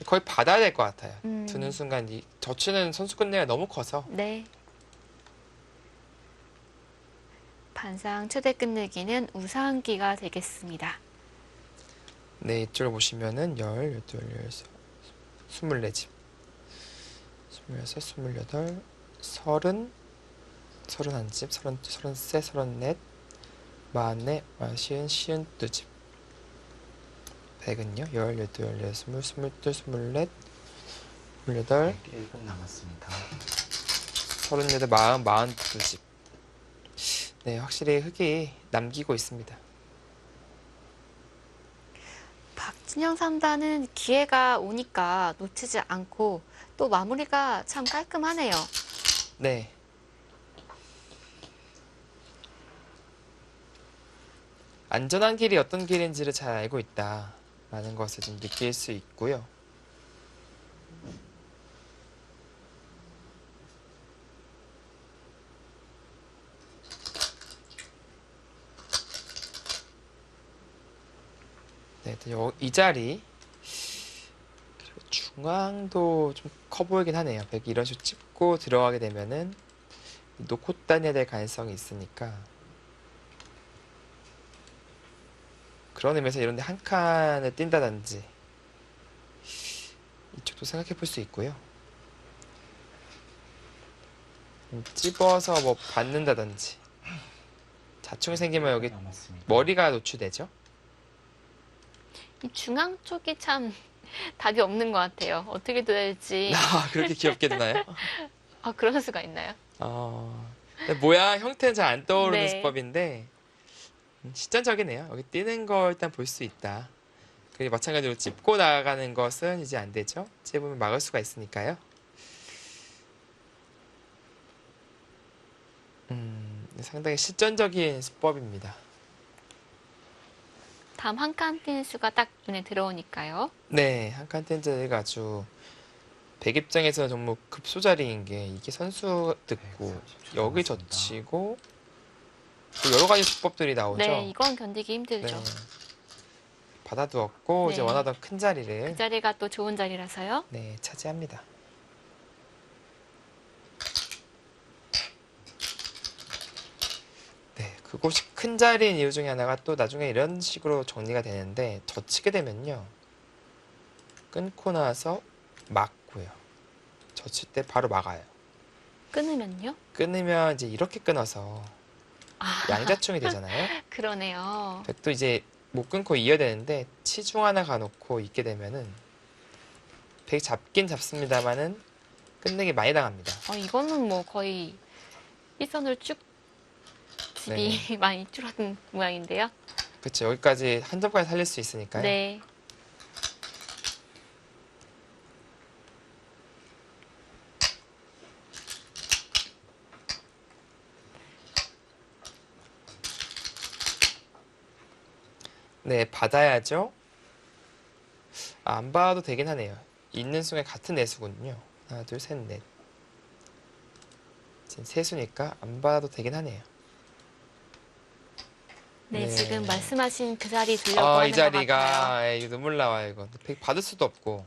거의 받아야 될 것 같아요. 음. 드는 순간 젖히는 선수 끝내기가 너무 커서. 네. 반상 최대 끝내기는 우상기가 되겠습니다. 네, 이쪽을 보시면은 10, 12, 24집. 26, 28, 30, 31집, 32, 33, 34, 44, 50, 52집. 100은요? 10, 12, 14, 20, 22, 24, 28, 1분 남았습니다. 38, 40, 42집. 네, 확실히 흙이 남기고 있습니다. 박진영 3단은 기회가 오니까 놓치지 않고 또 마무리가 참 깔끔하네요. 네. 안전한 길이 어떤 길인지를 잘 알고 있다라는 것을 좀 느낄 수 있고요. 네, 이 자리 그리고 중앙도 좀 커 보이긴 하네요. 100 이런 식으로 짚고 들어가게 되면은 놓고 다녀야 될 가능성이 있으니까 그런 의미에서 이런 데 한 칸을 뛴다든지 이쪽도 생각해 볼 수 있고요. 찝어서 뭐 받는다든지 자충이 생기면 여기 1분 남았습니다. 머리가 노출되죠. 이 중앙 쪽이 참 답이 없는 것 같아요. 어떻게 돼야 될지. 그렇게 귀엽게 되나요? 그럴 수가 있나요? 근데 모양 형태는 잘 안 떠오르는 네. 수법인데 실전적이네요. 여기 뛰는 거 일단 볼 수 있다. 그리고 마찬가지로 찝고 나가는 것은 이제 안 되죠. 찝으면 막을 수가 있으니까요. 상당히 실전적인 수법입니다. 다음 한 칸 띄는 수가 딱 눈에 들어오니까요. 네, 한 칸 뛴 자리가 아주 백 입장에서는 정말 급소자리인 게 이게 선수 듣고 130초 여기 남았습니다. 젖히고 또 여러 가지 수법들이 나오죠. 네, 이건 견디기 힘들죠. 네. 받아두었고 네. 이제 원하던 큰 자리를 그 자리가 또 좋은 자리라서요. 네, 차지합니다. 네, 그곳이 큰 자리인 이유 중에 하나가 또 나중에 이런 식으로 정리가 되는데 젖히게 되면요. 끊고 나서 막고요. 젖힐 때 바로 막아요. 끊으면요? 끊으면 이제 이렇게 끊어서 양자충이 되잖아요. 그러네요. 백도 이제 못 끊고 이어야 되는데 치중 하나 가놓고 있게 되면은 백 잡긴 잡습니다만은 끝내기 많이 당합니다. 이거는 뭐 거의 일선을 쭉 집이 많이 줄어든 모양인데요. 그렇죠. 여기까지 한 점까지 살릴 수 있으니까요. 네. 네, 받아야죠. 안 봐도 되긴 하네요. 있는 순간 같은 내수군요. 하나, 둘, 셋, 넷. 지금 세수니까 안 봐도 되긴 하네요. 네, 네. 지금 말씀하신 그 자리 두려고 하는 이 것 같아요. 자리가 이거 눈물 나와요. 이거 받을 수도 없고.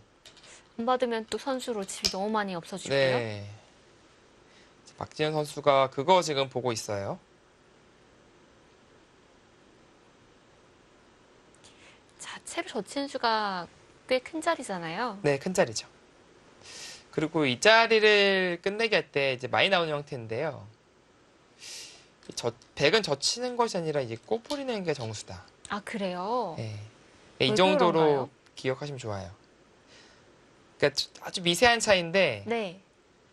안 받으면 또 선수로 집이 너무 많이 없어지고요. 네. 박진현 선수가 그거 지금 보고 있어요. 자체로 젖히는 수가 꽤 큰 자리잖아요. 네, 큰 자리죠. 그리고 이 자리를 끝내기 할 때 이제 많이 나오는 형태인데요. 백은 젖히는 것이 아니라 이제 꽃 뿌리는 게 정수다. 아, 그래요? 네. 왜 이 정도로 그런가요? 기억하시면 좋아요. 그러니까 아주 미세한 차이인데 네.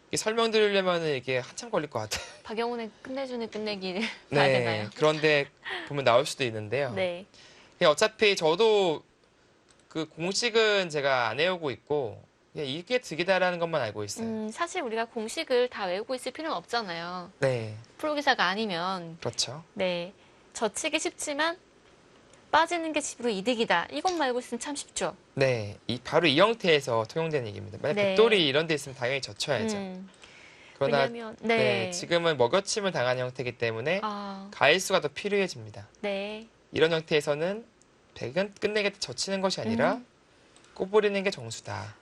이게 설명드리려면 이게 한참 걸릴 것 같아요. 박영훈의 끝내주는 끝내기를 봐야 되나요? 그런데 보면 나올 수도 있는데요. 네. 그냥 어차피 저도 그 공식은 제가 안 외우고 있고 그냥 이게 득이다라는 것만 알고 있어요. 사실 우리가 공식을 다 외우고 있을 필요는 없잖아요. 네, 프로기사가 아니면. 그렇죠. 네. 젖히기 쉽지만 빠지는 게 집으로 이득이다. 이것만 알고 있으면 참 쉽죠. 네, 바로 이 형태에서 통용되는 얘기입니다. 만약 네. 백돌이 이런 데 있으면 당연히 젖혀야죠. 그러나 왜냐면, 네, 지금은 먹여침을 당한 형태이기 때문에 아, 가일수가 더 필요해집니다. 네. 이런 형태에서는 백은 끝내게 젖히는 것이 아니라 꽃 뿌리는 게 정수다.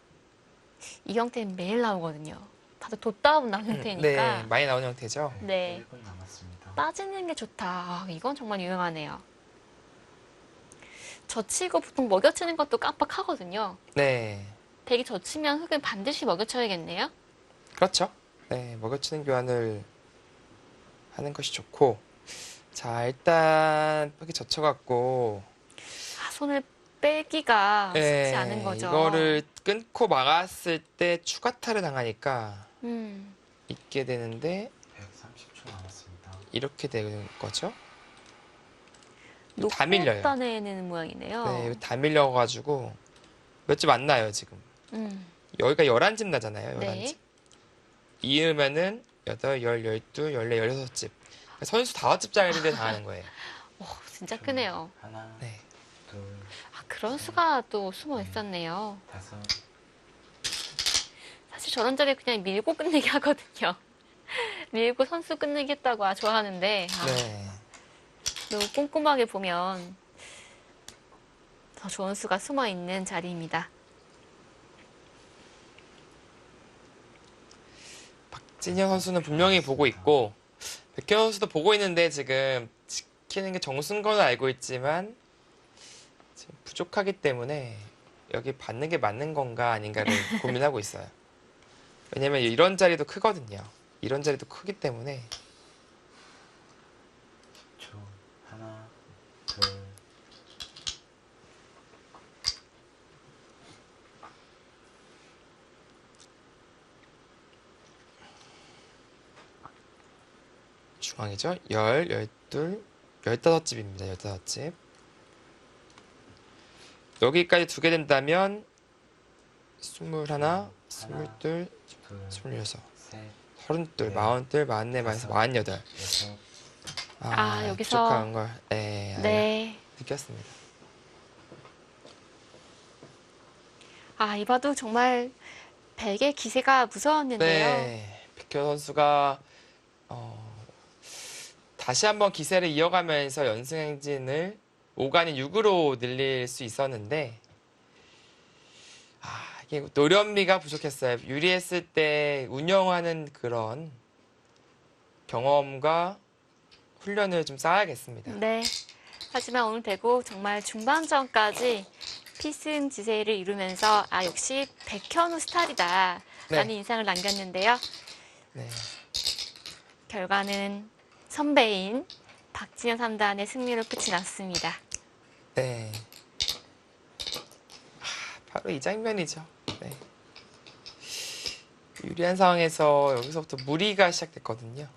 이 형태는 매일 나오거든요. 다들 돛다운 나온 네, 형태니까. 많이 나오는 형태죠. 네. 1분 남았습니다. 빠지는 게 좋다. 아, 이건 정말 유용하네요. 젖히고 보통 먹여치는 것도 깜빡하거든요. 네, 백이 젖히면 흙은 반드시 먹여쳐야겠네요. 그렇죠. 네, 먹여치는 교환을 하는 것이 좋고, 자, 일단 이렇게 젖혀갖고, 아, 손을 빼기가 쉽지 네, 않은 거죠. 이거를 끊고 막았을 때 추가타를 당하니까 음, 있게 되는데 130초 남았습니다. 이렇게 되는 거죠. 놓고 다 밀려요. 따내는 모양이네요. 네, 이거 다 밀려가지고 몇 집 안 나요 지금. 음, 여기가 11집 나잖아요. 11집. 네. 이으면은 8, 10, 12, 14, 16집. 선수 5집짜리를 당하는 거예요. 오, 진짜 크네요. 하나, 네. 둘, 아, 그런 수가 또 숨어 있었네요. 다섯, 사실 저런 자리 그냥 밀고 끝내기 하거든요. 밀고 선수 끝내기 했다고 좋아하는데 아, 네. 너무 꼼꼼하게 보면 더 좋은 수가 숨어 있는 자리입니다. 박진영 선수는 분명히 보고 있고 백현 선수도 보고 있는데 지금 지키는 게 정수인 건 알고 있지만 지금 부족하기 때문에 여기 받는 게 맞는 건가 아닌가를 고민하고 있어요. 왜냐면 이런 자리도 크거든요. 이런 자리도 크기 때문에 10초, 하나, 둘, 중앙이죠. 10, 12, 15집입니다. 15집. 여기까지 두게 된다면 21, 22, 둘, 26, 셋, 32, 42, 44, 48. 여섯, 아, 여기서- 부족한 걸 네, 네. 느꼈습니다. 아, 이봐도 정말 백의 기세가 무서웠는데요. 네, 백현 선수가 다시 한번 기세를 이어가면서 연승 행진을 5간이 6으로 늘릴 수 있었는데 이게 노련미가 부족했어요. 유리했을 때 운영하는 그런 경험과 훈련을 좀 쌓아야겠습니다. 네. 하지만 오늘 대구 정말 중반전까지 필승지세를 이루면서 아 역시 백현우 스타일이다 라는 네. 인상을 남겼는데요. 네. 결과는 선배인 박진현 3단의 승리로 끝이 났습니다. 네. 바로 이 장면이죠. 네. 유리한 상황에서 여기서부터 무리가 시작됐거든요.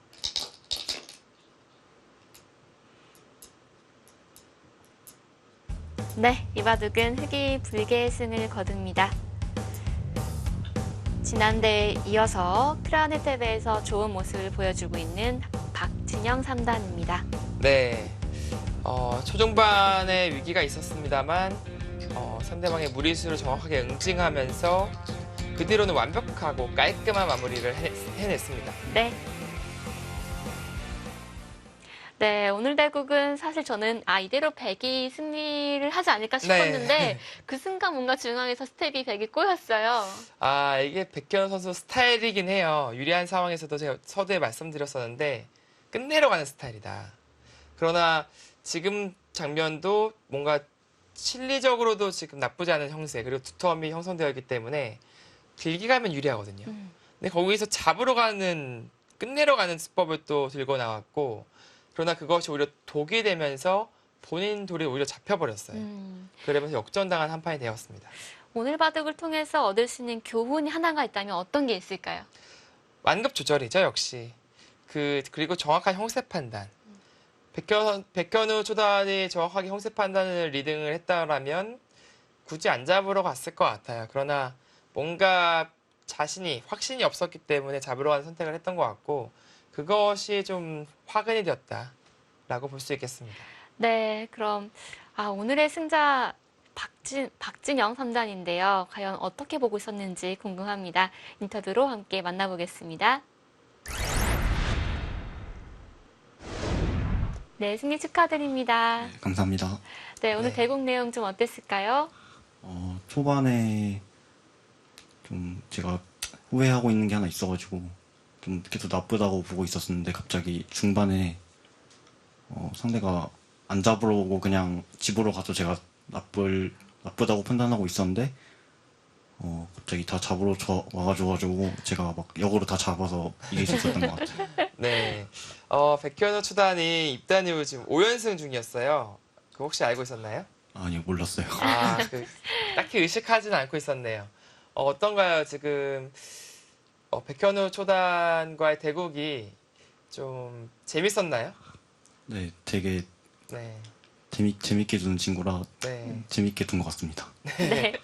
네, 이바둑은 흑이 불개의 승을 거둡니다. 지난 대회에 이어서 크라네테베에서 좋은 모습을 보여주고 있는 박진영 3단입니다. 네. 초중반에 위기가 있었습니다만 상대방의 무리수를 정확하게 응징하면서 그 뒤로는 완벽하고 깔끔한 마무리를 해냈습니다. 네. 네, 오늘 대국은 사실 저는 이대로 백이 승리를 하지 않을까 싶었는데 네. 그 순간 뭔가 중앙에서 스텝이 백이 꼬였어요. 이게 백현우 선수 스타일이긴 해요. 유리한 상황에서도 제가 서두에 말씀드렸었는데 끝내러 가는 스타일이다. 그러나 지금 장면도 뭔가 실리적으로도 지금 나쁘지 않은 형세 그리고 두터움이 형성되어 있기 때문에 길게 가면 유리하거든요. 근데 거기서 잡으러 가는 끝내러 가는 수법을 또 들고 나왔고 그러나 그것이 오히려 독이 되면서 본인 돌이 오히려 잡혀버렸어요. 그러면서 역전당한 한 판이 되었습니다. 오늘 바둑을 통해서 얻을 수 있는 교훈이 하나가 있다면 어떤 게 있을까요? 완급 조절이죠, 역시. 그리고 정확한 형세 판단. 백현우 초단이 정확하게 형세 판단을 리딩을 했다라면 굳이 안 잡으러 갔을 것 같아요. 그러나 뭔가 확신이 없었기 때문에 잡으러 가는 선택을 했던 것 같고 그것이 좀 화근이 되었다라고 볼 수 있겠습니다. 네, 그럼 오늘의 승자 박진영 3단인데요. 과연 어떻게 보고 있었는지 궁금합니다. 인터뷰로 함께 만나보겠습니다. 네, 승리 축하드립니다. 네, 감사합니다. 네, 오늘 네. 대국 내용 좀 어땠을까요? 초반에 좀 제가 후회하고 있는 게 하나 있어가지고 좀 계속 나쁘다고 보고 있었는데 갑자기 중반에 상대가 안 잡으러 오고 그냥 집으로 가서 제가 나쁘다고 판단하고 있었는데 갑자기 다 잡으러 와가지고 제가 막 역으로 다 잡아서 이길 수 있었던 것 같아요. 네. 백현우 초단이 입단 이후 지금 5연승 중이었어요. 그거 혹시 알고 있었나요? 아니요, 몰랐어요. 딱히 의식하지는 않고 있었네요. 어떤가요? 지금 백현우 초단과의 대국이 좀 재밌었나요? 네, 되게 네. 재밌게 두는 친구라 네. 재밌게 둔 것 같습니다. 네.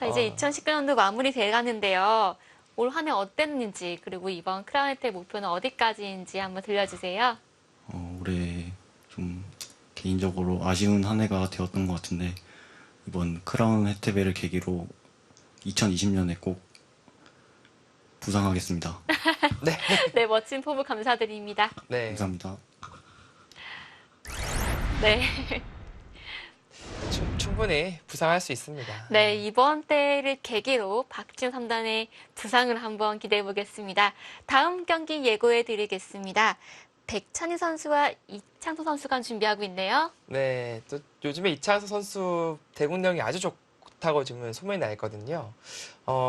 자, 이제 2019년도 마무리 돼가는데요. 올 한 해 어땠는지, 그리고 이번 크라운 혜택 목표는 어디까지인지 한번 들려주세요. 올해 좀 개인적으로 아쉬운 한 해가 되었던 것 같은데 이번 크라운 혜태배를 계기로 2020년에 꼭 부상하겠습니다. 네, 멋진 포부 감사드립니다. 네. 감사합니다. 네. 충분히 부상할 수 있습니다. 네, 이번 때를 계기로 박지훈 3단의 부상을 한번 기대해 보겠습니다. 다음 경기 예고해 드리겠습니다. 백찬희 선수와 이창소 선수가 준비하고 있네요. 네. 또 요즘에 이창서 선수 대국력이 아주 좋다고 지금 소문이 나 있거든요.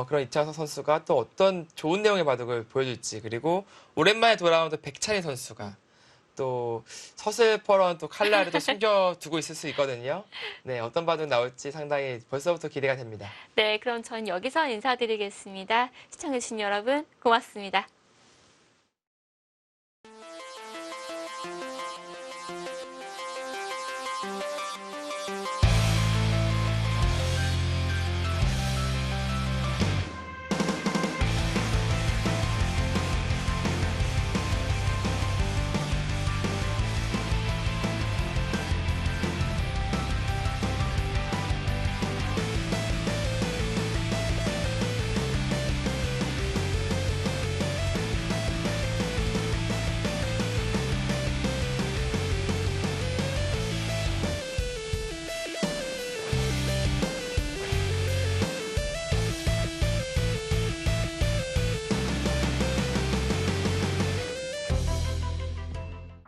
그런 이창서 선수가 또 어떤 좋은 내용의 바둑을 보여줄지 그리고 오랜만에 돌아온 또 백찬희 선수가 또 서슬퍼런 또 칼날을 또 숨겨두고 있을 수 있거든요. 네, 어떤 바둑 나올지 상당히 벌써부터 기대가 됩니다. 네, 그럼 저는 여기서 인사드리겠습니다. 시청해주신 여러분 고맙습니다.